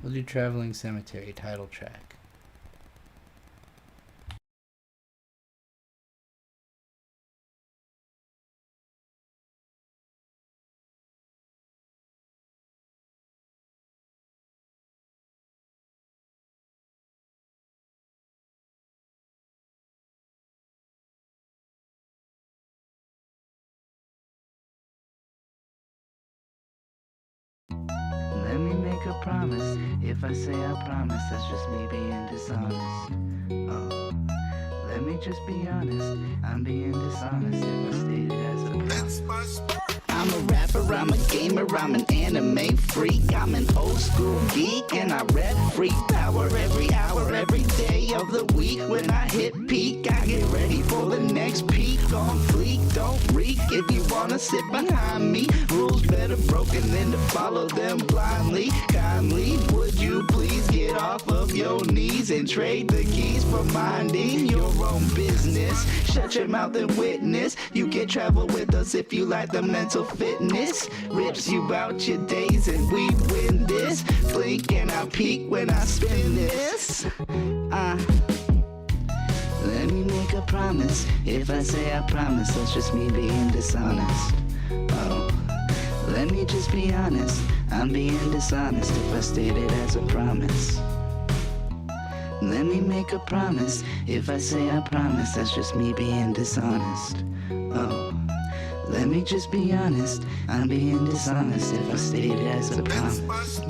We'll do Traveling Cemetery title track. Let me make a promise. If I say I promise, that's just me being dishonest. Oh, let me just be honest. I'm being dishonest if I state it as a promise. I'm a rapper, I'm a gamer, I'm an anime freak. I'm an old school geek and I rap free power every hour, every day of the week. When I hit peak, I get ready for the next peak. On fleek, don't reek if you wanna sit behind me. Rules better broken than to follow them blindly. Kindly, would you please get off of your knees and trade the keys for minding your own business? Shut your mouth and witness. You can travel with us if you like the mental fitness. Rips you out your days and we win this. Blink and I peak when I spin this. Let me make a promise. If I say I promise, that's just me being dishonest. Oh, let me just be honest. I'm being dishonest if I state it as a promise. Let me make a promise. If I say I promise, that's just me being dishonest. Oh, let me just be honest. I'm being dishonest if I state it as a promise.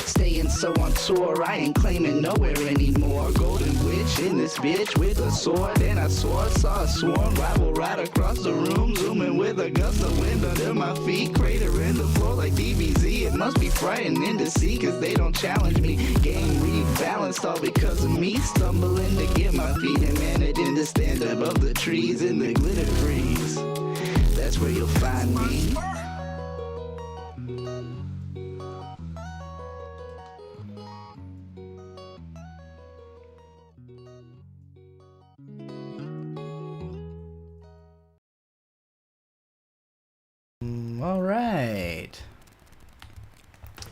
Staying so on tour, I ain't claiming nowhere anymore. Golden witch in this bitch with a sword, and I swore, saw a swarm rival right across the room, zooming with a gust of wind under my feet, crater in the floor like DBZ. It must be frightening to see, cause they don't challenge me. Game rebalanced all because of me, stumbling to get my feet and managing to stand above the trees in the glitter freeze. That's where you'll find me. All right.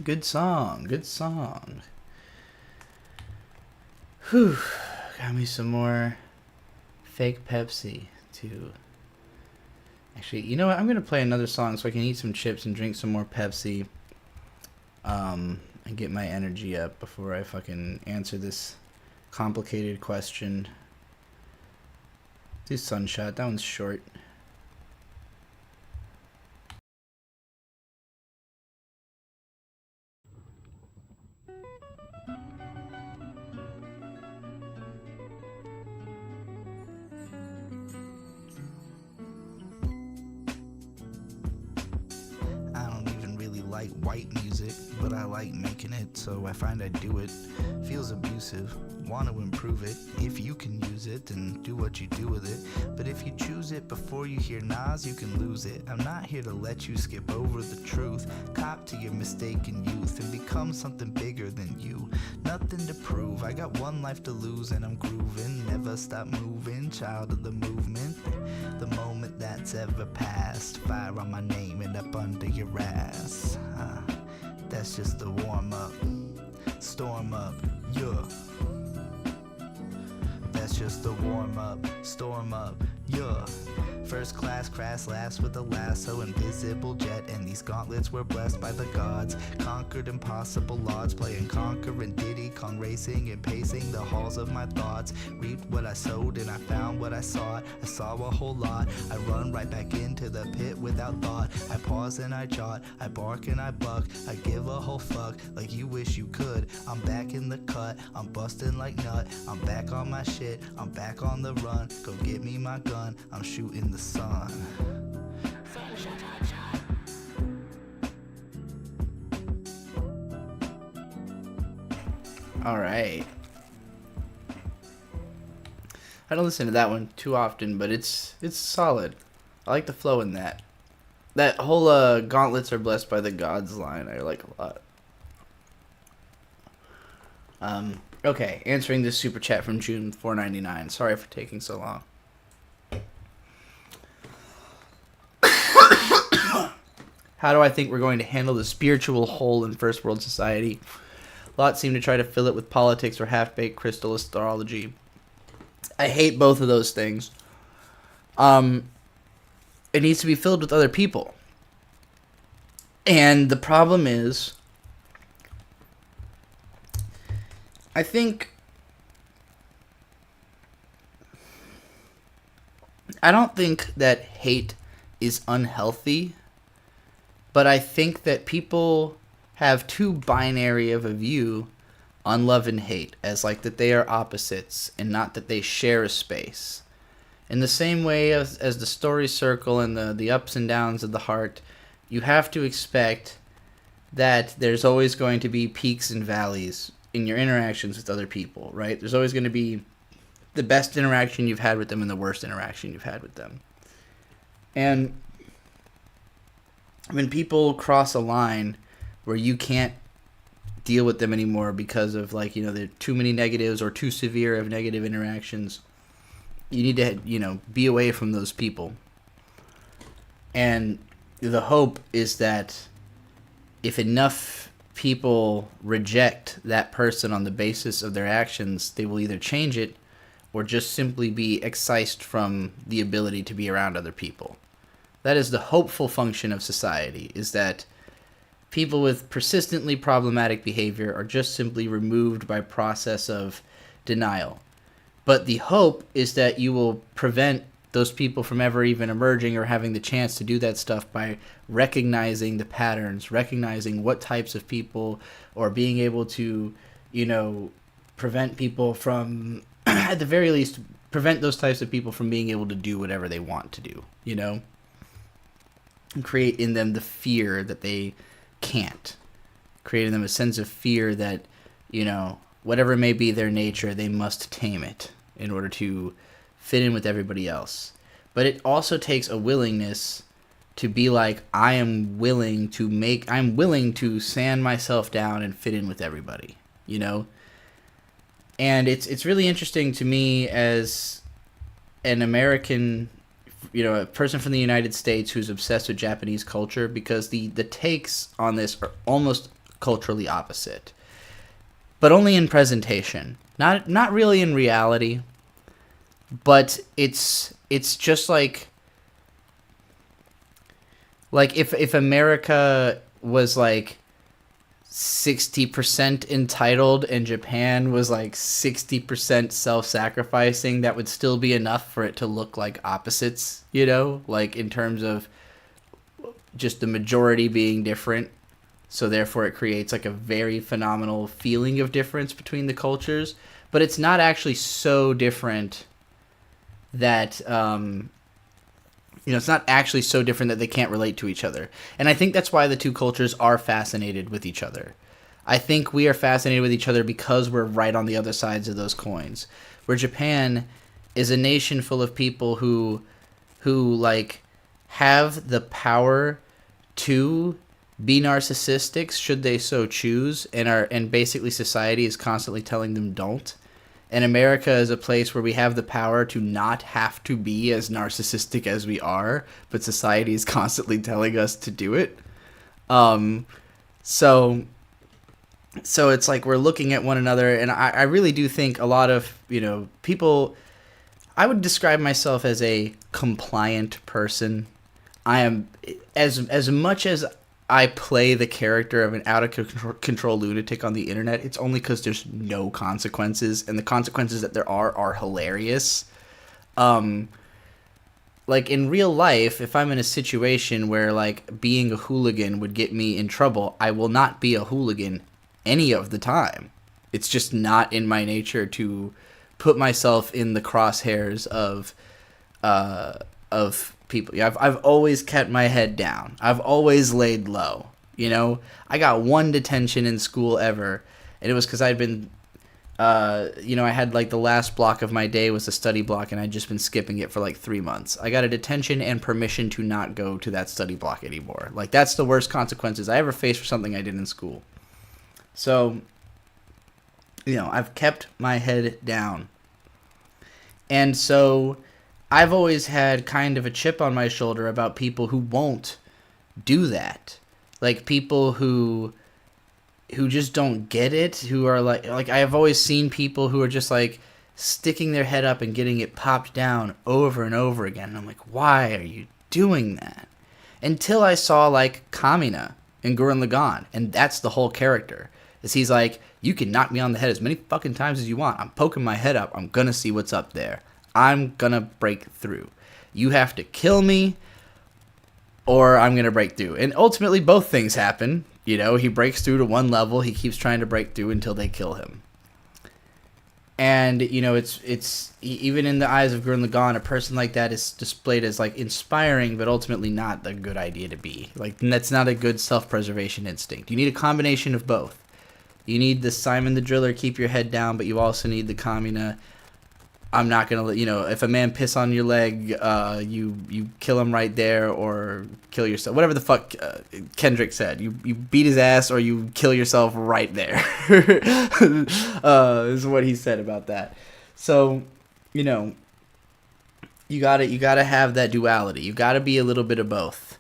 Good song. Good song. Whew. Got me some more fake Pepsi to... Actually, you know what? I'm going to play another song so I can eat some chips and drink some more Pepsi. and get my energy up before I fucking answer this complicated question. Do Sunshot. That one's short. I don't even really like white music, but I like making it, so I find I do it. Feels abusive, want to improve it. If you can use it, then do what you do with it. But if you choose it before you hear Nas, you can lose it. I'm not here to let you skip over the truth. Cop to your mistaken youth and become something bigger than you. Nothing to prove, I got one life to lose and I'm grooving. Never stop moving, child of the movement. The moment that's ever passed, fire on my name and up under your ass. That's just the warm up, storm up, yeah. That's just the warm up, storm up, yeah. First class crash laughs with a lasso, invisible jet, and these gauntlets were blessed by the gods. Conquered impossible odds, playing Conquer and Diddy Kong, racing and pacing the halls of my thoughts. Reaped what I sowed and I found what I sought. I saw a whole lot, I run right back into the pit without thought. I pause and I jot, I bark and I buck. I give a whole fuck, like you wish you could. I'm back in the cut, I'm busting like nut. I'm back on my shit, I'm back on the run. Go get me my gun, I'm shooting the sun. All right. I don't listen to that one too often, but it's solid. I like the flow in that. That whole gauntlets are blessed by the gods line I like a lot. Okay, answering this super chat from June 499. Sorry for taking so long. How do I think we're going to handle the spiritual hole in first world society? Lots seem to try to fill it with politics or half-baked crystal astrology. I hate both of those things. It needs to be filled with other people. And the problem is, I don't think that hate is unhealthy, but I think that people have too binary of a view on love and hate, as like that they are opposites and not that they share a space. In the same way as the story circle and the ups and downs of the heart, you have to expect that there's always going to be peaks and valleys in your interactions with other people, right? There's always going to be the best interaction you've had with them and the worst interaction you've had with them. And when people cross a line where you can't deal with them anymore because of, like, you know, there are too many negatives or too severe of negative interactions, you need to, you know, be away from those people. And the hope is that if enough people reject that person on the basis of their actions, they will either change it or just simply be excised from the ability to be around other people. That is the hopeful function of society, is that people with persistently problematic behavior are just simply removed by process of denial. But the hope is that you will prevent those people from ever even emerging or having the chance to do that stuff by recognizing the patterns, recognizing what types of people, or being able to, you know, prevent people from, at the very least, prevent those types of people from being able to do whatever they want to do, you know? And create in them the fear that they can't. Create in them a sense of fear that, you know, whatever may be their nature, they must tame it in order to fit in with everybody else. But it also takes a willingness to be like, I'm willing to sand myself down and fit in with everybody, you know? And it's really interesting to me as an American, you know, a person from the United States who's obsessed with Japanese culture, because the takes on this are almost culturally opposite. But only in presentation. Not really in reality. But it's just like if America was like 60% entitled and Japan was like 60% self-sacrificing, that would still be enough for it to look like opposites, like in terms of just the majority being different. So therefore it creates like a very phenomenal feeling of difference between the cultures, but it's not actually so different that it's not actually so different that they can't relate to each other. And I think that's why the two cultures are fascinated with each other. I think we are fascinated with each other because we're right on the other sides of those coins. Where Japan is a nation full of people who like have the power to be narcissistic should they so choose, and basically society is constantly telling them don't. And America is a place where we have the power to not have to be as narcissistic as we are, but society is constantly telling us to do it. So it's like we're looking at one another, and I really do think a lot of, people, I would describe myself as a compliant person. I am, as much as I play the character of an out-of-control lunatic on the internet, it's only because there's no consequences, and the consequences that there are hilarious. Like, in real life, if I'm in a situation where, like, being a hooligan would get me in trouble, I will not be a hooligan any of the time. It's just not in my nature to put myself in the crosshairs of people. I've always kept my head down. I've always laid low. I got one detention in school ever, and it was because I'd been, I had like the last block of my day was a study block, and I'd just been skipping it for like 3 months. I got a detention and permission to not go to that study block anymore. Like, that's the worst consequences I ever faced for something I did in school. So, I've kept my head down. And so I've always had kind of a chip on my shoulder about people who won't do that. Like, people who just don't get it, who are like I've always seen people who are just like sticking their head up and getting it popped down over and over again. And I'm like, why are you doing that? Until I saw like Kamina in Gurren Lagann, and that's the whole character. Is he's like, you can knock me on the head as many fucking times as you want. I'm poking my head up. I'm gonna see what's up there. I'm gonna break through. You have to kill me, or I'm gonna break through. And ultimately, both things happen. He breaks through to one level. He keeps trying to break through until they kill him. And it's even in the eyes of Gurren Lagann, a person like that is displayed as like inspiring, but ultimately not a good idea to be. Like, that's not a good self-preservation instinct. You need a combination of both. You need the Simon the Driller, keep your head down, but you also need the Kamina, I'm not going to let, if a man piss on your leg, you kill him right there or kill yourself. Whatever the fuck Kendrick said. You beat his ass or you kill yourself right there. Is what he said about that. So, you gotta have that duality. You gotta be a little bit of both.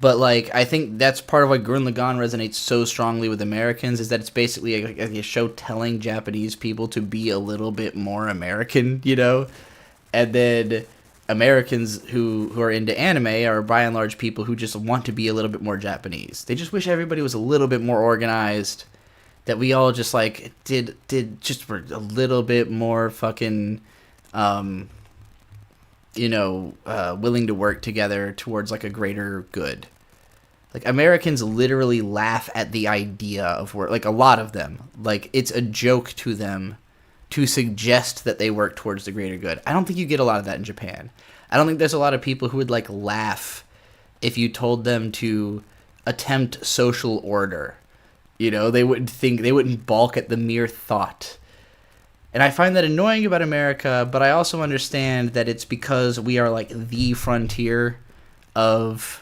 But, like, I think that's part of why Gurren Lagann resonates so strongly with Americans, is that it's basically a show telling Japanese people to be a little bit more American, And then Americans who are into anime are, by and large, people who just want to be a little bit more Japanese. They just wish everybody was a little bit more organized, that we all just, like, did just were a little bit more fucking, willing to work together towards, like, a greater good. Like, Americans literally laugh at the idea of work. Like, a lot of them. Like, it's a joke to them to suggest that they work towards the greater good. I don't think you get a lot of that in Japan. I don't think there's a lot of people who would, like, laugh if you told them to attempt social order. They wouldn't balk at the mere thought. And I find that annoying about America, but I also understand that it's because we are, like, the frontier of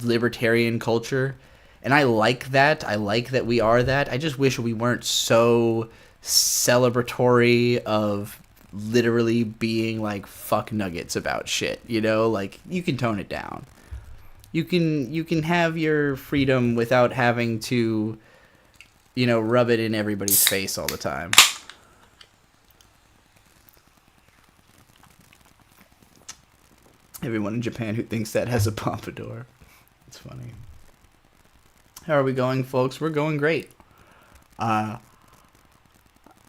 libertarian culture. And I like that. I like that we are that. I just wish we weren't so celebratory of literally being, like, fuck nuggets about shit, Like, you can tone it down. You can have your freedom without having to, rub it in everybody's face all the time. Everyone in Japan who thinks that has a pompadour. It's funny. How are we going, folks? We're going great.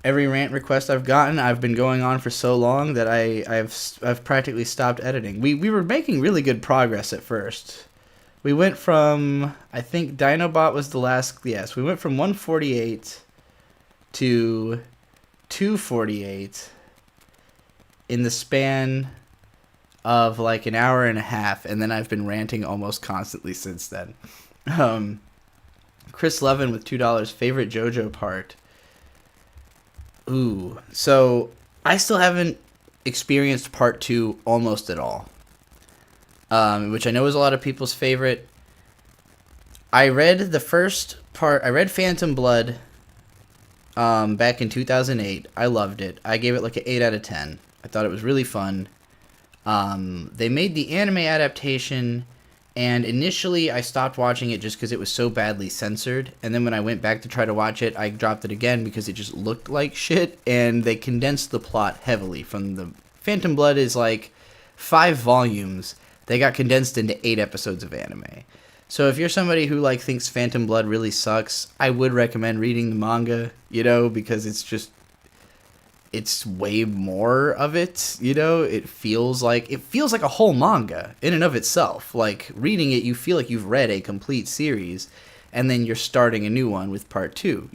Every rant request I've gotten, I've been going on for so long that I've practically stopped editing. We were making really good progress at first. We went from, I think Dinobot was the last, yes, we went from 148 to 248 in the span of like an hour and a half, and then I've been ranting almost constantly since then. Chris Levin with $2, favorite JoJo part. Ooh, so I still haven't experienced part 2 almost at all, which I know is a lot of people's favorite. I read the first part. I read Phantom Blood back in 2008. I loved it. I gave it like an 8 out of 10. I thought it was really fun. They made the anime adaptation, and initially I stopped watching it just because it was so badly censored. And then when I went back to try to watch it, I dropped it again because it just looked like shit, and they condensed the plot heavily. From the Phantom Blood is like 5 volumes. They got condensed into 8 episodes of anime. So if you're somebody who like thinks Phantom Blood really sucks, I would recommend reading the manga, because it's way more of it, It feels like a whole manga in and of itself. Like reading it, you feel like you've read a complete series, and then you're starting a new one with part 2,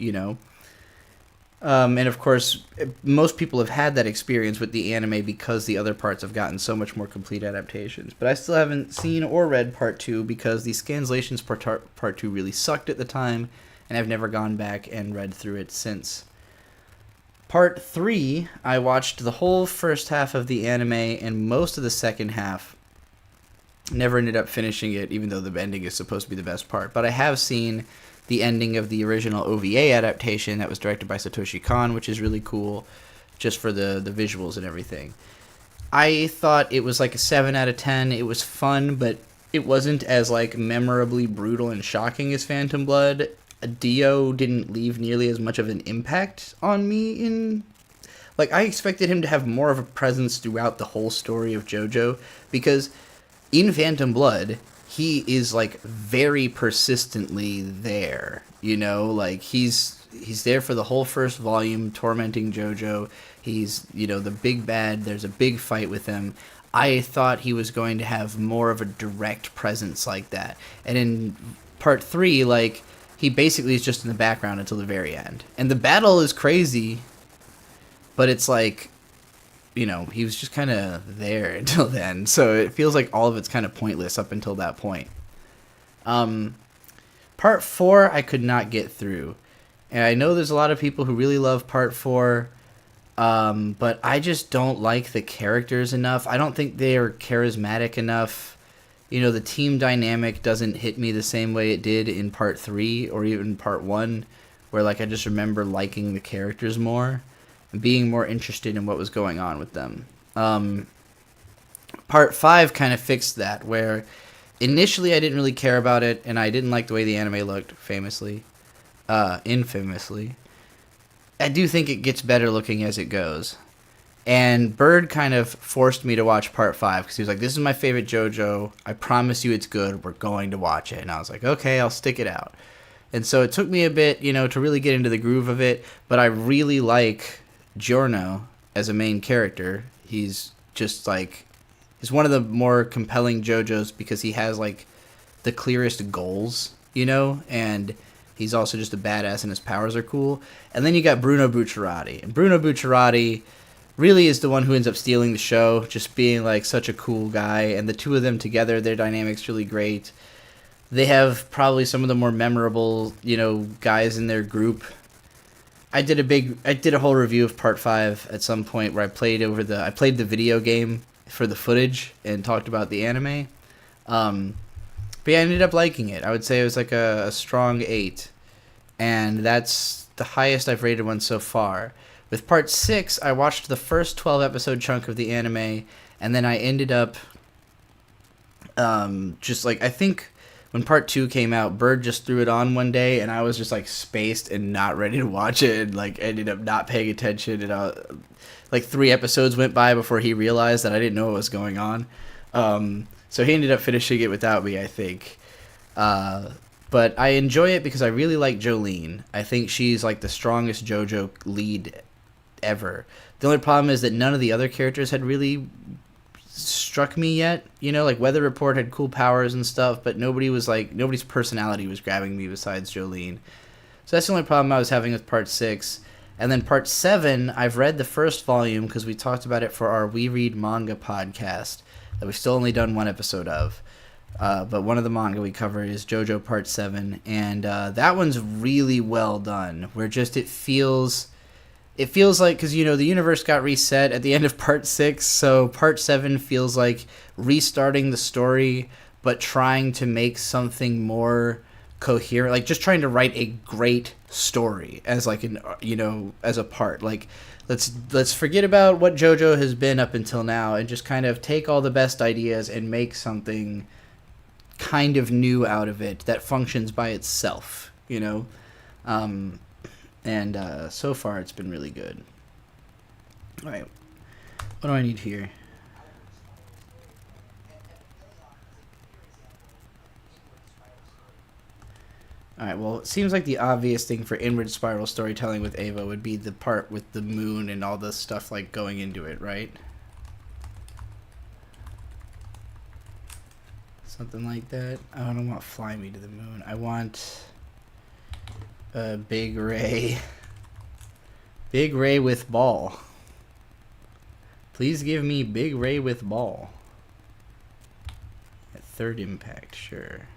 And of course, most people have had that experience with the anime because the other parts have gotten so much more complete adaptations. But I still haven't seen or read part 2 because the scanslations for part 2 really sucked at the time, and I've never gone back and read through it since. Part 3, I watched the whole first half of the anime and most of the second half. Never ended up finishing it, even though the ending is supposed to be the best part. But I have seen the ending of the original OVA adaptation that was directed by Satoshi Kon, which is really cool, just for the visuals and everything. I thought it was like a 7 out of 10. It was fun, but it wasn't as like memorably brutal and shocking as Phantom Blood. Dio didn't leave nearly as much of an impact on me I expected him to have more of a presence throughout the whole story of JoJo, because in Phantom Blood, he is like very persistently there, he's there for the whole first volume, tormenting JoJo. He's, the big bad. There's a big fight with him. I thought he was going to have more of a direct presence like that. And in part 3, he basically is just in the background until the very end. And the battle is crazy, but it's he was just kind of there until then. So it feels like all of it's kind of pointless up until that point. Part 4, I could not get through. And I know there's a lot of people who really love part 4, but I just don't like the characters enough. I don't think they are charismatic enough. The team dynamic doesn't hit me the same way it did in part 3 or even part 1, where I just remember liking the characters more and being more interested in what was going on with them. Part 5 kind of fixed that, where initially I didn't really care about it, and I didn't like the way the anime looked, infamously. I do think it gets better looking as it goes. And Bird kind of forced me to watch part 5 because he was like, this is my favorite JoJo. I promise you it's good. We're going to watch it. And I was like, okay, I'll stick it out. And so it took me a bit, to really get into the groove of it. But I really like Giorno as a main character. He's just he's one of the more compelling JoJos because he has the clearest goals, and he's also just a badass and his powers are cool. And then you got Bruno Bucciarati. And Bruno Bucciarati really is the one who ends up stealing the show, just being such a cool guy. And the two of them together, their dynamic's really great. They have probably some of the more memorable, guys in their group. I did a whole review of part 5 at some point where I played the video game for the footage and talked about the anime. But yeah, I ended up liking it. I would say it was a strong 8. And that's the highest I've rated one so far. With part 6, I watched the first 12-episode chunk of the anime, and then I ended up I think when part 2 came out, Bird just threw it on one day, and I was just spaced and not ready to watch it, and ended up not paying attention, and 3 episodes went by before he realized that I didn't know what was going on. So he ended up finishing it without me, I think. But but I enjoy it because I really like Jolene. I think she's like the strongest JoJo lead ever. The only problem is that none of the other characters had really struck me yet. You know, like Weather Report had cool powers and stuff, but nobody's personality was grabbing me besides Jolene. So that's the only problem I was having with Part 6. And then Part 7, I've read the first volume because we talked about it for our We Read Manga podcast that we've still only done one episode of. But one of the manga we cover is JoJo Part 7. And that one's really well done. Where just it feels like, because, you know, the universe got reset at the end of Part 6. So Part 7 feels like restarting the story, but trying to make something more coherent, like just trying to write a great story as like an, you know, as a part. Like let's forget about what JoJo has been up until now and just kind of take all the best ideas and make something kind of new out of it that functions by itself, you know. And so far it's been really good. All right, what do I need here? Alright, well, it seems like the obvious thing for Inward Spiral storytelling with Ava would be the part with the moon and all the stuff, like, going into it, right? Something like that. I don't want Fly Me to the Moon. I want Big Ray. Big Ray with ball. Please give me Big Ray with ball. At Third Impact, sure.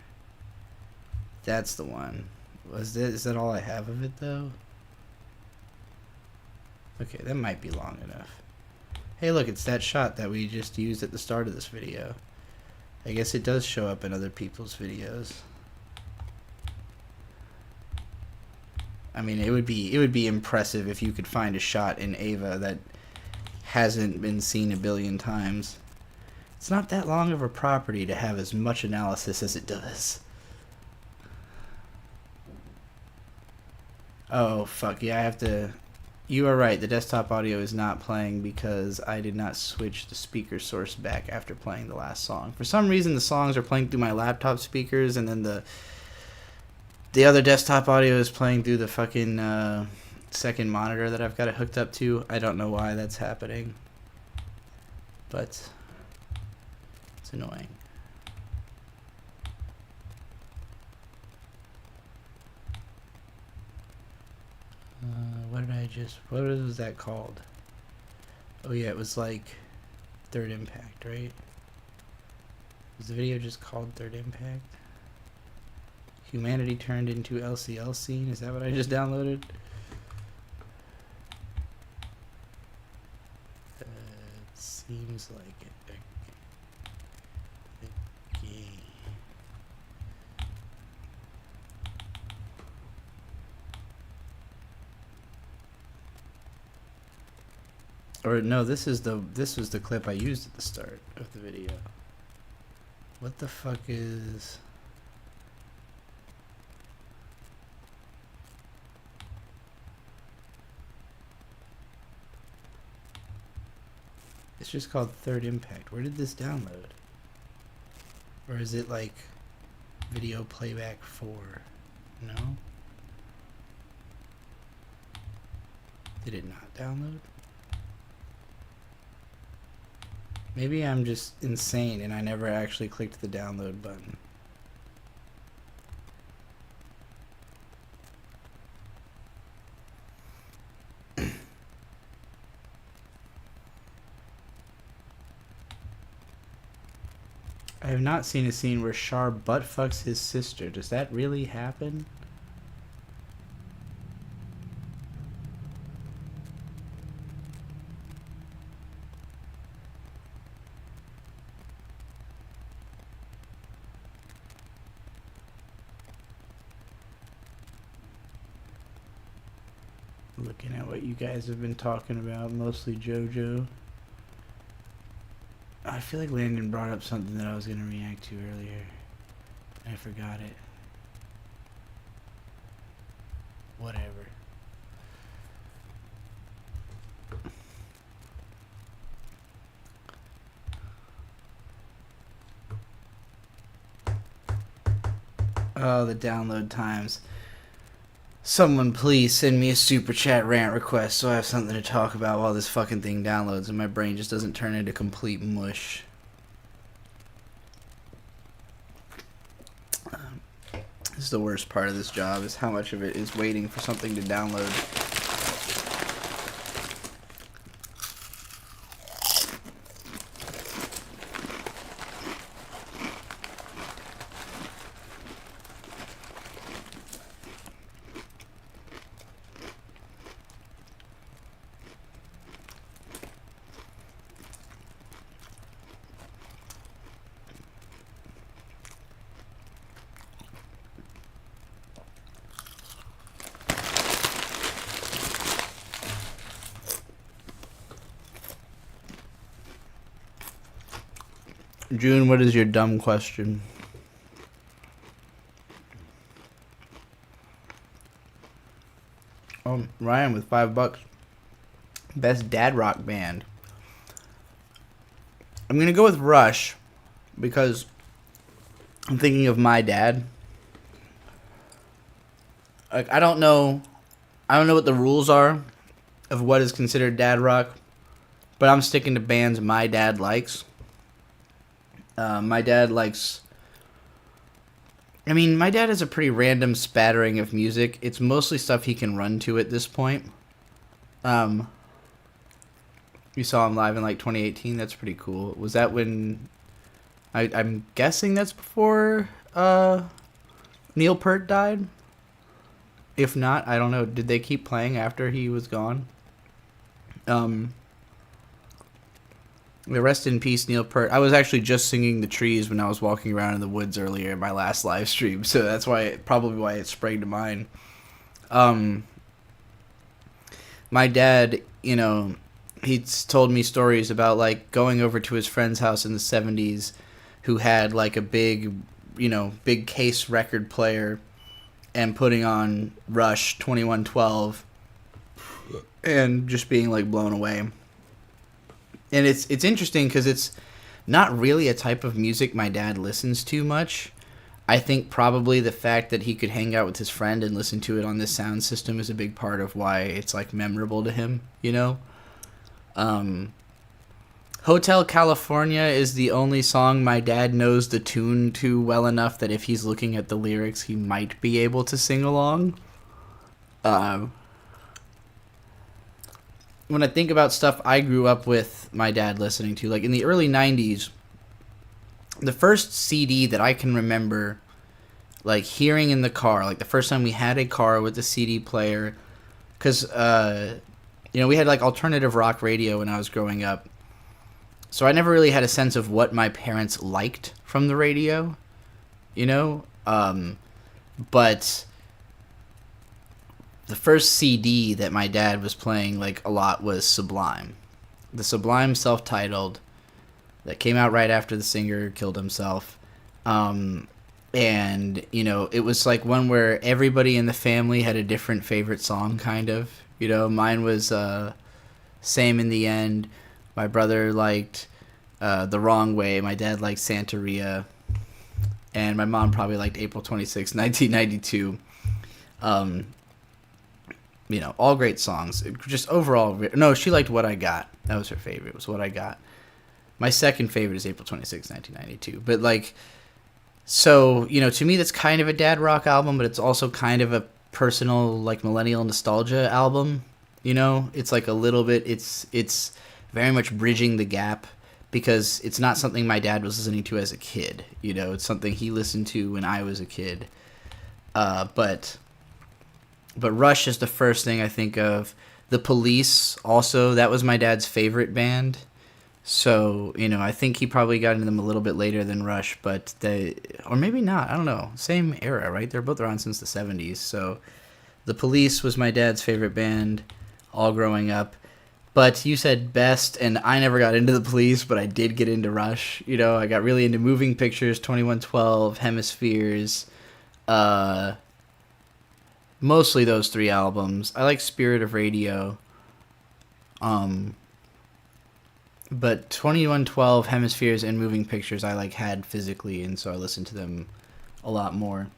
That's the one. Is that all I have of it, though? Okay, that might be long enough. Hey, look, it's that shot that we just used at the start of this video. I guess it does show up in other people's videos. I mean, it would be impressive if you could find a shot in Ava that hasn't been seen a billion times. It's not that long of a property to have as much analysis as it does. Oh, fuck. Yeah, I have to... You are right. The desktop audio is not playing because I did not switch the speaker source back after playing the last song. For some reason, the songs are playing through my laptop speakers, and then the other desktop audio is playing through the fucking second monitor that I've got it hooked up to. I don't know why that's happening, but it's annoying. What was that called? Oh yeah, it was like Third Impact, right? Was the video just called Third Impact? Humanity turned into LCL scene? Is that what I just downloaded? It seems like it. Or no, this was the clip I used at the start of the video. What the fuck is... It's just called Third Impact. Where did this download? Or is it like video playback 4? No? Did it not download? Maybe I'm just insane and I never actually clicked the download button. I have not seen a scene where Char butt fucks his sister. Does that really happen? Looking at what you guys have been talking about, mostly JoJo. I feel like Landon brought up something that I was going to react to earlier. I forgot it. Whatever. Oh, the download times. Someone please send me a super chat rant request so I have something to talk about while this fucking thing downloads and my brain just doesn't turn into complete mush. This is the worst part of this job, is how much of it is waiting for something to download. June, what is your dumb question? Ryan with $5. Best dad rock band. I'm gonna go with Rush because I'm thinking of my dad. Like I don't know what the rules are of what is considered dad rock, but I'm sticking to bands my dad likes. My dad likes... my dad has a pretty random spattering of music. It's mostly stuff he can run to at this point. You saw him live in like 2018. That's pretty cool. Was that when... I'm guessing that's before Neil Peart died? If not, I don't know. Did they keep playing after he was gone? Rest in peace, Neil Peart. I was actually just singing The Trees when I was walking around in the woods earlier in my last live stream, so that's probably why it sprang to mind. My dad, he's told me stories about like going over to his friend's house in the 70s who had like a big case record player and putting on Rush 2112 and just being like blown away. And it's interesting because it's not really a type of music my dad listens to much. I think probably the fact that he could hang out with his friend and listen to it on this sound system is a big part of why it's like memorable to him, Hotel California is the only song my dad knows the tune to well enough that if he's looking at the lyrics, he might be able to sing along. When I think about stuff I grew up with my dad listening to, like in the early 90s, the first CD that I can remember like hearing in the car, like the first time we had a car with a CD player, because we had like alternative rock radio when I was growing up, so I never really had a sense of what my parents liked from the radio, but the first CD that my dad was playing like a lot was Sublime. The Sublime self-titled that came out right after the singer killed himself. And, it was like one where everybody in the family had a different favorite song, kind of. Mine was Same in the End. My brother liked The Wrong Way. My dad liked Santeria. And my mom probably liked April 26, 1992. All great songs. Just overall... No, she liked What I Got. That was her favorite, was What I Got. My second favorite is April 26, 1992. But, so, to me that's kind of a dad rock album, but it's also kind of a personal, like, millennial nostalgia album. It's like a little bit... It's very much bridging the gap because it's not something my dad was listening to as a kid. It's something he listened to when I was a kid. But Rush is the first thing I think of. The Police also, that was my dad's favorite band. So, I think he probably got into them a little bit later than Rush, but or maybe not, I don't know. Same era, right? They're both around since the 70s. So, The Police was my dad's favorite band all growing up. But you said best, and I never got into The Police, but I did get into Rush. I got really into Moving Pictures, 2112, Hemispheres, mostly those three albums. I like Spirit of Radio. But 2112, Hemispheres, and Moving Pictures I had physically, and so I listened to them a lot more.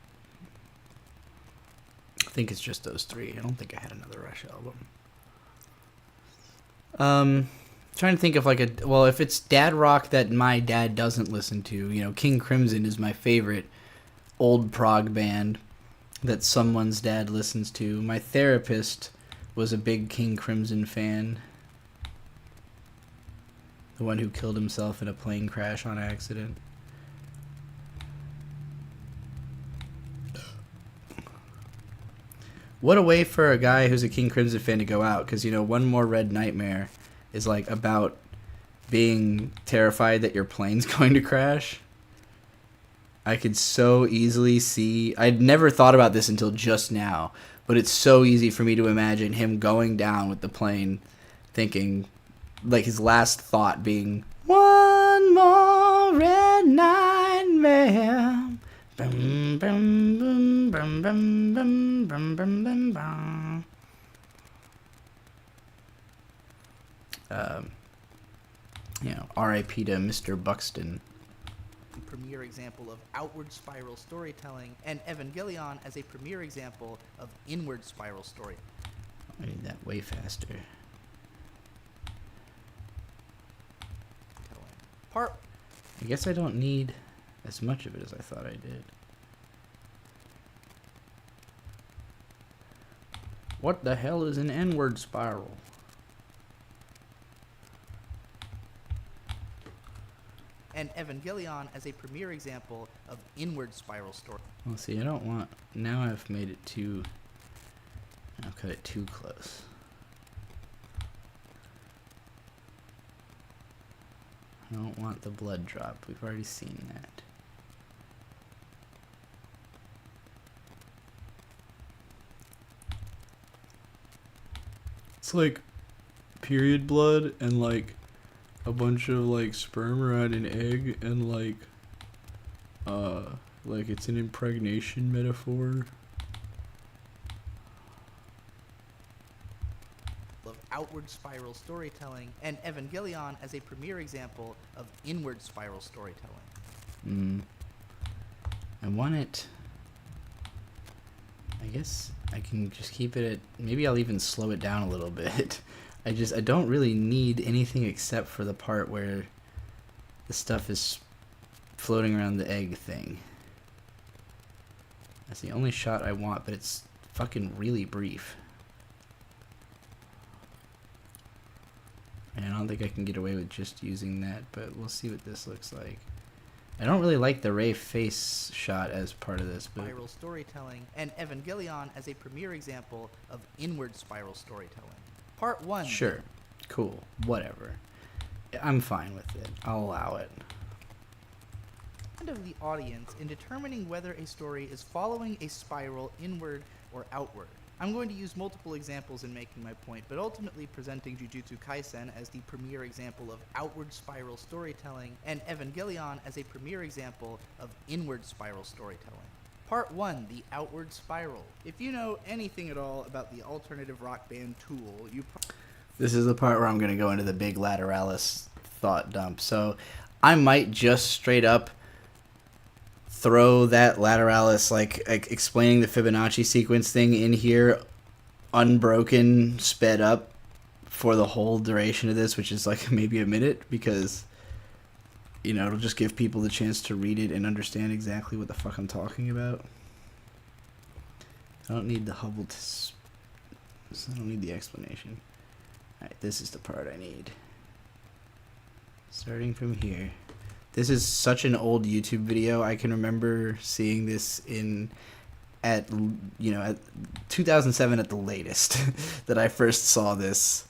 think it's just those three. I don't think I had another Rush album. Trying to think of like if it's dad rock that my dad doesn't listen to, you know, King Crimson is my favorite old prog band that someone's dad listens to. My therapist was a big King Crimson fan. The one who killed himself in a plane crash on accident. What a way for a guy who's a King Crimson fan to go out, because, you know, One More Red Nightmare is, like, about being terrified that your plane's going to crash. I could so easily see... I'd never thought about this until just now, but it's so easy for me to imagine him going down with the plane, thinking, like, his last thought being, one more red nightmare. Bum, bum, bum, bum, bum, bum, bum, bum, bum, bum. You know, R.I.P. to Mr. Buxton. Premier example of outward spiral storytelling, and Evangelion as a premier example of inward spiral story. I need that way faster. Part I guess I don't need as much of it as I thought I did. What the hell is an inward spiral? and Evangelion as a premier example of inward spiral story. Well, see, I don't want... Now I've made it too... I've cut it too close. I don't want the blood drop. We've already seen that. It's like period blood and like a bunch of like sperm around an egg and like it's an impregnation metaphor. Of outward spiral storytelling, and Evangelion as a premier example of inward spiral storytelling. I want it... I guess I can just keep it at... Maybe I'll even slow it down a little bit. I don't really need anything except for the part where the stuff is floating around the egg thing. That's the only shot I want, but it's fucking really brief. And I don't think I can get away with just using that, but we'll see what this looks like. I don't really like the Ray face shot as part of this, but... Spiral storytelling, and Evangelion as a premier example of inward spiral storytelling. Part 1. Sure. Cool. Whatever. I'm fine with it. I'll allow it. Of the audience in determining whether a story is following a spiral inward or outward. I'm going to use multiple examples in making my point, but ultimately presenting Jujutsu Kaisen as the premier example of outward spiral storytelling, and Evangelion as a premier example of inward spiral storytelling. Part 1, the outward spiral. If you know anything at all about the alternative rock band Tool, you This is the part where I'm going to go into the big Lateralis thought dump. So I might just straight up throw that Lateralis, like explaining the Fibonacci sequence thing in here, unbroken, sped up for the whole duration of this, which is like maybe a minute, because, you know, it'll just give people the chance to read it and understand exactly what the fuck I'm talking about. I don't need the Hubble I don't need the explanation. Alright, this is the part I need. Starting from here. This is such an old YouTube video. I can remember seeing this at 2007 at the latest that I first saw this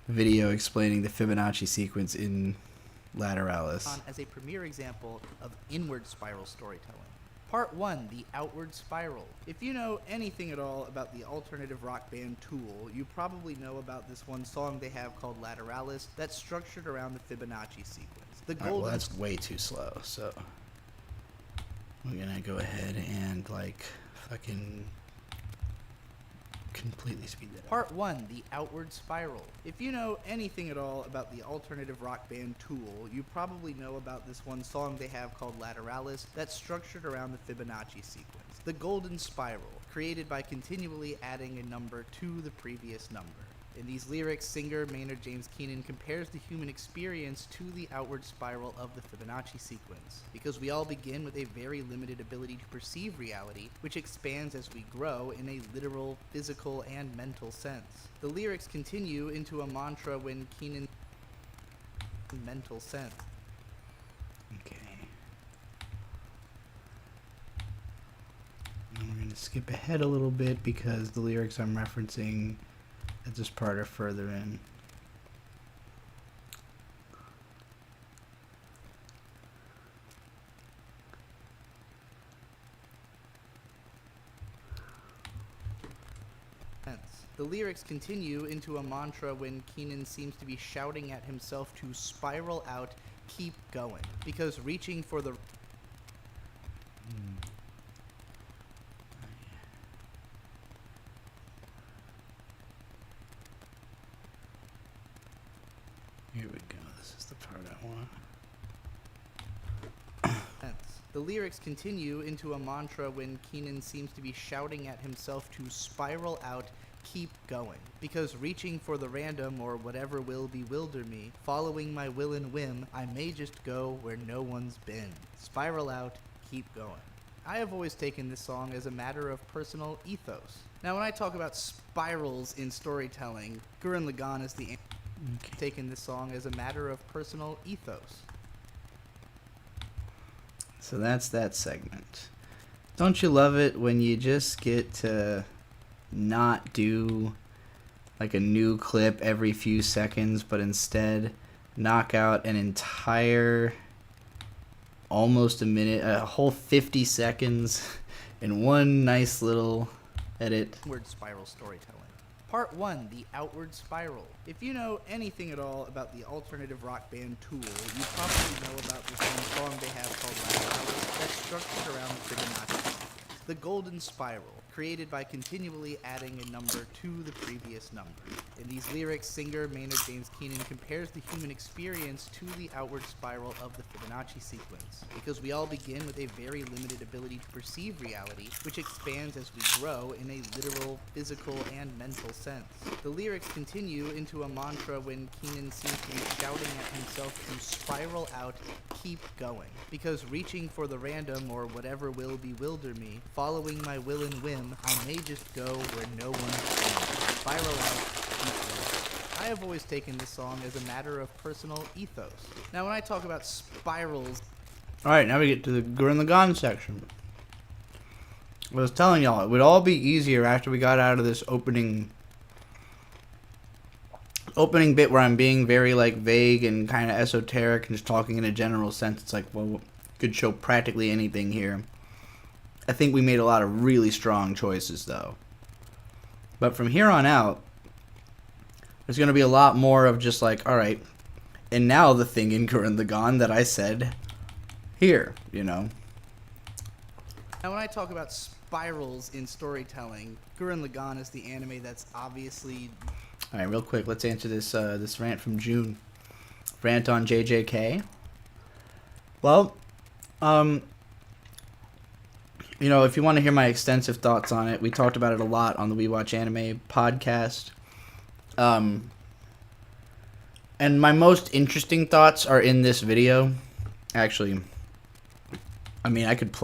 video explaining the Fibonacci sequence in Lateralis. as a premier example of inward spiral storytelling. Part 1, the outward spiral. If you know anything at all about the alternative rock band Tool, you probably know about this one song they have called Lateralis that's structured around the Fibonacci sequence. The golden... well, that's way too slow, so we're gonna go ahead and like fucking completely speed that up. Part 1, the outward spiral. If you know anything at all about the alternative rock band Tool, you probably know about this one song they have called Lateralis that's structured around the Fibonacci sequence. The golden spiral. created by continually adding a number to the previous number. In these lyrics, singer Maynard James Keenan compares the human experience to the outward spiral of the Fibonacci sequence, because we all begin with a very limited ability to perceive reality, which expands as we grow in a literal, physical, and mental sense. The lyrics continue into a mantra when Keenan mental sense. Okay. And we're going to skip ahead a little bit because the lyrics I'm referencing at this part are further in. The lyrics continue into a mantra when Keenan seems to be shouting at himself to spiral out, keep going, because reaching for the Here we go. This is the part I want. The lyrics continue into a mantra when Keenan seems to be shouting at himself to spiral out, keep going, because reaching for the random or whatever will bewilder me, following my will and whim, I may just go where no one's been. Spiral out, keep going. I have always taken this song as a matter of personal ethos. Now, when I talk about spirals in storytelling, Gurren Lagann is the taken this song as a matter of personal ethos. So that's that segment. Don't you love it when you just get to not do like a new clip every few seconds, but instead knock out an entire almost a minute, a whole 50 seconds in one nice little edit? Word spiral storytelling. Part 1, the outward spiral. If you know anything at all about the alternative rock band Tool, you probably know about this one song they have called Last Hours that's structured around the Fibonacci sequence. The golden spiral, created by continually adding a number to the previous number. In these lyrics, singer Maynard James Keenan compares the human experience to the outward spiral of the Fibonacci sequence, because we all begin with a very limited ability to perceive reality, which expands as we grow in a literal, physical, and mental sense. The lyrics continue into a mantra when Keenan seems to be shouting at himself to spiral out, keep going, because reaching for the random or whatever will bewilder me, following my will and whim, I may just go where no one's been. Spiral out, keep going. I have always taken this song as a matter of personal ethos. Now, when I talk about spirals... Alright, now we get to the Gurren Lagann section. I was telling y'all, it would all be easier after we got out of this opening bit where I'm being very, like, vague and kind of esoteric and just talking in a general sense. It's like, well, could show practically anything here. I think we made a lot of really strong choices, though. But from here on out, there's going to be a lot more of just like, alright, and now the thing in Gurren Lagann that I said here, you know. Now, when I talk about spirals in storytelling, Gurren Lagann is the anime that's obviously... Alright, real quick, let's answer this this rant from June. Rant on JJK. Well, you know, if you want to hear my extensive thoughts on it, we talked about it a lot on the We Watch Anime podcast. And my most interesting thoughts are in this video. Actually, I mean, I could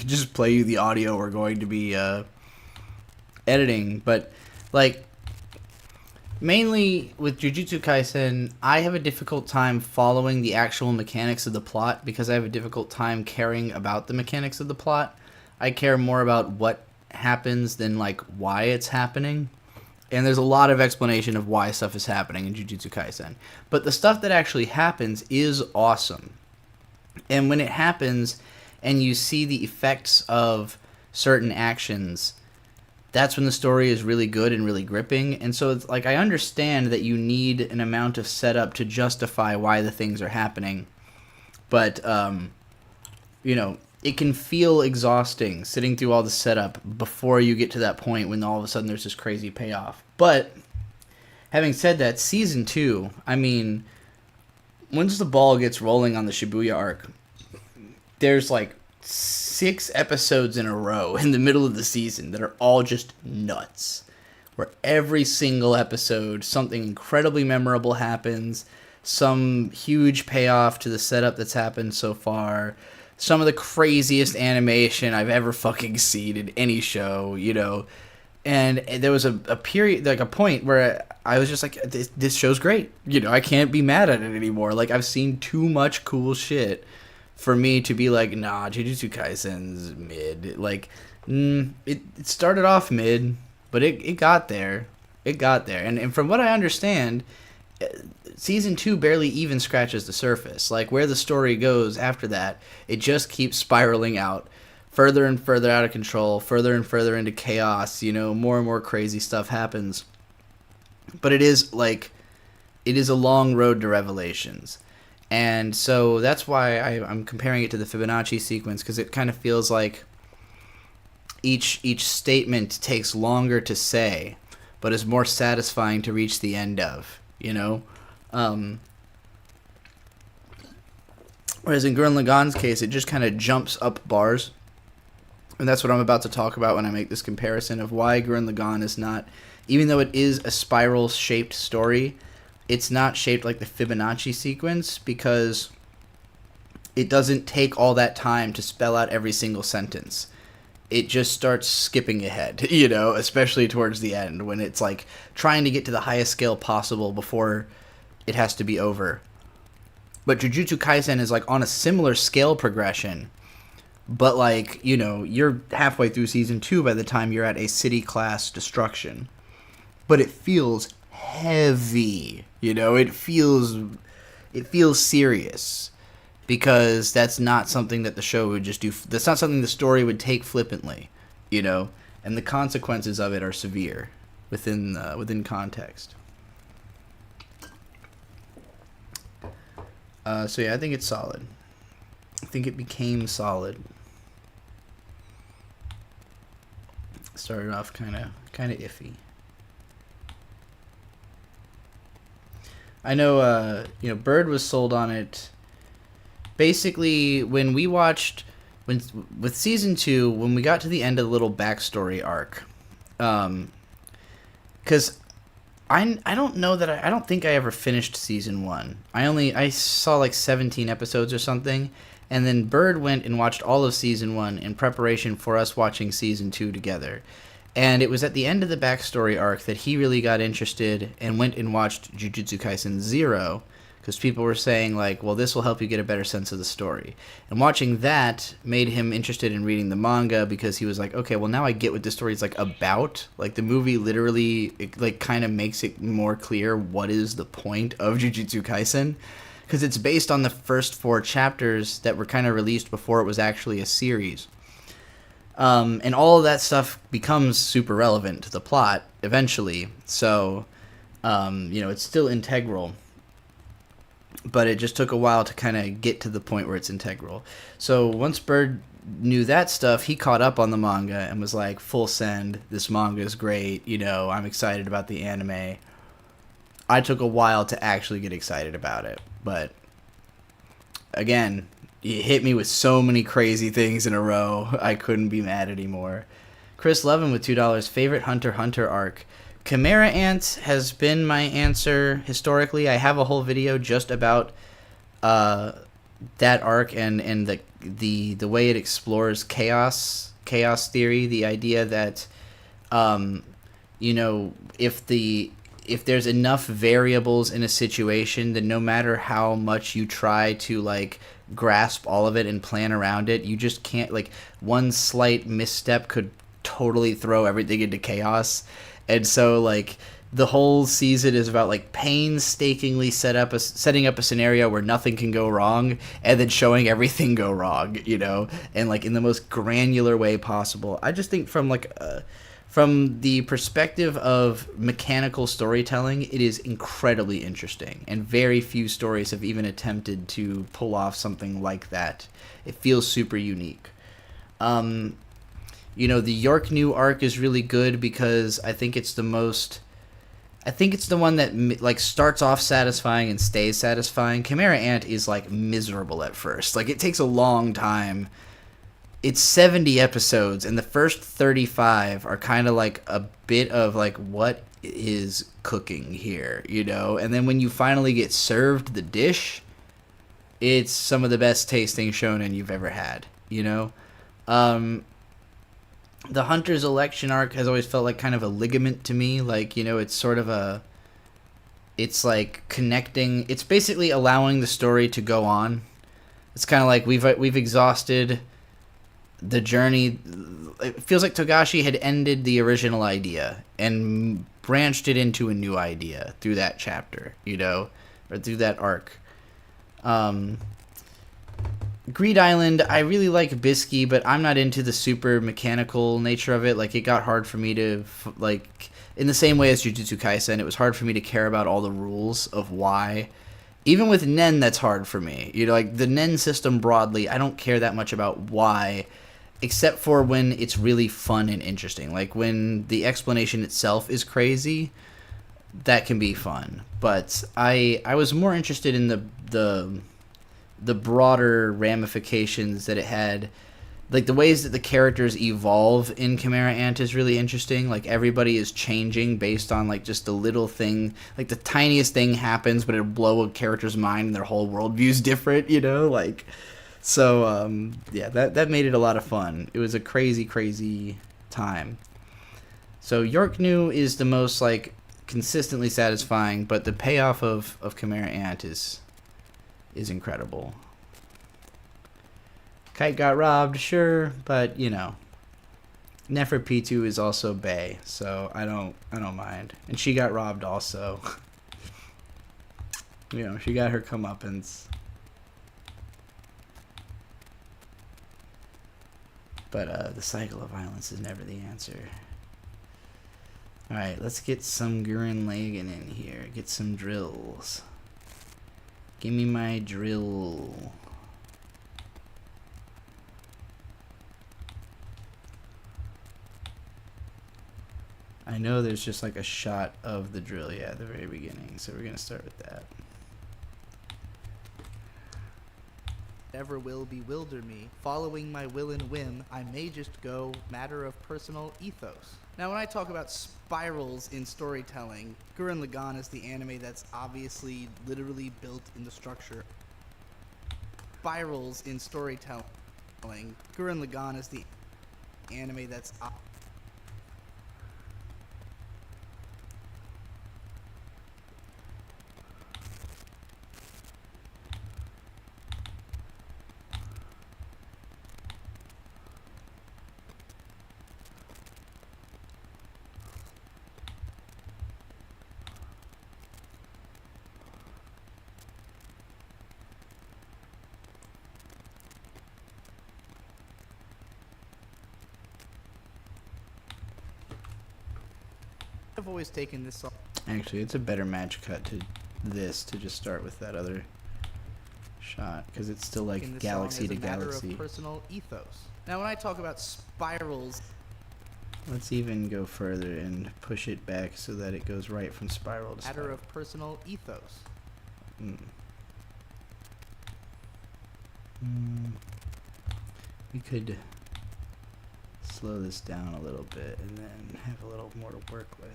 just play you the audio we're going to be editing, but like mainly with Jujutsu Kaisen, I have a difficult time following the actual mechanics of the plot because I have a difficult time caring about the mechanics of the plot. I care more about what happens than like why it's happening. And there's a lot of explanation of why stuff is happening in Jujutsu Kaisen. But the stuff that actually happens is awesome. And when it happens and you see the effects of certain actions, that's when the story is really good and really gripping. And so it's like I understand that you need an amount of setup to justify why the things are happening. But, you know, it can feel exhausting sitting through all the setup before you get to that point when all of a sudden there's this crazy payoff. But having said that, season 2, I mean, once the ball gets rolling on the Shibuya arc, there's like 6 episodes in a row in the middle of the season that are all just nuts. Where every single episode, something incredibly memorable happens, some huge payoff to the setup that's happened so far, some of the craziest animation I've ever fucking seen in any show, you know. And there was a period, like a point where I was just like, this show's great. You know, I can't be mad at it anymore. Like, I've seen too much cool shit for me to be like, nah, Jujutsu Kaisen's mid. Like, it started off mid, but it got there. It got there. And from what I understand, season 2 barely even scratches the surface. Like, where the story goes after that, it just keeps spiraling out. Further and further out of control, further and further into chaos, you know, more and more crazy stuff happens. But it is a long road to revelations. And so that's why I'm comparing it to the Fibonacci sequence, because it kind of feels like each statement takes longer to say, but is more satisfying to reach the end of, you know? Whereas in Gurren Lagann's case, it just kind of jumps up bars. And that's what I'm about to talk about when I make this comparison of why Gurren Lagann is not, even though it is a spiral-shaped story, it's not shaped like the Fibonacci sequence because it doesn't take all that time to spell out every single sentence. It just starts skipping ahead, you know, especially towards the end when it's like trying to get to the highest scale possible before it has to be over. But Jujutsu Kaisen is like on a similar scale progression. But, like, you know, you're halfway through season 2 by the time you're at a city-class destruction. But it feels heavy, you know? It feels serious. Because that's not something that the show would just do. That's not something the story would take flippantly, you know? And the consequences of it are severe within context. So, yeah, I think it's solid. I think it became solid. Started off kind of iffy. I know, you know, Bird was sold on it. Basically, when we watched, with season 2, when we got to the end of the little backstory arc, because I don't know that I don't think I ever finished season 1. I saw like 17 episodes or something. And then Bird went and watched all of season 1 in preparation for us watching season 2 together. And it was at the end of the backstory arc that he really got interested and went and watched Jujutsu Kaisen 0, because people were saying, like, well, this will help you get a better sense of the story. And watching that made him interested in reading the manga, because he was like, okay, well, now I get what this story is, like, about. Like, the movie literally, like, kind of makes it more clear what is the point of Jujutsu Kaisen. Because it's based on the first 4 chapters that were kind of released before it was actually a series. And all of that stuff becomes super relevant to the plot eventually. So, you know, it's still integral. But it just took a while to kind of get to the point where it's integral. So once Bird knew that stuff, he caught up on the manga and was like, full send, this manga is great, you know, I'm excited about the anime. I took a while to actually get excited about it. But again, it hit me with so many crazy things in a row, I couldn't be mad anymore. Chris Levin with $2, favorite Hunter x Hunter arc. Chimera Ant has been my answer historically. I have a whole video just about that arc and the way it explores chaos theory, the idea that you know, if there's enough variables in a situation, then no matter how much you try to, like, grasp all of it and plan around it, you just can't, like, one slight misstep could totally throw everything into chaos. And so, like, the whole season is about, like, painstakingly setting up a scenario where nothing can go wrong, and then showing everything go wrong, you know, and, like, in the most granular way possible. I just think from the perspective of mechanical storytelling, it is incredibly interesting, and very few stories have even attempted to pull off something like that. It feels super unique. You know, the York New arc is really good because I think it's the one that, like, starts off satisfying and stays satisfying. Chimera Ant is, like, miserable at first. Like, it takes a long time it's 70 episodes, and the first 35 are kind of like a bit of like what is cooking here, you know? And then when you finally get served the dish, it's some of the best tasting shonen you've ever had, you know? The Hunter's election arc has always felt like kind of a ligament to me. Like, you know, it's sort of it's like connecting. It's basically allowing the story to go on. It's kind of like we've exhausted the journey. It feels like Togashi had ended the original idea and branched it into a new idea through that chapter, you know, or through that arc. Greed Island, I really like Bisky, but I'm not into the super mechanical nature of it. Like, it got hard for me to, like, in the same way as Jujutsu Kaisen, it was hard for me to care about all the rules of why. Even with Nen, that's hard for me. You know, like, the Nen system broadly, I don't care that much about why, except for when it's really fun and interesting. Like, when the explanation itself is crazy, that can be fun. But I was more interested in the broader ramifications that it had. Like, the ways that the characters evolve in Chimera Ant is really interesting. Like, everybody is changing based on, like, just a little thing. Like, the tiniest thing happens, but it'll blow a character's mind and their whole worldview's different, you know? Like, so, yeah, that made it a lot of fun. It was a crazy, crazy time. So, York New is the most, like, consistently satisfying, but the payoff of Chimera Ant is incredible. Kite got robbed, sure, but you know, Neferpitu is also bae, so I don't mind. And she got robbed also. You know, she got her comeuppance. But the cycle of violence is never the answer. Alright, let's get some Gurren Lagann in here. Get some drills. Give me my drill. I know there's just like a shot of the drill, yeah, at the very beginning, so we're gonna start with that. Never will bewilder me. Following my will and whim, I may just go matter of personal ethos. Now, when I talk about spirals in storytelling, Gurren Lagann is the anime that's obviously literally built in the structure. Spirals in storytelling. Gurren Lagann is the anime that's I've always taken this song. Actually, it's a better match cut to this to just start with that other shot, because it's still like In this galaxy song to as a matter galaxy. of personal ethos. Now, when I talk about spirals, Let's even go further and push it back so that it goes right from spiral to matter spiral. of personal ethos. We could slow this down a little bit and then have a little more to work with.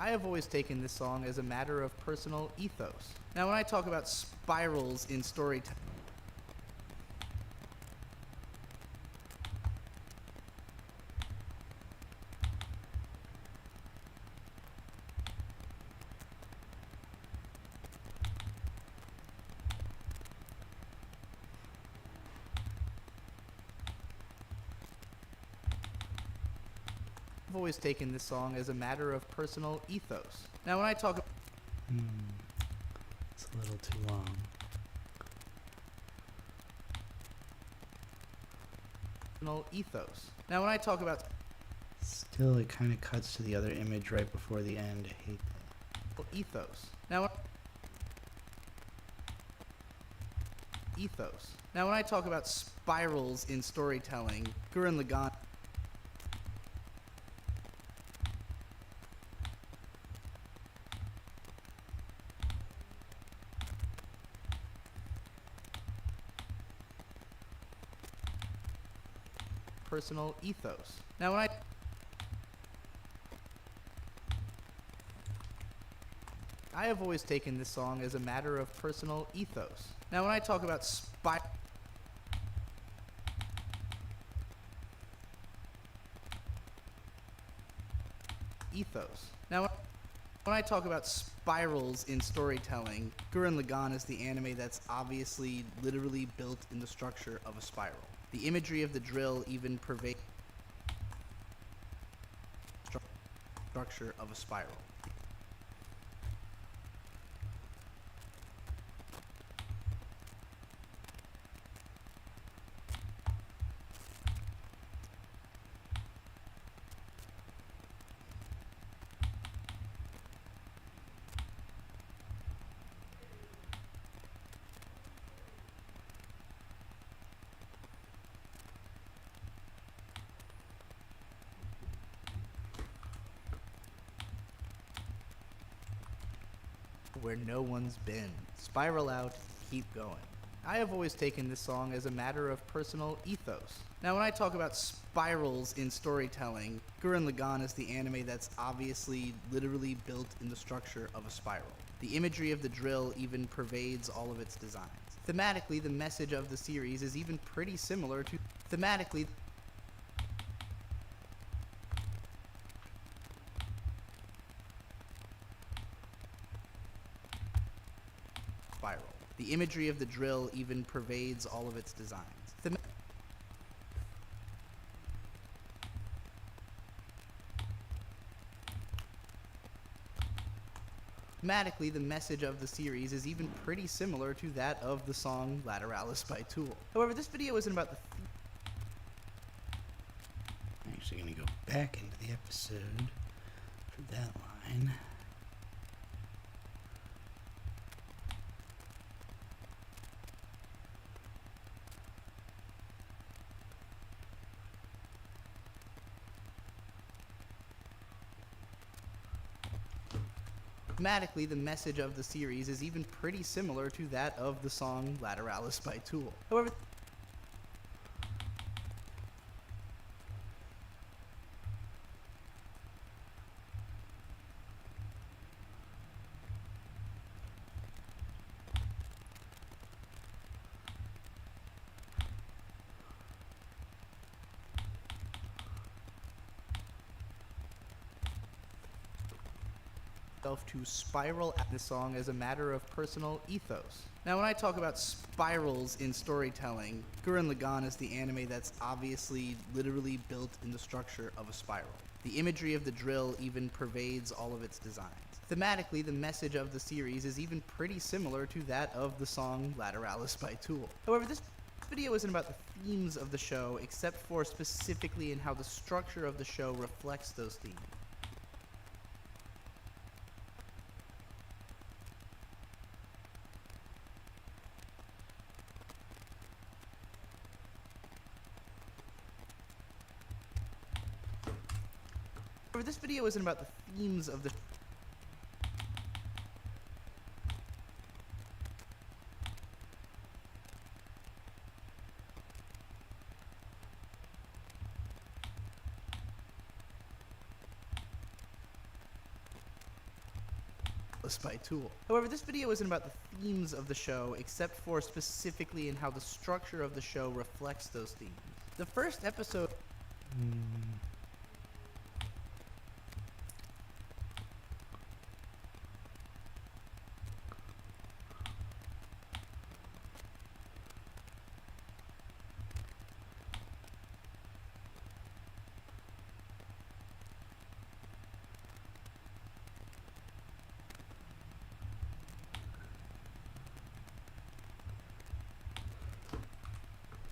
I have always taken this song as a matter of personal ethos. Now, when I talk about spirals in storytelling, I've always taken this song as a matter of personal ethos. Now, when I talk about It's a little too long. personal ethos. Now, when I talk about Still, it kind of cuts to the other image right before the end. I hate that. ethos. Now, ethos. Now, when I talk about spirals in storytelling, Gurren Lagann. personal ethos. Now when I have always taken this song as a matter of personal ethos. Now when I talk about when I talk about spirals in storytelling, Gurren Lagann is the anime that's obviously literally built in the structure of a spiral. The imagery of the drill even pervades structure of a spiral. Where no one's been. Spiral out, keep going. I have always taken this song as a matter of personal ethos. Now when I talk about spirals in storytelling, Gurren Lagann is the anime that's obviously literally built in the structure of a spiral. The imagery of the drill even pervades all of its designs. Thematically, the message of the series is even pretty similar to spiral. The imagery of the drill even pervades all of its designs. Thematically, the message of the series is even pretty similar to that of the song Lateralis by Tool. However, this video isn't about the I'm actually going to go back into the episode for that line. Thematically, the message of the series is even pretty similar to that of the song Lateralis by Tool. However, to spiral at this song as a matter of personal ethos. Now when I talk about spirals in storytelling, Gurren Lagann is the anime that's obviously literally built in the structure of a spiral. The imagery of the drill even pervades all of its designs. Thematically, the message of the series is even pretty similar to that of the song Lateralis by Tool. However, this video isn't about the themes of the show, except for specifically in how the structure of the show reflects those themes. However, this video isn't about the themes of the by Tool. However, this video isn't about the themes of the show, except for specifically in how the structure of the show reflects those themes. The first episode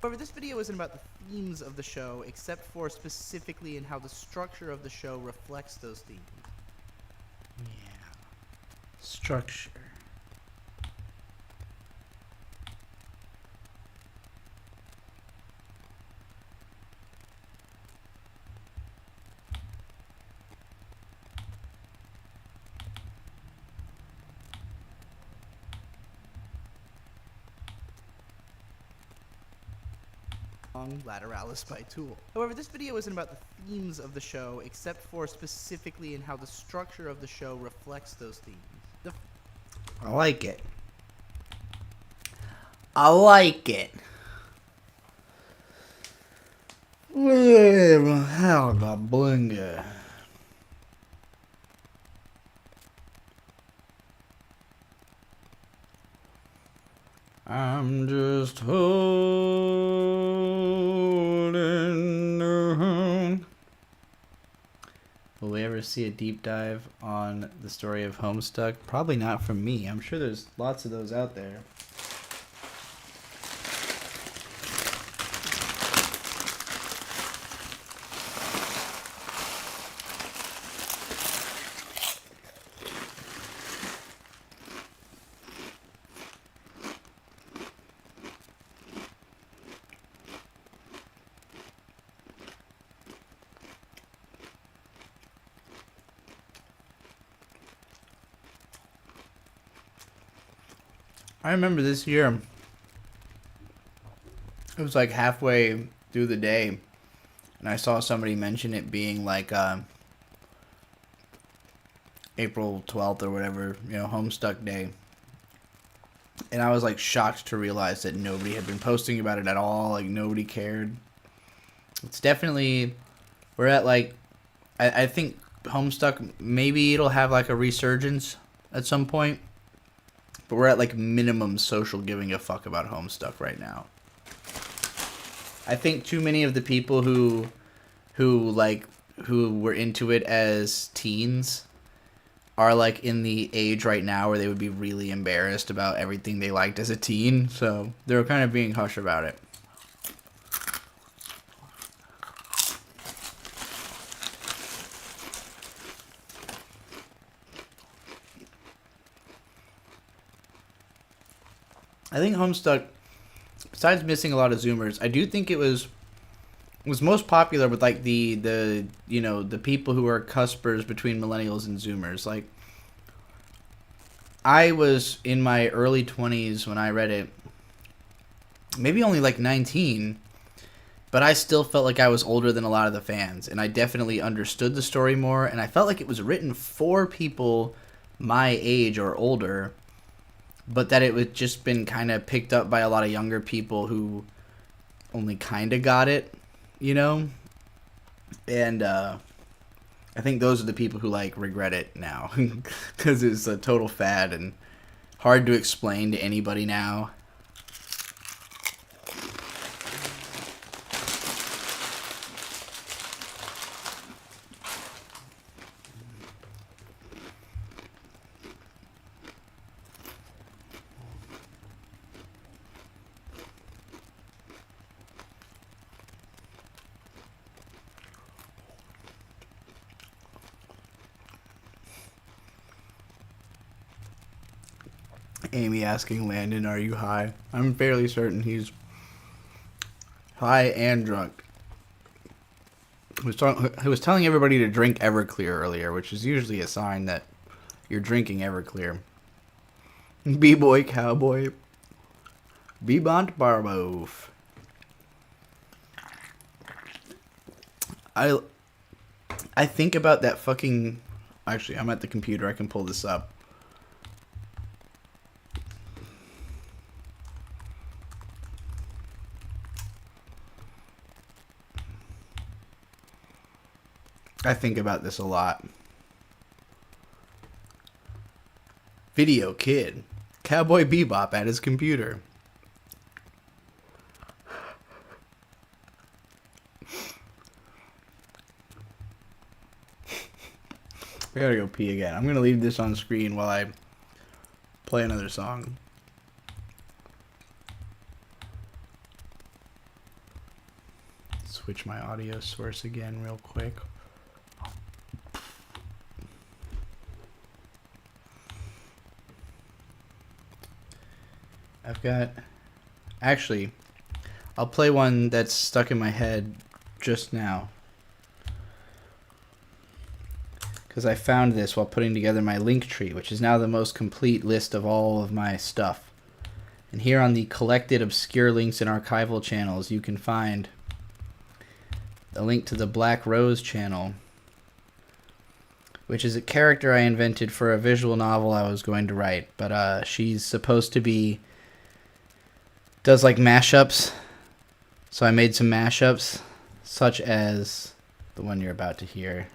However, this video isn't about the themes of the show, except for specifically in how the structure of the show reflects those themes. Yeah. Structure. Lateralis by Tool. However, this video isn't about the themes of the show, except for specifically in how the structure of the show reflects those themes. I like it. I like it. How the blinga. I'm just holding on. Will we ever see a deep dive on the story of Homestuck? Probably not from me. I'm sure there's lots of those out there. I remember this year, it was like halfway through the day, and I saw somebody mention it being like April 12th or whatever, Homestuck Day. And I was like shocked to realize that nobody had been posting about it at all, like nobody cared. It's definitely, we're at like, I think Homestuck, maybe it'll have like a resurgence at some point. But we're at like minimum social giving a fuck about Homestuck right now. I think too many of the people who were into it as teens are like in the age right now where they would be really embarrassed about everything they liked as a teen. So they're kind of being hush about it. I think Homestuck, besides missing a lot of Zoomers, I do think it was most popular with like the people who are cuspers between millennials and Zoomers. Like, I was in my early 20s when I read it, maybe only like 19, but I still felt like I was older than a lot of the fans, and I definitely understood the story more, and I felt like it was written for people my age or older, but that it was just been kind of picked up by a lot of younger people who only kind of got it, and I think those are the people who like regret it now because it's a total fad and hard to explain to anybody now. Amy asking Landon, are you high? I'm fairly certain he's high and drunk. He was telling everybody to drink Everclear earlier, which is usually a sign that you're drinking Everclear. B-boy, cowboy, Bebont Barboof. I think about that fucking... Actually, I'm at the computer. I can pull this up. I think about this a lot. Video Kid. Cowboy Bebop at his computer. I gotta go pee again. I'm gonna leave this on screen while I play another song. Switch my audio source again real quick. I've got... Actually, I'll play one that's stuck in my head just now. Because I found this while putting together my link tree, which is now the most complete list of all of my stuff. And here on the collected obscure links and archival channels, you can find a link to the Black Rose channel, which is a character I invented for a visual novel I was going to write. But she's supposed to be, does like mashups. So I made some mashups, such as the one you're about to hear.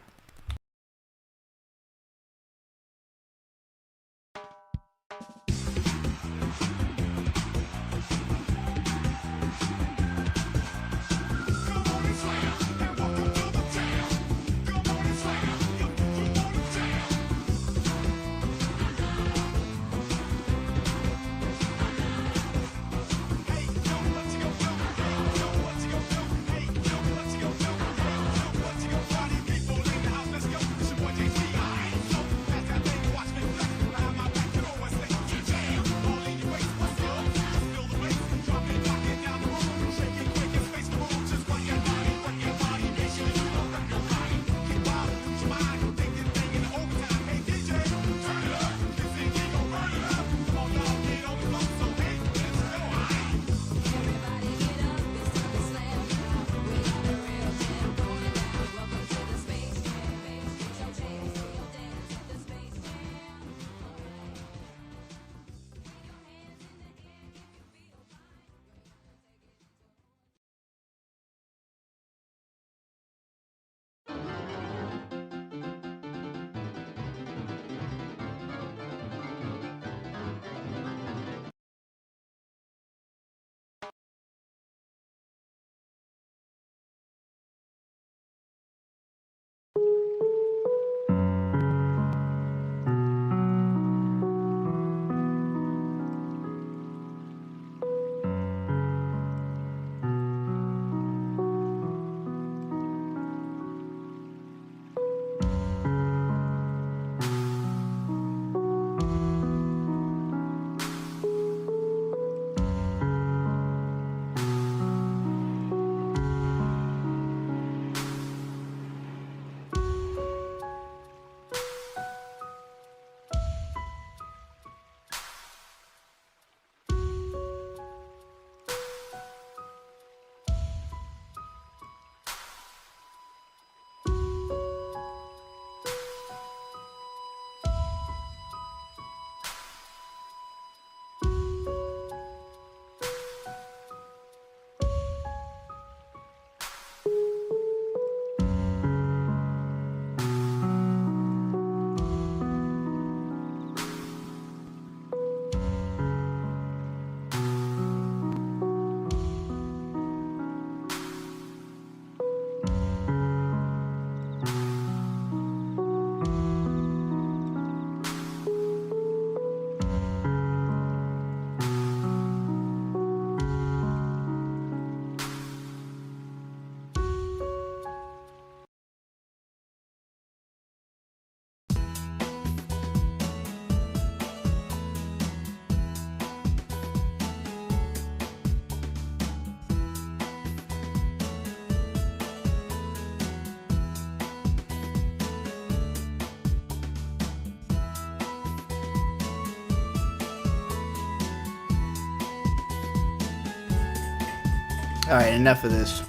Alright, enough of this.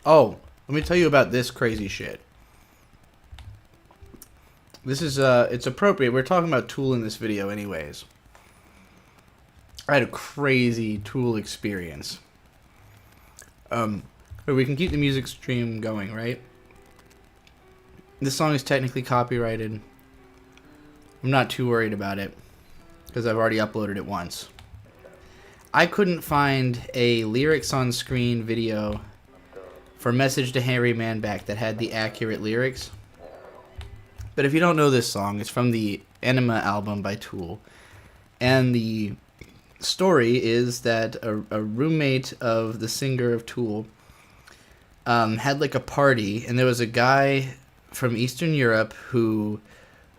Oh, let me tell you about this crazy shit. This is, it's appropriate. We're talking about Tool in this video anyways. I had a crazy Tool experience. But we can keep the music stream going, right? This song is technically copyrighted. I'm not too worried about it, because I've already uploaded it once. I couldn't find a lyrics on screen video for Message to Harry Manback that had the accurate lyrics. But if you don't know this song, it's from the Enema album by Tool. And the story is that a roommate of the singer of Tool had like a party, and there was a guy from Eastern Europe who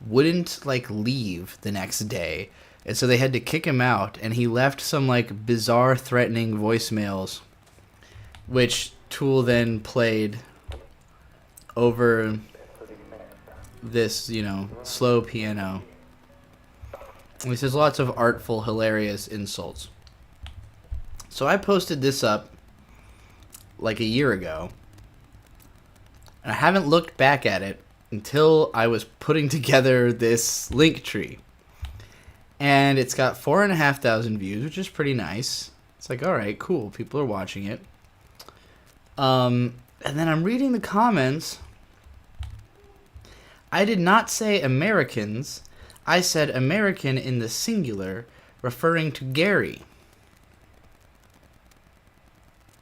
wouldn't like leave the next day. And so they had to kick him out, and he left some like bizarre threatening voicemails, which Tool then played over this, you know, slow piano. He says lots of artful, hilarious insults. So I posted this up like a year ago. And I haven't looked back at it until I was putting together this link tree. And it's got 4,500 views, which is pretty nice. It's like, all right, cool. People are watching it. And then I'm reading the comments. I did not say Americans. I said American in the singular, referring to Gary.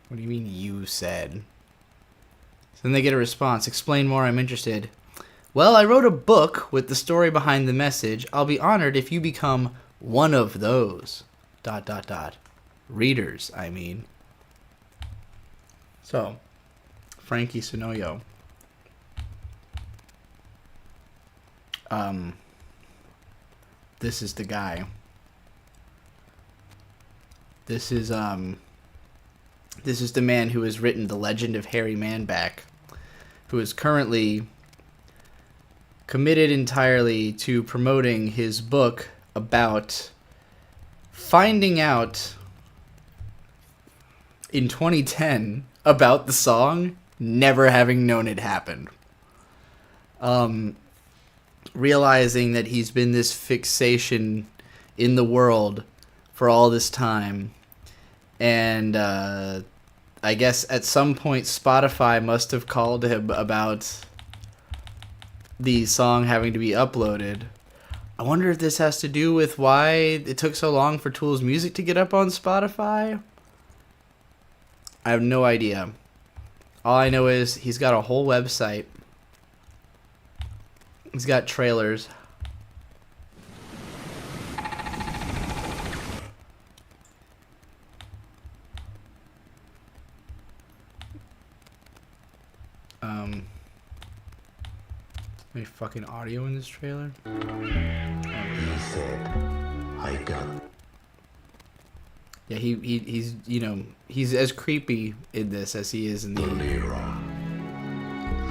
What do you mean you said? So then they get a response. Explain more, I'm interested. Well, I wrote a book with the story behind the message. I'll be honored if you become one of those. ... Readers, I mean. So, Frankie Sonoyo. This is the guy. This is the man who has written The Legend of Harry Manback, who is currently committed entirely to promoting his book about finding out in 2010 about the song, never having known it happened. Realizing that he's been this fixation in the world for all this time. And I guess at some point Spotify must have called him about the song having to be uploaded. I wonder if this has to do with why it took so long for Tool's music to get up on Spotify. I have no idea. All I know is he's got a whole website. He's got trailers. Any fucking audio in this trailer? He said, I got Yeah, he's you know, he's as creepy in this as he is in the Lira.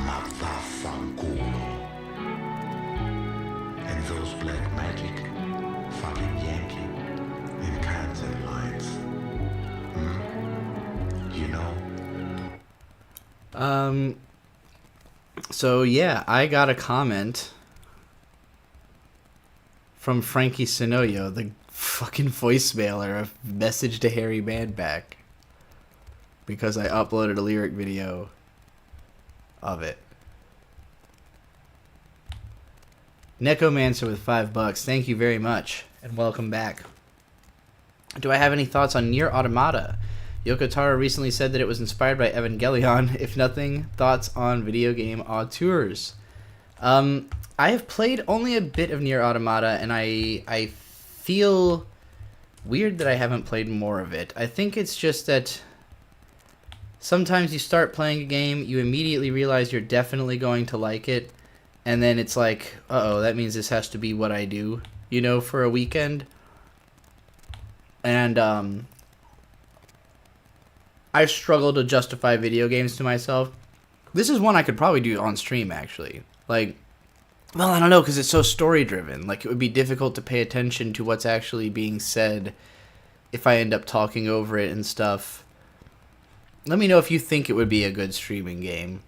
Maffanculo. And those black magic fucking Yankee and content lines. You know? So yeah, I got a comment from Frankie Sonoyo, the fucking voicemailer, a message to Harry Manback, because I uploaded a lyric video of it. Necomancer with $5. Thank you very much, and welcome back. Do I have any thoughts on Nier Automata? Yoko Taro recently said that it was inspired by Evangelion. If nothing, thoughts on video game auteurs? I have played only a bit of Nier Automata, and I feel weird that I haven't played more of it. I think it's just that sometimes you start playing a game, you immediately realize you're definitely going to like it, and then it's like, uh-oh, that means this has to be what I do, you know, for a weekend. And, I struggle to justify video games to myself. This is one I could probably do on stream, actually. Like, well, I don't know, because it's so story-driven. Like, it would be difficult to pay attention to what's actually being said if I end up talking over it and stuff. Let me know if you think it would be a good streaming game,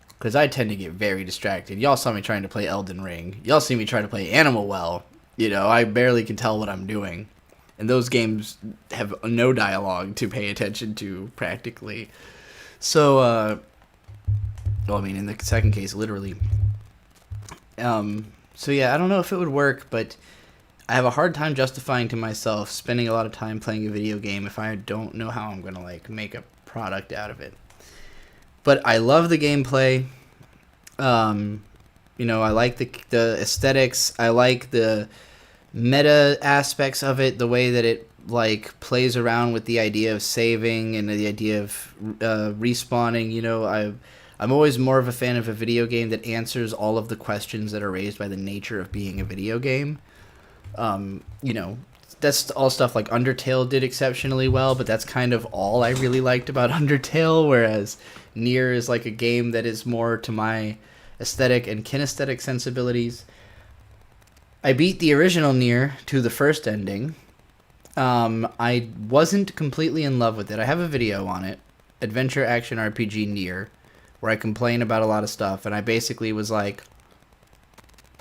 because I tend to get very distracted. Y'all saw me trying to play Elden Ring. Y'all see me trying to play Animal Well. You know, I barely can tell what I'm doing. And those games have no dialogue to pay attention to, practically. So, well, I mean, in the second case, literally. So yeah, I don't know if it would work, but I have a hard time justifying to myself spending a lot of time playing a video game if I don't know how I'm gonna, like, make a product out of it. But I love the gameplay. You know, I like the aesthetics. I like the meta aspects of it, the way that it like plays around with the idea of saving and the idea of respawning. You know, I'm always more of a fan of a video game that answers all of the questions that are raised by the nature of being a video game. You know, that's all stuff like Undertale did exceptionally well, but that's kind of all I really liked about Undertale, whereas Nier is like a game that is more to my aesthetic and kinesthetic sensibilities. I beat the original Nier to the first ending. I wasn't completely in love with it. I have a video on it, Adventure Action RPG Nier, where I complain about a lot of stuff, and I basically was like,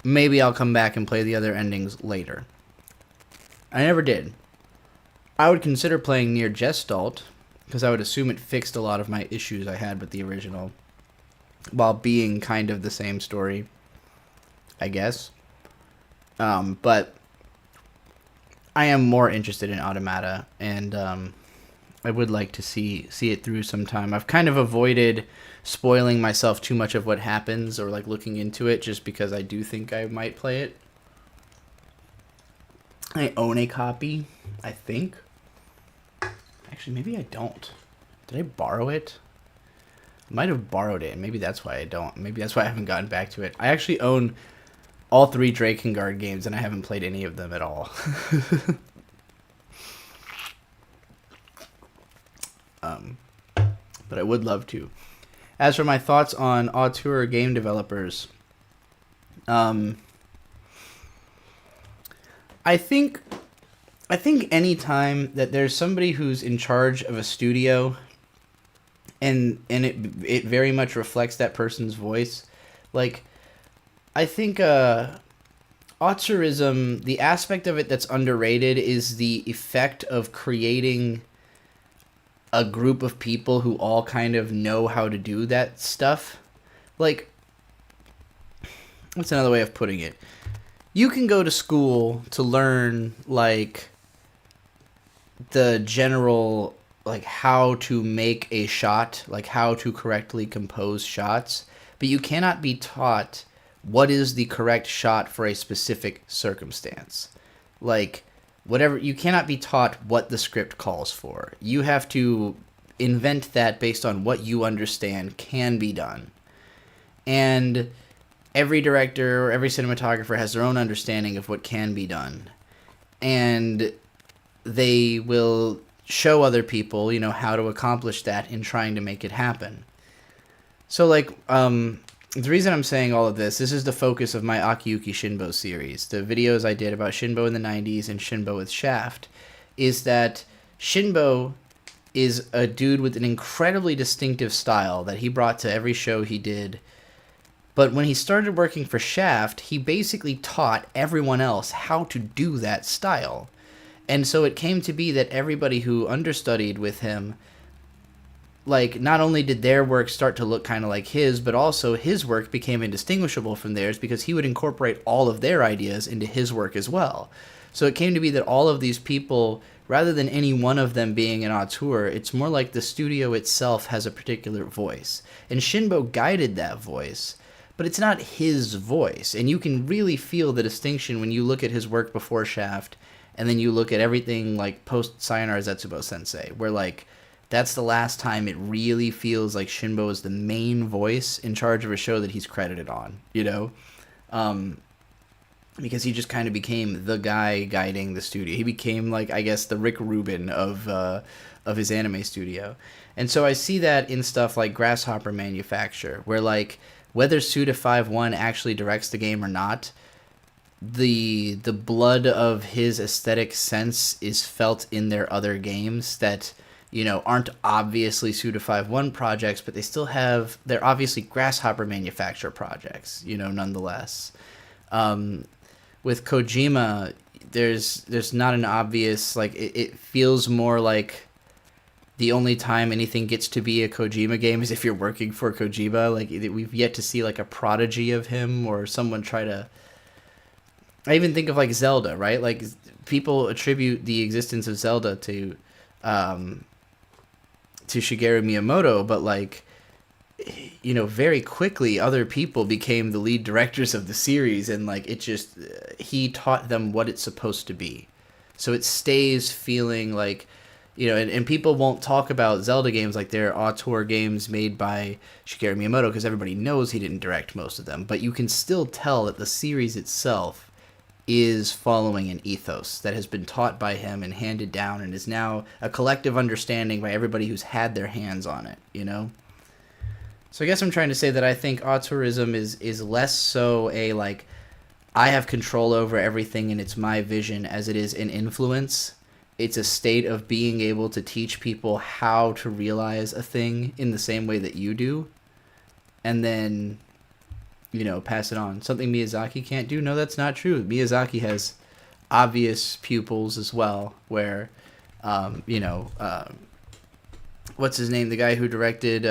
maybe I'll come back and play the other endings later. I never did. I would consider playing Nier Gestalt, because I would assume it fixed a lot of my issues I had with the original, while being kind of the same story, I guess. But I am more interested in Automata, and I would like to see it through sometime. I've kind of avoided spoiling myself too much of what happens or like looking into it just because I do think I might play it. I own a copy, I think. Actually, maybe I don't. Did I borrow it? I might have borrowed it, and maybe that's why I don't. Maybe that's why I haven't gotten back to it. I actually own all 3 Drakengard games, and I haven't played any of them at all. But I would love to. As for my thoughts on auteur game developers, I think any time that there's somebody who's in charge of a studio, and it very much reflects that person's voice, like, I think auteurism, the aspect of it that's underrated is the effect of creating a group of people who all kind of know how to do that stuff. Like, what's another way of putting it? You can go to school to learn, like, the general, like, how to make a shot, like, how to correctly compose shots, but you cannot be taught what is the correct shot for a specific circumstance. Like, whatever, you cannot be taught what the script calls for. You have to invent that based on what you understand can be done. And every director or every cinematographer has their own understanding of what can be done. And they will show other people, you know, how to accomplish that in trying to make it happen. So, like, the reason I'm saying all of this is the focus of my Akiyuki Shinbo series. The videos I did about Shinbo in the 90s and Shinbo with Shaft is that Shinbo is a dude with an incredibly distinctive style that he brought to every show he did. But when he started working for Shaft, he basically taught everyone else how to do that style. And so it came to be that everybody who understudied with him, like, not only did their work start to look kind of like his, but also his work became indistinguishable from theirs because he would incorporate all of their ideas into his work as well. So it came to be that all of these people, rather than any one of them being an auteur, it's more like the studio itself has a particular voice. And Shinbo guided that voice, but it's not his voice. And you can really feel the distinction when you look at his work before Shaft, and then you look at everything like post Sayonara Zetsubo Sensei, where, like, that's the last time it really feels like Shinbo is the main voice in charge of a show that he's credited on, you know? Because he just kind of became the guy guiding the studio. He became, like, I guess, the Rick Rubin of his anime studio. And so I see that in stuff like Grasshopper Manufacture, where, like, whether Suda51 actually directs the game or not, the blood of his aesthetic sense is felt in their other games that, you know, aren't obviously Suda51 projects, but they're obviously Grasshopper Manufacture projects, you know, nonetheless. With Kojima, there's not an obvious, like, it feels more like the only time anything gets to be a Kojima game is if you're working for Kojima. Like, we've yet to see, like, a prodigy of him or someone try to... I even think of, like, Zelda, right? Like, people attribute the existence of Zelda to Shigeru Miyamoto, but, like, you know, very quickly other people became the lead directors of the series, and, like, it just, he taught them what it's supposed to be. So it stays feeling like, you know, and people won't talk about Zelda games like they're auteur games made by Shigeru Miyamoto because everybody knows he didn't direct most of them, but you can still tell that the series itself is following an ethos that has been taught by him and handed down and is now a collective understanding by everybody who's had their hands on it, you know? So I guess I'm trying to say that I think auteurism is less so a, like, I have control over everything and it's my vision as it is an influence. It's a state of being able to teach people how to realize a thing in the same way that you do, and then, pass it on. Something Miyazaki can't do? No, that's not true. Miyazaki has obvious pupils as well, where, what's his name? The guy who directed,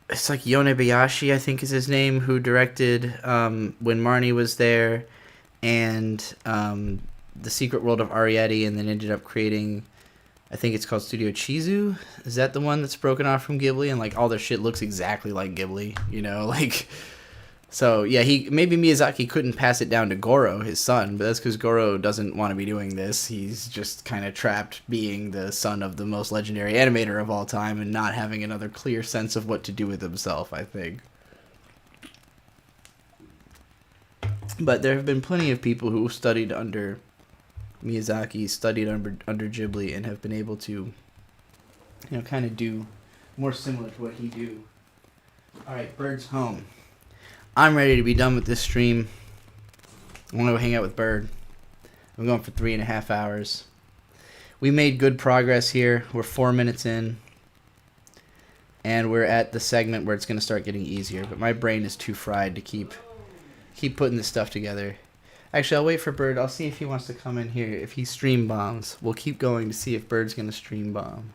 it's like Yonebayashi, I think is his name, who directed When Marnie Was There and The Secret World of Arrietty, and then ended up creating, I think it's called Studio Chizu. Is that the one that's broken off from Ghibli? And like all their shit looks exactly like Ghibli, So yeah, maybe Miyazaki couldn't pass it down to Goro, his son, but that's because Goro doesn't want to be doing this. He's just kind of trapped being the son of the most legendary animator of all time and not having another clear sense of what to do with himself, I think. But there have been plenty of people who studied under Miyazaki, studied under Ghibli, and have been able to, kind of do more similar to what he do. All right, Bird's home. I'm ready to be done with this stream. I want to go hang out with Bird. I'm going for 3.5 hours. We made good progress here. We're 4 minutes in. And we're at the segment where it's going to start getting easier. But my brain is too fried to keep putting this stuff together. Actually, I'll wait for Bird. I'll see if he wants to come in here. If he stream bombs, we'll keep going to see if Bird's going to stream bomb.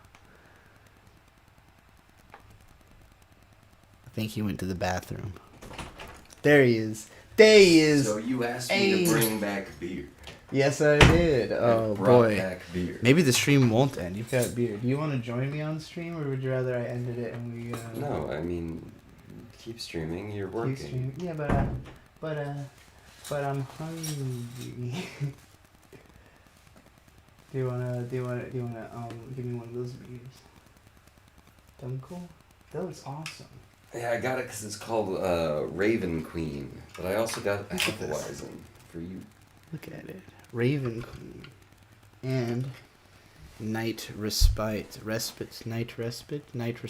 I think he went to the bathroom. There he is. There he is. So you asked me to bring back beer. Yes, I did. Oh, boy. Back beer. Maybe the stream won't end. You've got beer. Do you want to join me on stream, or would you rather I ended it and we... No, I mean, keep streaming. You're working. Keep streaming. Yeah, but I'm hungry. Do you wanna give me one of those beers? Dunkel? That looks awesome. Yeah, I got it because it's called Raven Queen, but I also got Hefeweizen for you. Look at it. Raven Queen. And Night Respite. Night Respite. Night's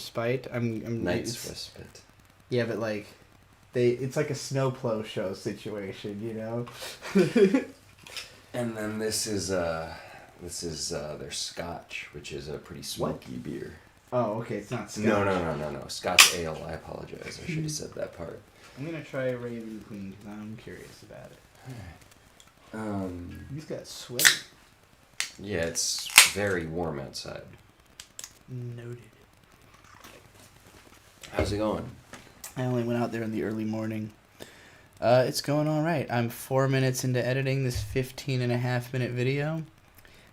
Respite. Yeah, but like it's like a snowplow show situation, And then this is their Scotch, which is a pretty smoky beer. Oh, okay, it's not Scotch. No. Scotch ale. I apologize. I should have said that part. I'm gonna try Raven Queen because I'm curious about it. He's got sweaty. Yeah, it's very warm outside. Noted. How's it going? I only went out there in the early morning. It's going all right. I'm 4 minutes into editing this 15.5-minute video.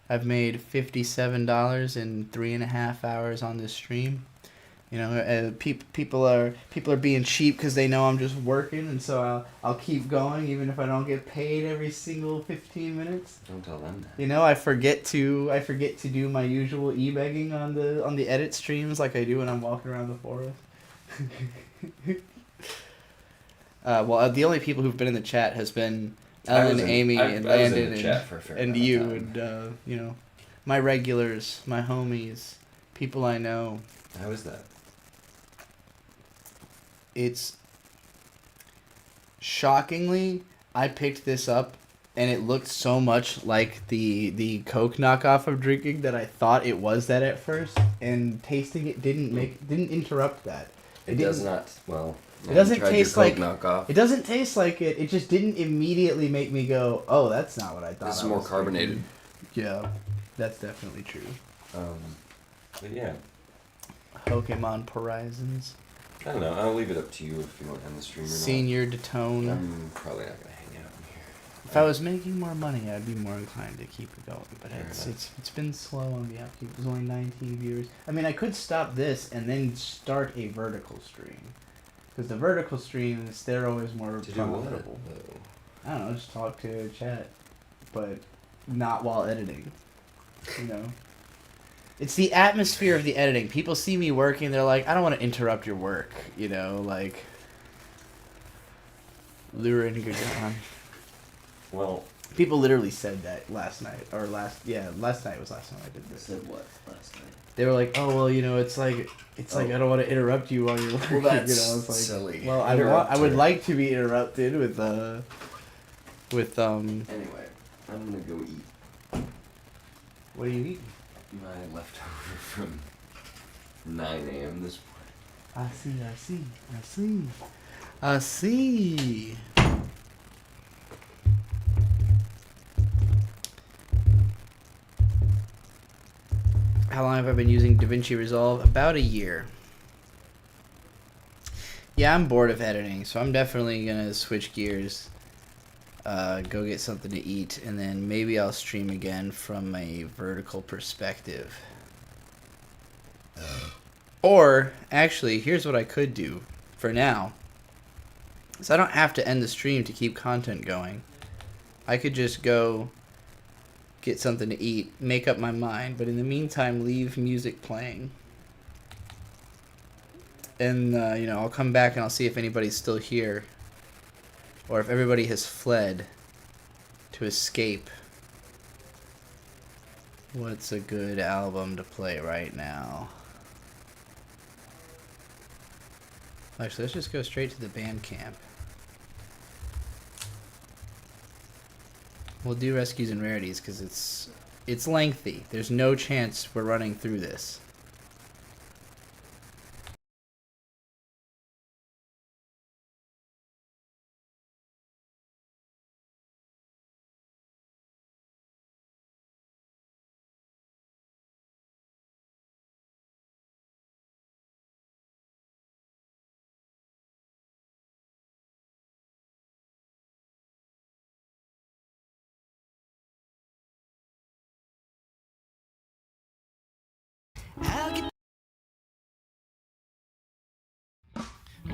I've made $57 in 3.5 hours on this stream. People are being cheap because they know I'm just working, and so I'll keep going even if I don't get paid every single 15 minutes. Don't tell them that. I forget to do my usual e-begging on the edit streams like I do when I'm walking around the forest. Well, the only people who've been in the chat has been Ellen, Amy, and Landon, and you, and my regulars, my homies, people I know. How is that? It's shockingly, I picked this up, and it looked so much like the Coke knockoff I'm drinking that I thought it was that at first, and tasting it didn't interrupt that. It does not. Well, it doesn't taste like knockoff. It doesn't taste like it. It just didn't immediately make me go, "Oh, that's not what I thought." This is more carbonated. Yeah, that's definitely true. But yeah. Pokemon Horizons. I don't know. I'll leave it up to you if you want to end the stream or not. Senior Detone. I'm probably not gonna hang out in here. If I was making more money, I'd be more inclined to keep it going. But it's been slow on the upkeep. There's only 19 viewers. I mean, I could stop this and then start a vertical stream. Because the vertical streams, they're always more profitable. I don't know, just talk to chat. But not while editing. It's the atmosphere of the editing. People see me working, they're like, I don't want to interrupt your work. Lurin Gagan. Well, People literally said that last night, or last night was last time I did this. Said what last night? They were like, oh well, you know, it's like I don't want to interrupt you while you're working. Well, that's you know, it's like, silly. well, I would like to be interrupted with Anyway, I'm gonna go eat What are you eating? my leftover from 9 a.m. this morning. I see. How long have I been using DaVinci Resolve? About a year. Yeah, I'm bored of editing, so I'm definitely gonna switch gears. Go get something to eat, and then maybe I'll stream again from a vertical perspective. Or, actually, here's what I could do for now. So I don't have to end the stream to keep content going. I could just go get something to eat, make up my mind, but in the meantime, leave music playing. And, I'll come back and I'll see if anybody's still here. Or if everybody has fled to escape. What's a good album to play right now? Actually, let's just go straight to the Bandcamp. We'll do Rescues and Rarities because it's lengthy. There's no chance we're running through this.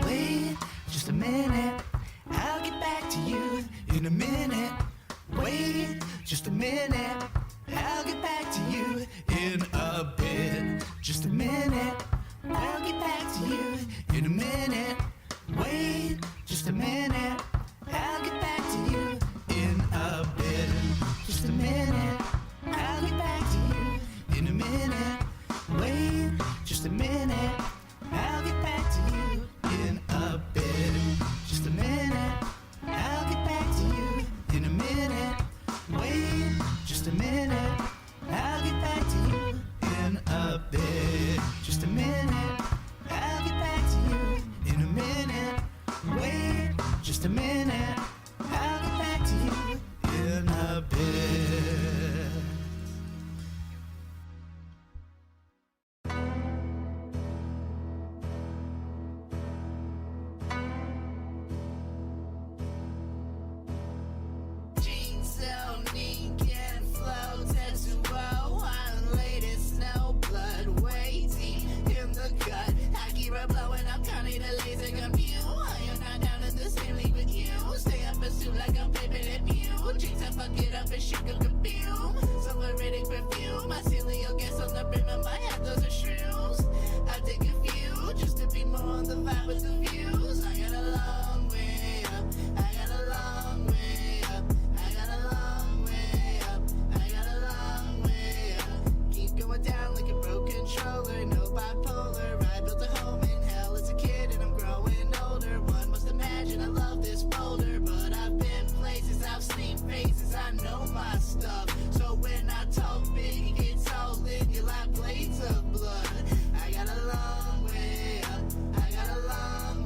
Wait just a minute, I'll get back to you in a minute. Wait just a minute, I'll get back to you in a bit. Just a minute, I'll get back to you in a minute. Wait just a minute, I'll get back to you in a bit. Just a minute, I'll get back to you in a minute. Wait just a minute, I'll get back to you in a bit. Just a minute, I'll get back to you in a minute. Wait just a minute, I'll get back to you in a bit. Just a minute, I'll get back to you in a minute. Wait just a minute, I'll get back to you in a bit. Jeans so neat, can flow, Tetsuo on latest snow, blood way deep in the gut. I keep her blowing up, counting the laser confused. I am not down in the same league with you. Stay up pursuit like I'm Pippin and Pew. Jinx, I fuck it up and shoot a kaboom. Sulfuric perfume, I seal your guess on the brim of my head, those are shrooms. I take a few, just to be more on the vibe with the views. I got a long way up, I got a long way up, I got a long way up, I got a long way up. Keep going down like a broke controller, no bipolar. I built a home in hell as a kid and I'm growing older. One must imagine I love this folder, but I've been places, I've seen faces, I know my stuff. So when I talk big, it gets all in you like blades of blood. I got a long way up, I got a long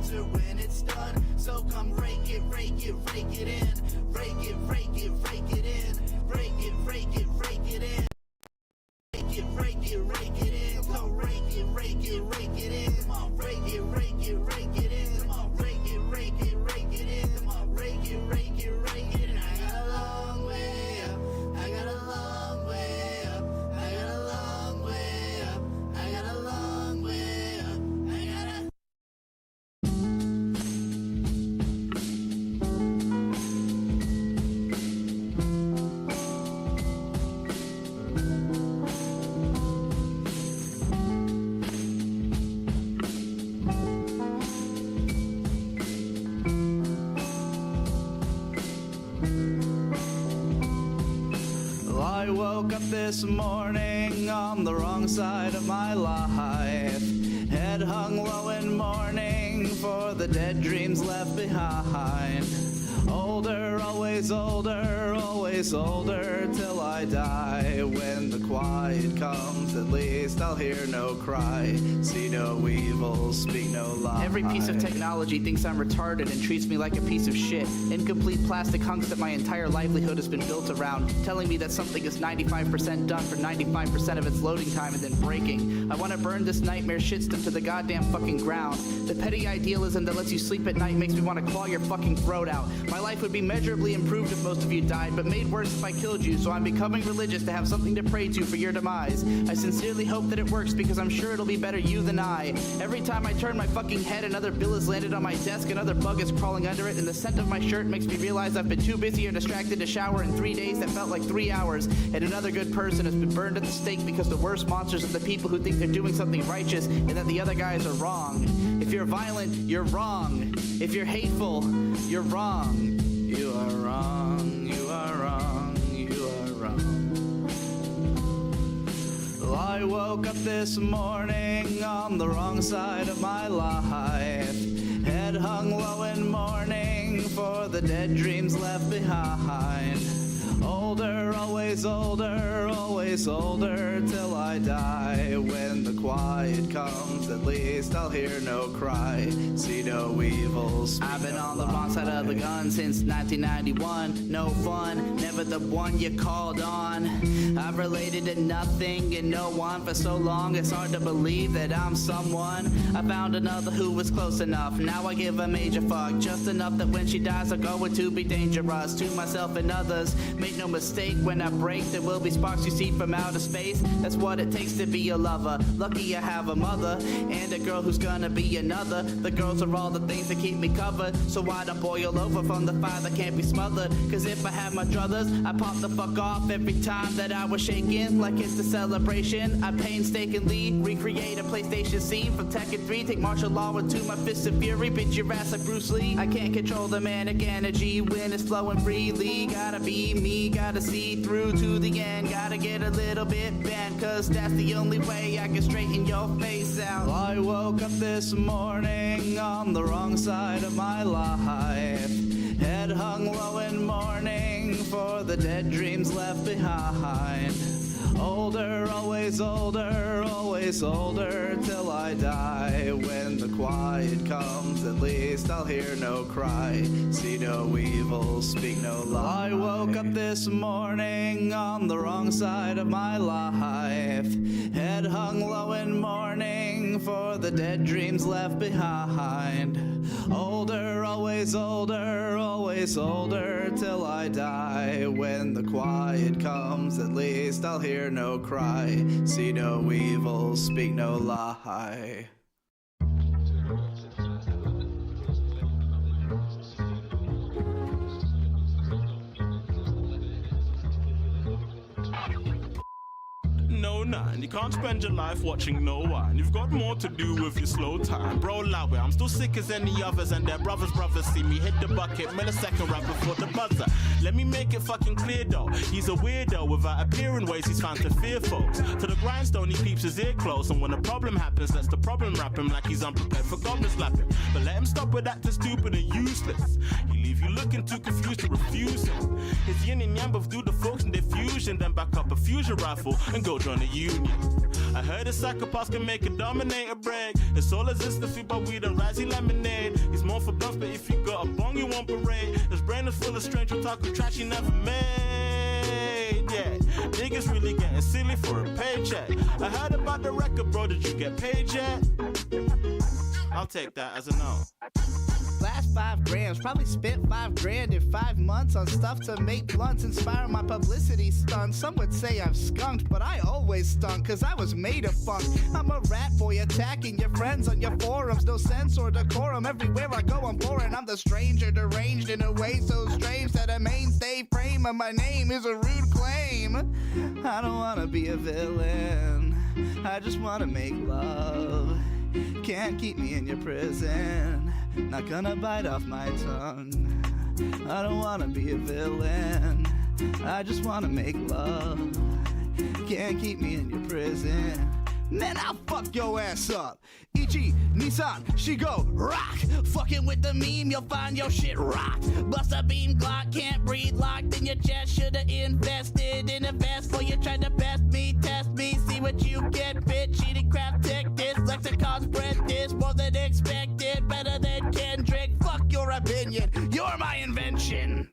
closer when it's done. So come rake it, rake it, rake it in. Rake it, rake it, rake it in. Rake it, rake it, rake it in. Rake it, rake it, rake it in. Come rake it, rake it, rake it in. Come on, rake it, rake it, rake it in. Come on, rake it, rake it, rake it in. Come on, rake it, rake it, rake it in. I got a long way up. I got a long way up. I got a long way up. I got a long way up. I got a I woke up this morning on the wrong side of my life. Head hung low in mourning for the dead dreams left behind. Older, always older, always older till I die. When the quiet comes, at least I'll hear no cry. See no evil, speak no lie. Every piece of technology thinks I'm retarded and treats me like a piece of shit. Incomplete plastic hunks that my entire livelihood has been built around, telling me that something is 95% done for 95% of its loading time and then breaking. I want to burn this nightmare shitstem to the goddamn fucking ground. The petty idealism that lets you sleep at night makes me want to claw your fucking throat out. My life would be measurably improved if most of you died, but made worse if I killed you, so I'm becoming religious to have something to pray to for your demise. I sincerely hope that it works because I'm sure it'll be better you than I. Every time I turn my fucking head, another bill has landed on my desk, another bug is crawling under it, and the scent of my shirt makes me realize I've been too busy or distracted to shower in 3 days that felt like 3 hours, and another good person has been burned at the stake because the worst monsters are the people who think they're doing something righteous and that the other guys are wrong. If you're violent, you're wrong. If you're hateful, you're wrong. You are wrong, you are wrong, you are wrong. Well, I woke up this morning on the wrong side of my life. Head hung low in mourning for the dead dreams left behind. Older, always older, always older till I die. When the quiet comes, at least I'll hear no cry. See no evil, speak I've been no on the wrong side of the lie. gun since 1991. No fun, never the one you called on. I've related to nothing and no one for so long. It's hard to believe that I'm someone. I found another who was close enough. Now I give a major fuck, just enough that when she dies I'm going to be dangerous to myself and others. Make no mistake, when I break there will be sparks you see from outer space. That's what it takes to be a lover. Lucky I have a mother and a girl who's gonna be another. The girls are all the things that keep me covered, so I don't boil over from the fire that can't be smothered. Cause if I had my druthers, I pop the fuck off every time that I was shaking like it's a celebration. I painstakingly recreate a PlayStation scene from Tekken 3. Take martial law into my fists of fury, bitch your ass like Bruce Lee. I can't control the manic energy when it's flowing freely. Gotta be me, gotta see through to the end. Gotta get a little bit bent, cause that's the only way I can straighten your face out. Well, I woke up this morning on the wrong side of my life. Head hung low in mourning for the dead dreams left behind. Older, always older, always older till I die. When the quiet comes, at least I'll hear no cry. See no evil, speak no lie. I woke up this morning on the wrong side of my life. Head hung low in mourning for the dead dreams left behind. Older, always older, always older till I die. When the quiet comes, at least I'll hear no cry. See no evil, speak no lie. No nine, you can't spend your life watching no one. You've got more to do with your slow time. Bro, allow it, I'm still sick as any others, and their brothers see me hit the bucket millisecond right before the buzzer. Let me make it fucking clear though, he's a weirdo without appearing ways he's found to fear folks. To the grindstone he keeps his ear close, and when a problem happens lets the problem wrap him like he's unprepared for goblin slapping. But let him stop with acting stupid and useless. He leave you looking too confused to refuse him. His yin and yang both do the folks in their fusion, then back up a fusion rifle and go join the union. I heard a psychopath can make a dominator break. It's all as if the food but weed and rising lemonade. but if you got a bong, you won't parade. His brain is full of strange otaku trash he never made. Yeah, niggas really getting silly for a paycheck. I heard about the record, bro. Did you get paid yet? I'll take that as a no. Last 5 grams, probably spent 5 grand in 5 months on stuff to make blunts, inspire my publicity stunts. Some would say I've skunked, but I always stunk, cause I was made of funk. I'm a rat boy attacking your friends on your forums, no sense or decorum. Everywhere I go I'm boring, I'm the stranger, deranged in a way so strange that a mainstay frame of my name is a rude claim. I don't wanna be a villain, I just wanna make love. Can't keep me in your prison, not gonna bite off my tongue. I don't wanna be a villain, I just wanna make love. Can't keep me in your prison, man, I'll fuck your ass up. Ichi, Nissan, Shigo, rock. Fucking with the meme, you'll find your shit rock. Bust a beam Glock, can't breathe, locked in your chest. Should've invested in a vest before you tried to best me, test me, see what you get, bitch. Cheating crap, tech this, lexicon spread this, more than expected, better than Kendrick. Fuck your opinion, you're my invention.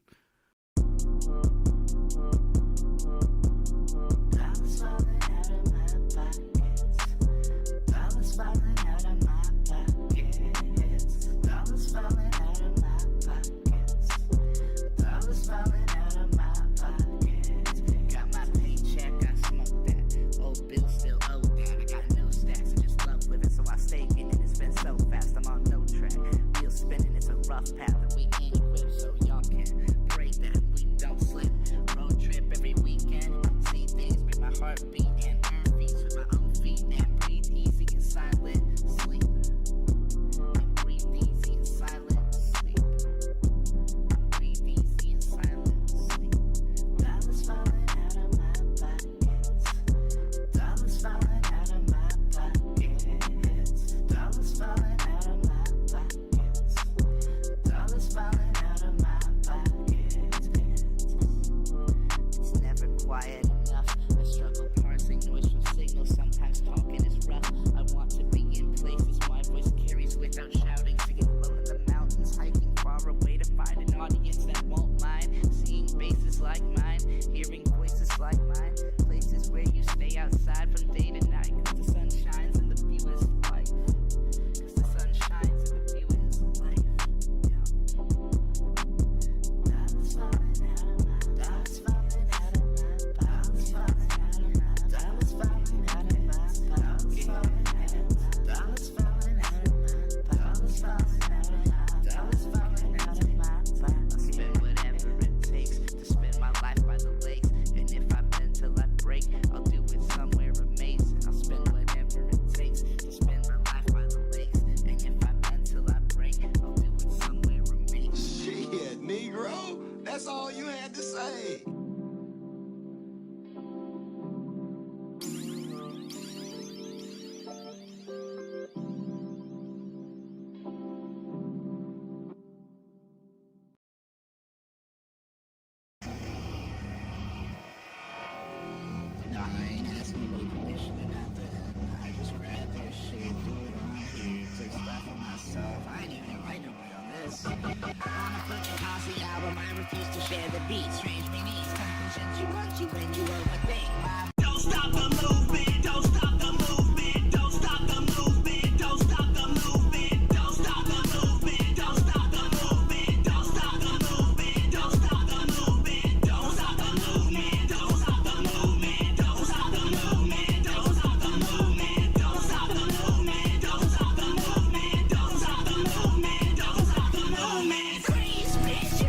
That's all you had to say.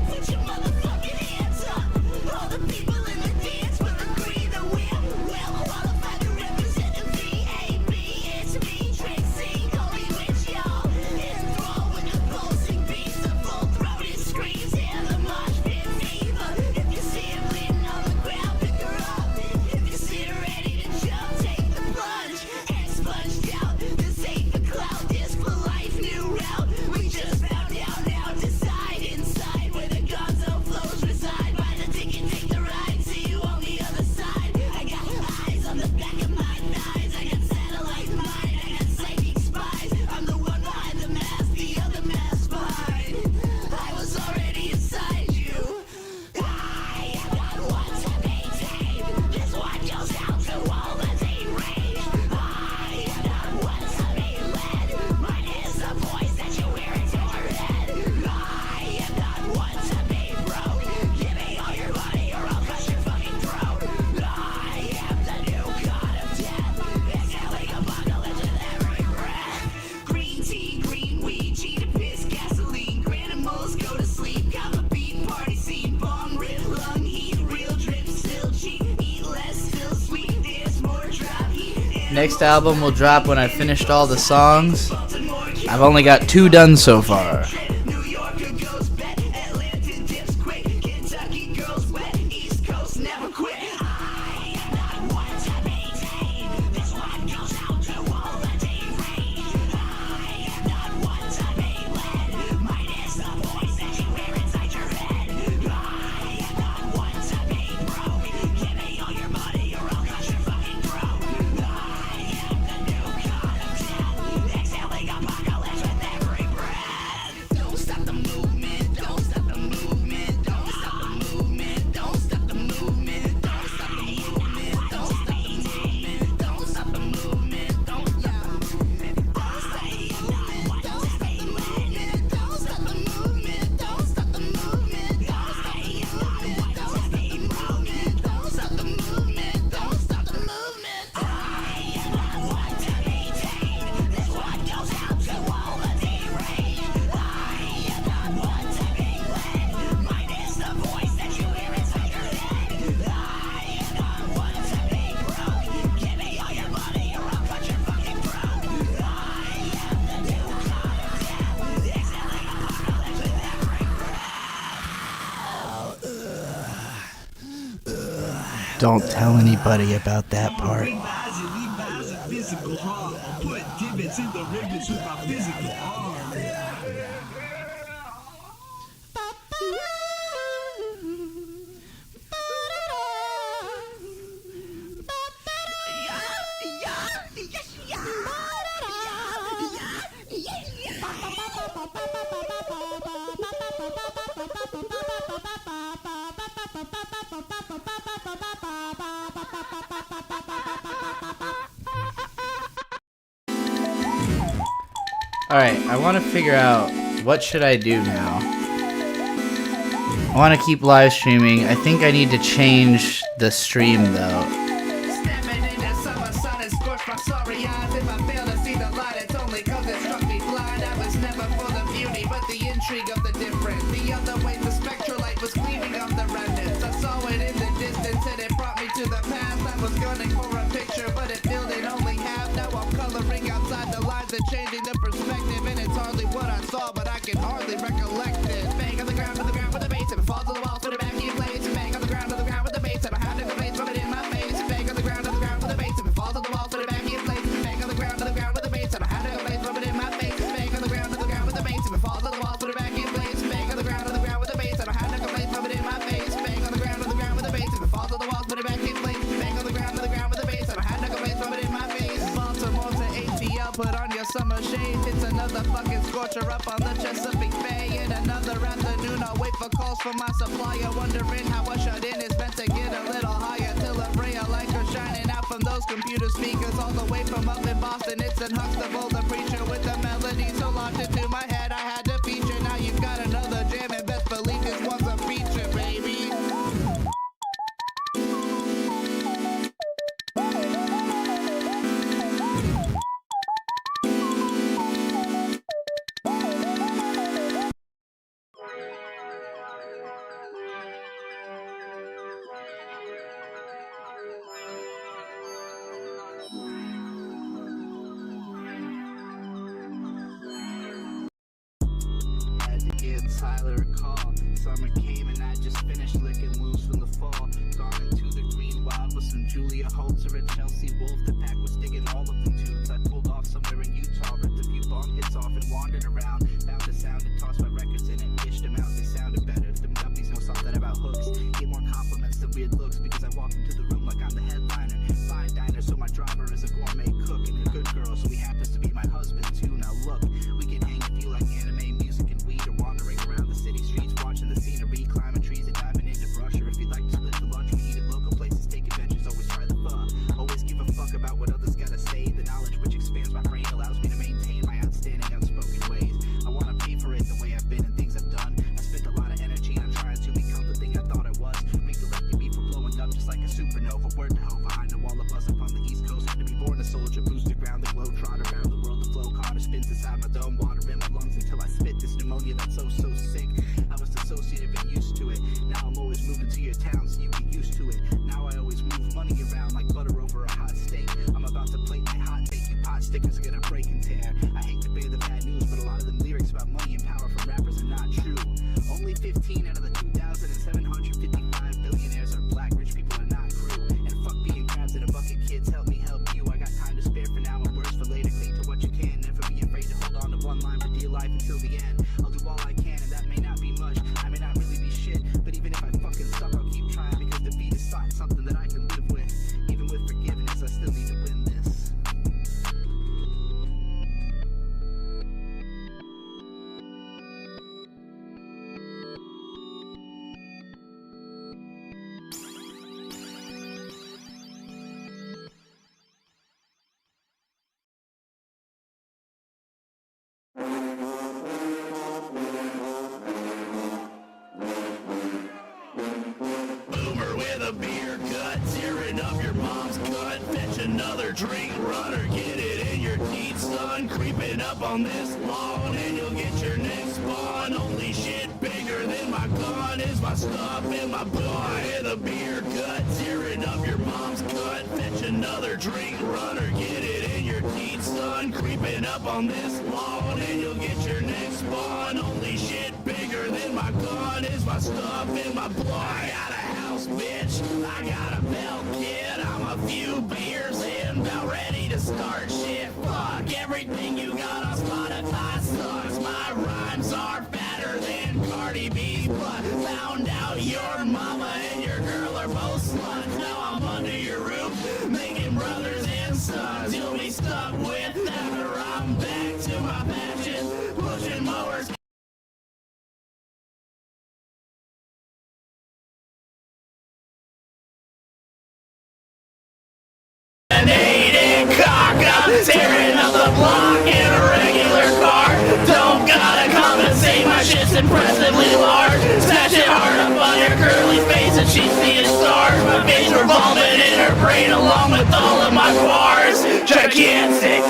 Put your motherfucking hands up. All the people in the dance will agree that we're Next album will drop when I've finished all the songs. I've only got 2 done so far. Don't tell anybody about that part. Alright, I want to figure out what should I do now. I want to keep live streaming. I think I need to change the stream though. Stepping in that summer sun and scorched my sorry eyes. If I fail to see the light, it's only cause it struck me blind. I was never for the beauty, but the intrigue of the different. The other way, the spectral light was cleaving off the remnants. I saw it in the distance and it brought me to the past. I was gunning for a picture, but it filled it only half. Now I'm coloring outside the lines and changing the perspective. And it's hardly what I saw, but I can hardly recollect it. Bang on the ground with the bass, and it falls to the wall, so the back he plays. Bang on the ground with the bass, and I had to face, rub it in my face. Bang on the ground with the bass, and it falls to the wall, so the back he plays. Bang on the ground with the bass, and I had to face, rub it in my face. Bang on the ground with the bass, and it falls to the wall, so the back he plays. Bang on the ground with the bass, and I had to face, rub it in my face. Bang on the ground with the bass, and it falls to the wall, so the back he plays. Bang on the ground with the bass, and I had to face, rub it in my face. Baltimore to ATL, put on your summer shades. It's another fucking scorcher up on the Chesapeake Bay. In another afternoon, I'll wait for calls from my supplier, wondering how a shut-in is meant to get a little higher. Till a ray of light goes shining out from those computer speakers all the way from up in Boston. It's in Huxtable, the preacher with the melody so locked into my head I had to feature. Now you've got another jam, and best believe this one's a feature, baby. Had to give Tyler a call. Summer came and I just finished licking loose from the fall. Gone into the green wild with some Julia Holzer and Chelsea Wolf. The pack was digging all of them tunes. I pulled off somewhere in Utah, ripped a few bomb hits off and wandered around. Found a sound and tossed my records in and dished them out. They sounded better. Them guppies know something about hooks. Get more compliments than weird looks because I walked into the room like I'm the headliner. Fine diner, so my driver is a gourmet cook and a good girl, so he happens to be my husband too. Now look, we can hang if you like anime, music, and weed, or wandering around the city streets, watching the scenery, climbing trees and diving into brush. Or if you'd like to split the lunch, we eat at local places, take adventures, always try the fun. Always give a fuck about what others gotta say. The knowledge which expands my brain allows me to maintain my outstanding outspoken ways. I 15 out of the 2,755 billionaires are black. Rich people are not crew. And fuck being crabs in a bucket, kids. Help me help you. I got time to spare for now and words for later. Cling to what you can. Never be afraid to hold on to one line for dear life until the end. I'll do all I can, and that may not be much. I may not really be shit, but even if I fucking suck, I'll keep trying because defeat is something that I can live with. Even with forgiveness, I still need to win this. Boomer with a beer gut, tearing up your mom's gut. Fetch another drink, runner, get it in your teeth, son. Creeping up on this lawn, and you'll get your next spawn. Only shit bigger than my gun is my stuff and my blood. With a beer gut, tearing up your mom's gut. Fetch another drink, runner, get it in your teeth, son. Creeping up on this lawn, and you'll get your next spawn. Only shit bigger than my gun is my stuff and my blood. I got a house, bitch. I got a bell, kid. I'm a few beers in, about ready to start shit. Fuck everything you got on Spotify sucks. My rhymes are fatter than Cardi B's butt. Found out your mama and your girl are both sluts. Now I'm under your roof, making brothers and sons. You'll be stuck with that, or I'm back to my passion, pushing mowers. Tearing up the block in a regular car. Don't gotta compensate, my shit's impressively large. Smash it hard up on your curly face and she's seeing stars. My face revolving in her brain along with all of my bars. Gigantic.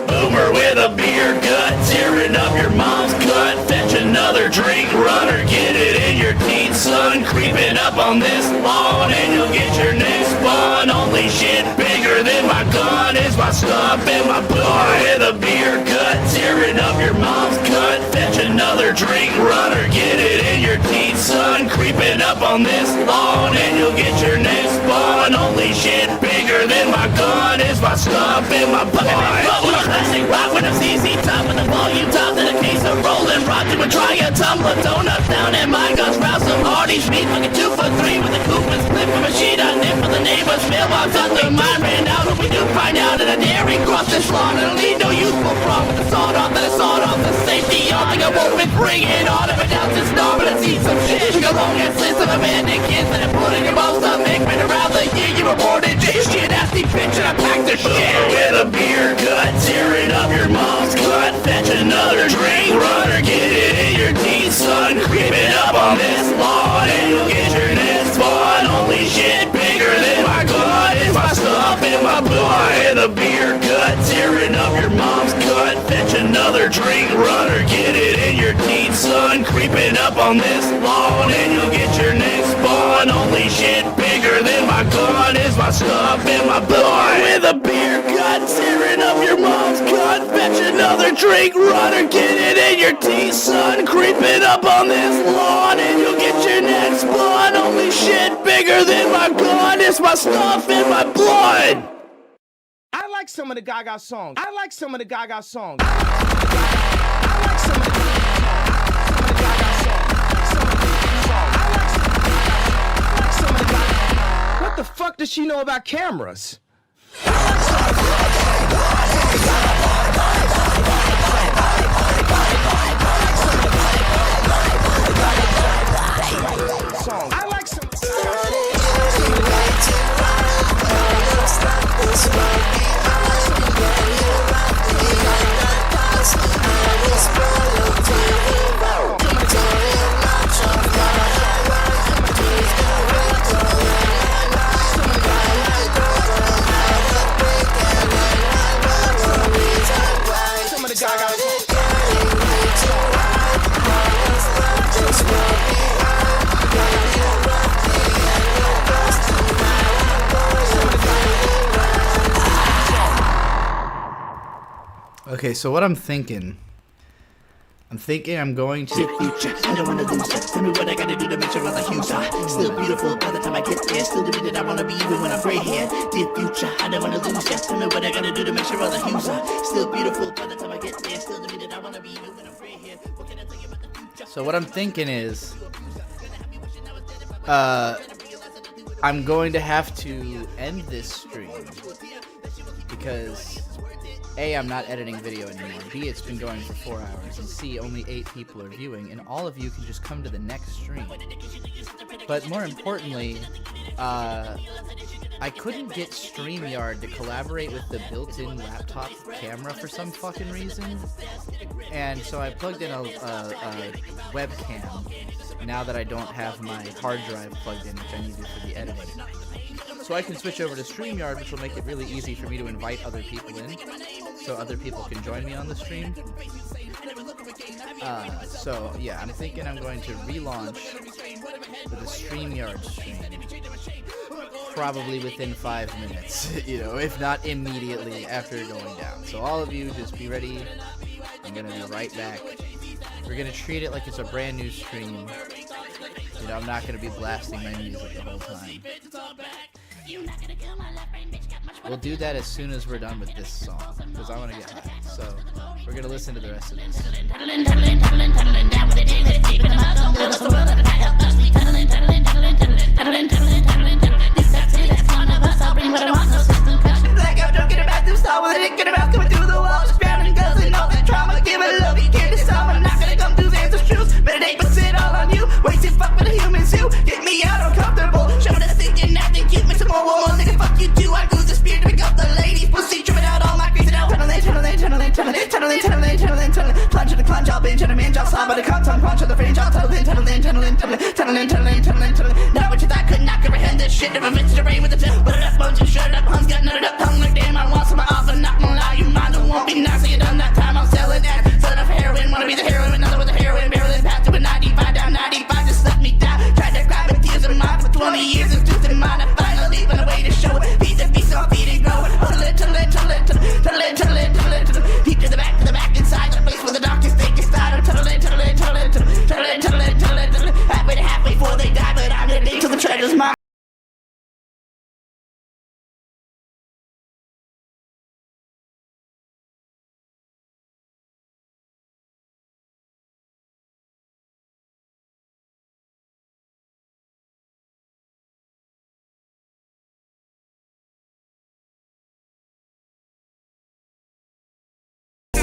Boomer with a beer gut, tearing up your mom's gut. Fetch another drink, runner, get it in your teeth, son. Creeping up on this lawn, and you'll get your next spawn. Only shit bigger than my gun is my stuff and my blood. With a beer gut, tearing up your mom's gut. Fetch another drink, runner, get it in your teeth, son. Creeping up on this lawn, and you'll get your next spawn. Only shit bigger than my gun is my stuff and my blood. Classic rock when I'm CC top with the volume top to the case of rolling rock to a try a tumbler donuts down and my guns round some hardy speed fucking 2 for 3 with a coupe and split from a sheet on nip for the neighbors mailbox under mine ran out when we do find out that a dairy cross this lawn and I need no useful prop with the sawed off and a sawed off the safety on like I won't be bring it on if it down this storm but I see some shit you go long ass list of abandoned kids that are putting your balls up making around the year you were born in J shit nasty bitch and I packed the shit with a beer gut tearing up your mom's gut. Fetch another drink, runner, get it in your teeth, son. Creeping up on this lawn, and you'll get your next spawn. Only shit bigger than my gun is my stuff and my blood. With a beer gut, tearing up your mom's gut. Fetch another drink, runner, get it in your teeth, son. Creeping up on this lawn, and you'll get your next spawn. Only shit bigger than my gun is my stuff and my blood. With a beer gut, tearing up your mom's gut. Fetch another drink, runner, get it in your teeth, son. Creeping up on this lawn, and you'll get your next spawn. Only shit bigger than my gun is my stuff and my blood. I like some of the Gaga songs. I like some of the Gaga songs. I like some of the Gaga songs. What the fuck does she know about cameras? I like some. Okay, so what I'm thinking I'm going to... Dear future, I don't wanna lose ya. Tell me what I gotta do to make sure all the hues are still beautiful by the time I get there. Still the minute I wanna be even when I'm gray hair. Dear future, I don't wanna lose ya. Tell me what I gotta do to make sure all the hues are still beautiful by the time I get there. Still the minute I wanna be even when I'm gray hair. What can I tell you about the future? So what I'm thinking is... I'm going to have to end this stream because A, I'm not editing video anymore, B, it's been going for 4 hours, and C, only 8 people are viewing, and all of you can just come to the next stream. But more importantly, I couldn't get StreamYard to collaborate with the built-in laptop camera for some fucking reason, and so I plugged in a webcam now that I don't have my hard drive plugged in, which I needed for the editing. So I can switch over to StreamYard, which will make it really easy for me to invite other people in, so other people can join me on the stream. So yeah, I'm thinking I'm going to relaunch with a StreamYard stream, probably within 5 minutes, you know, if not immediately after going down. So all of you, just be ready. I'm gonna be right back. We're gonna treat it like it's a brand new stream. You know, I'm not gonna be blasting my music the whole time. We'll do that as soon as we're done with this song, because I want to get high. So we're gonna listen to the rest of this. Blackout, drunk in the bathroom stall with a dick in the mouth, coming through the walls, drowning girls and all that trauma. Give it love, you can't decide. I'm not gonna come through the answers truth. Meditate, but sit all on you. Wait till fuck with a human zoo. Get me out uncomfortable. Show me that thinking, acting cute, make some more woman. Nigga, fuck you too. I lose the spirit to pick up the ladies. Pussy, tripping out all my crazy out. Tunneling. Plunge to the clunge, I'll binge on a minge. I'll slide by the cunt, tongue punch on the fringe. I'll tunneling. Now what you thought could not comprehend this shit. Never mixed the rain with the tip. Put it up, bones, you shut it up. Hun's got nutted up, tongue like damn. I want some off and not gonna lie. You mind, it won't be nice. So you done that time. I'm selling ass. Selling up heroin, wanna be the heroine. Another with the heroin, barreling past to a 95 down 95. Just let me die. Tried to cry with tears in mine for 20 years. It's just in mine. I finally found a way to show it. Beat the beast, I'll feed and grow it. Deep to the back, inside the place where the doctors think it's time. Halfway before they die, but I'm gonna dig till the treasure's mine.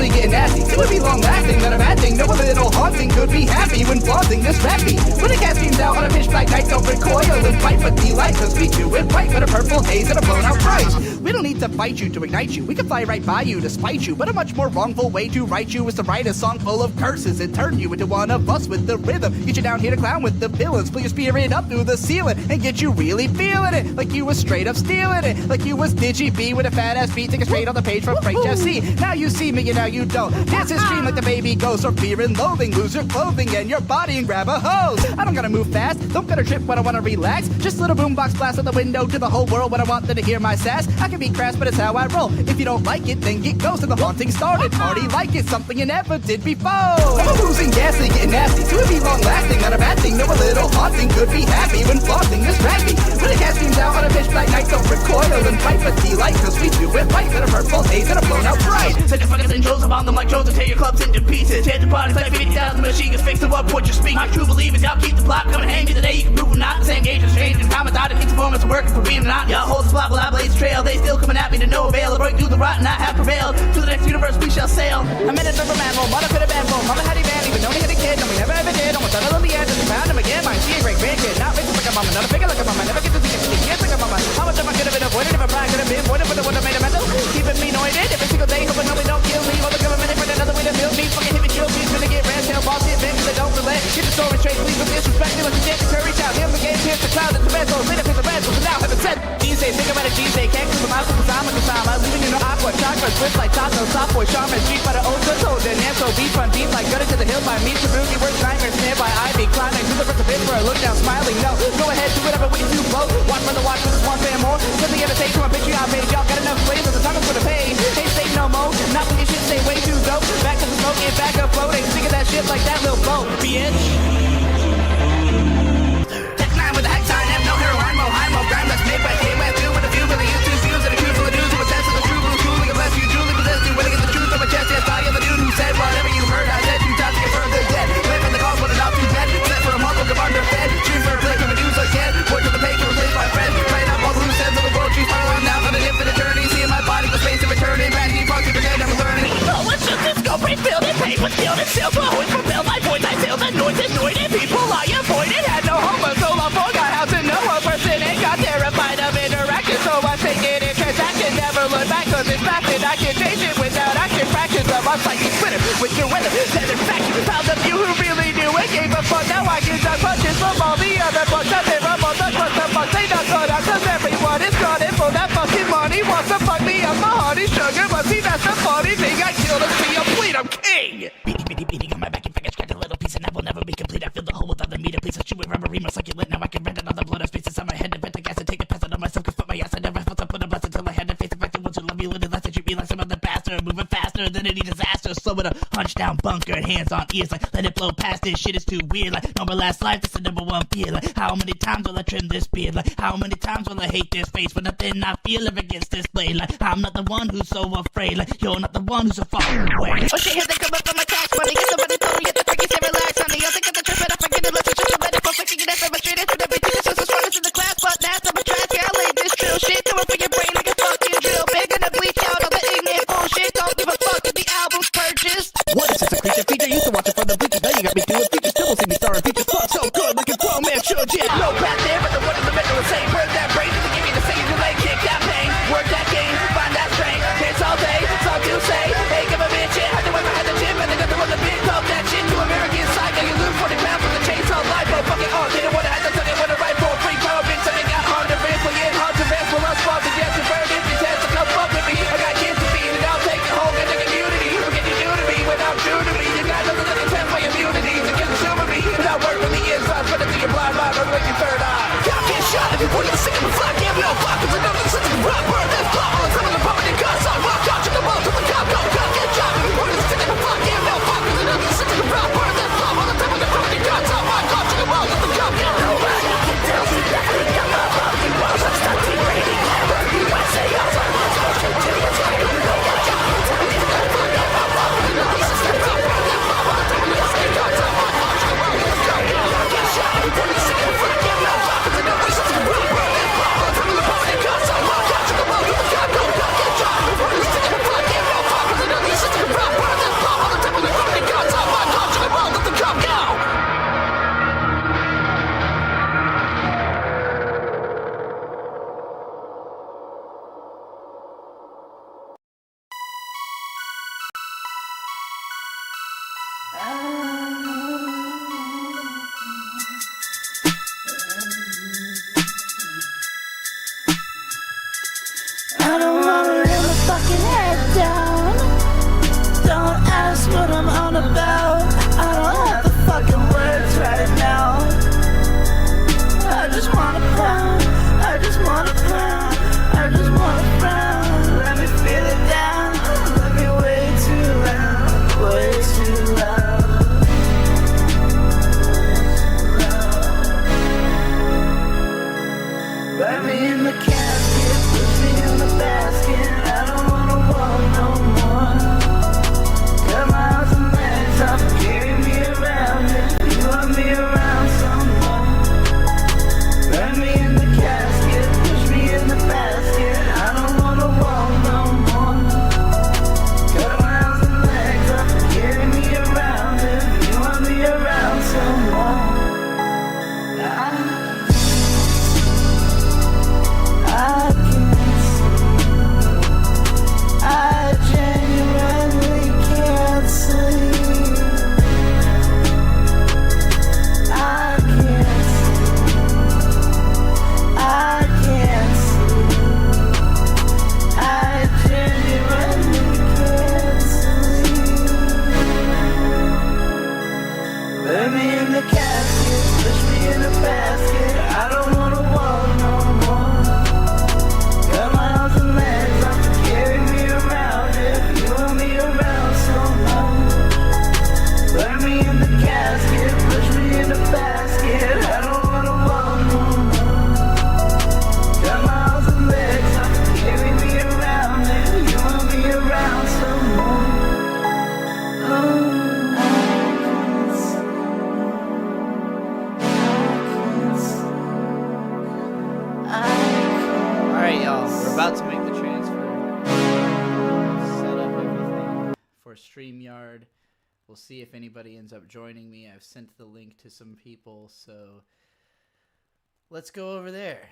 Getting nasty, it would be long lasting, not a bad thing. No, a little haunting could be happy when flaunting this rappy. When the cat beams out on a pitch black night, don't recoil and fight with delight, cause we do it right with a purple haze and a blown out price. We don't need to fight you to ignite you, we can fly right by you to spite you, but a much more wrongful way to write you is to write a song full of curses and turn you into one of us with the rhythm. Get you down here to clown with the villains, pull your spirit up through the ceiling and get you really feeling it, like you was straight up stealing it, like you was Digi B with a fat ass beat, take it straight on the page from Frank Jeff C. Now you see me and now you don't. Dance and scream like the baby ghost, or fear and loathing, lose your clothing and your body and grab a hose. I don't gotta move fast, don't gotta trip when I wanna relax, just little boombox blast out the window to the whole world when I want them to hear my sass. I can be crass, but it's how I roll. If you don't like it, then get ghost, and the haunting started. Party like it's something you never did before. I'm losing gas and getting nasty, to it be long lasting, not a bad thing. No, a little haunting could be happy when flaunting this rappy. When the cat beams out on a pitch black night, don't recoil and fight with delight, cause we do it right with a purple haze and a blown out bright. Such a fucking intros about them like Trojan, tear your clubs into pieces. Tear the parties like 50,000 machine guns, fix the up what you speak. My true believers, y'all keep the plot, come and hang me today. You can prove we're not the same gauge as change. And time without it, keeps performance working for being not. Y'all hold the spot while I blaze the trail. They still coming at me to no avail. I break through the rot and I have prevailed. To the next universe we shall sail. I'm in a number man, roll, mother fit a band roll. Mama had a man, even though he had a kid. No, we never ever did. Almost done it on the edge, and we found him again. My she a great grandkid, not rich like a mama, not a figure like a mama. Never get to see it, yes like a mama. How much of I could have been avoided if I could have been avoided, but I would have made a mental. Keeping me anointed every single day, hoping nobody don't kill me. While the government ain't find another way to build me. Fucking hit me, kill me, gonna get ran tail, boss hit back, cause I don't relent. Get the story straight, please, with disrespect. They let the dick reach out, him again, here's the cloud, it's the red zone, lit up in the red zone, and now have it said. DJ, think about it, DJ, can't keep them out, cause I'm a Kasama. Living in the aqua, chocolate, switch like taco, softboy, shaman, street by the old toad, then Nanso, beef on deep like gutter to the hill by me, Tabuki, worst nightmares, nearby Ivy, climbing to the first bit for a look down, smiling, no, go ahead, do whatever we do, blow, watch for the watch, for this one fan more, send the invitation to my Patreon page, y'all got enough plays, but the time is for the pay, ain't safe no more, not when your shit stay wait, shit like that little boat, bitch. Tech 9 with a hex sign, have no hairline, mo high, mo grind, let's Midwest, Midwest, do with a few, really YouTube views and a crew full of dudes who attest to the true blue school, unless you truly possess you, winning is the truth of my chest, yes, I am the dude who said whatever you heard, I said you time to get further dead, live in the cause, but it not too bad, set for a month, look up under fed, stream for a play, from a news again, work to the page, to replace my friend, playing up all the loose ends of the world, she's following now on an infinite journey, seeing my body, the space of eternity, man, he fucks with your head, never learning. Oh, it's just this scope, rebuild it, paid with steel, and still, but always fulfill my voice, I feel the noise, anointed people, I avoided, had no home, but so long, boy, got house and no one person ain't got terrified of interaction, so I take it in transaction, never look back, cause it's fact that I can change it without action, fractions of my psychic Twitter, with your weather, satisfaction, found of you who really knew it, gave a fuck, now I can duck punches from all the other bucks, I say, rub on duck, what the fuck, they not caught out, cause everyone is gunning for that fucking money, wants to fuck me up, my heart is sugar, but see, that's the funny thing, I killed a tree, I'm bleed, I'm king! Beating on my back, and fingers cracked a little piece, and that will never be complete, I feel the hole without the meter, please, I chew it, rubbery, more succulent, now I can rent another blood of space inside my head, invent the gas and take it, pass it on myself, confront my ass, I never felt to put a blast until I had to face the fact that once you love me, little less, that you be like some other bastard, moving faster than any disaster, slow with a hunch down bunker, hands on ears, like, let it blow past, this shit is too weird, like, no more last life, that's the number one fear, like, how many times will I trim this beard, like, how many times will I hate this face, but nothing I feel ever gets displayed, like, I'm not the one who's so afraid, like, you're not the one who's so far away. Oh shit, here they come up on my tax money, get somebody told me, get the freaking say relax, honey, I'll take the trip, but I forget it, listen, just a metaphor, fucking it up, I'm straight into the bitch, this is the smartest in the class, but now I'm a trash, yeah, I laid this drill shit, to a freaking brain, like a fucking drill, big gonna bleach out all the ignorant bullshit, don't give a fuck if the album's purchased. What is this, a creature feature, used to watch it from the bleachers, now you got me doing features, still won't see me starring features, fuck so good, like a grown man should, yeah, no path there, but the one in the middle is saying, where's that brain, doesn't give me the same, you like kick that pain, work that game, find that strength, it's all day, some do say, hey, give a bitch it, had to wait behind the gym, and they got the one the big talk that shit to American side, now you lose 40 pounds from the chainsaw life, oh, fuck it all, didn't wanna have to tell you what to write for, free power, bitch, I got hard to rip, we get hard to rip, we're not sponsored, yes, and burn if you test to come fuck with me, I got kids to feed, and I'll take it home, get the community, what can you do to me, without true to me, you got nothing that can test my immunity, to consume me, without work from the inside, spread it to your blind mind, or break your third eye, y'all get shot if you put it sick of the flag, give no fuck, cause enough of the sense of the rock, burn this block, all the time in the pumping, and cuss, I'll rock, out to the ball, to the cop, go, get shot, if you put it sick of the flag, give no fuck, cause enough of the sense of the rock, burn this block, all the time in the pumping, and cuss, I'll rock, out to the ball, to the cop, get nobody can tell me that we come up off you walls, I'm stuck degrading, never you might say, I'll find what's motion to you, so I don't know what you can tell me, that fuck up, I'm off, and the pieces that rock, burn that block, all the time in the skin, cuss, I'll rock, out to the ball, to the cop, get shot, if you put it sick of the flag, give no fuck, cause enough of the sense of the rock, burn this block, all the time in the pumping, and cuss, I'll rock, out to the ball, to the cop, get shot, if you put it sick of the flag, give no fuck, cause enough of the sense of the rock, burn this block, all the time in the pumping, and cuss, I'll rock, out to the ball, let the cop go. I don't wanna let my fucking head down. Don't ask what I'm on about. I don't have the fucking words right now. I just wanna pound. I just wanna pound. I just wanna frown. Let me feel it down. Let me way too loud. Way too loud. We're about to make the transfer. Set up everything for StreamYard. We'll see if anybody ends up joining me. I've sent the link to some people, so let's go over there.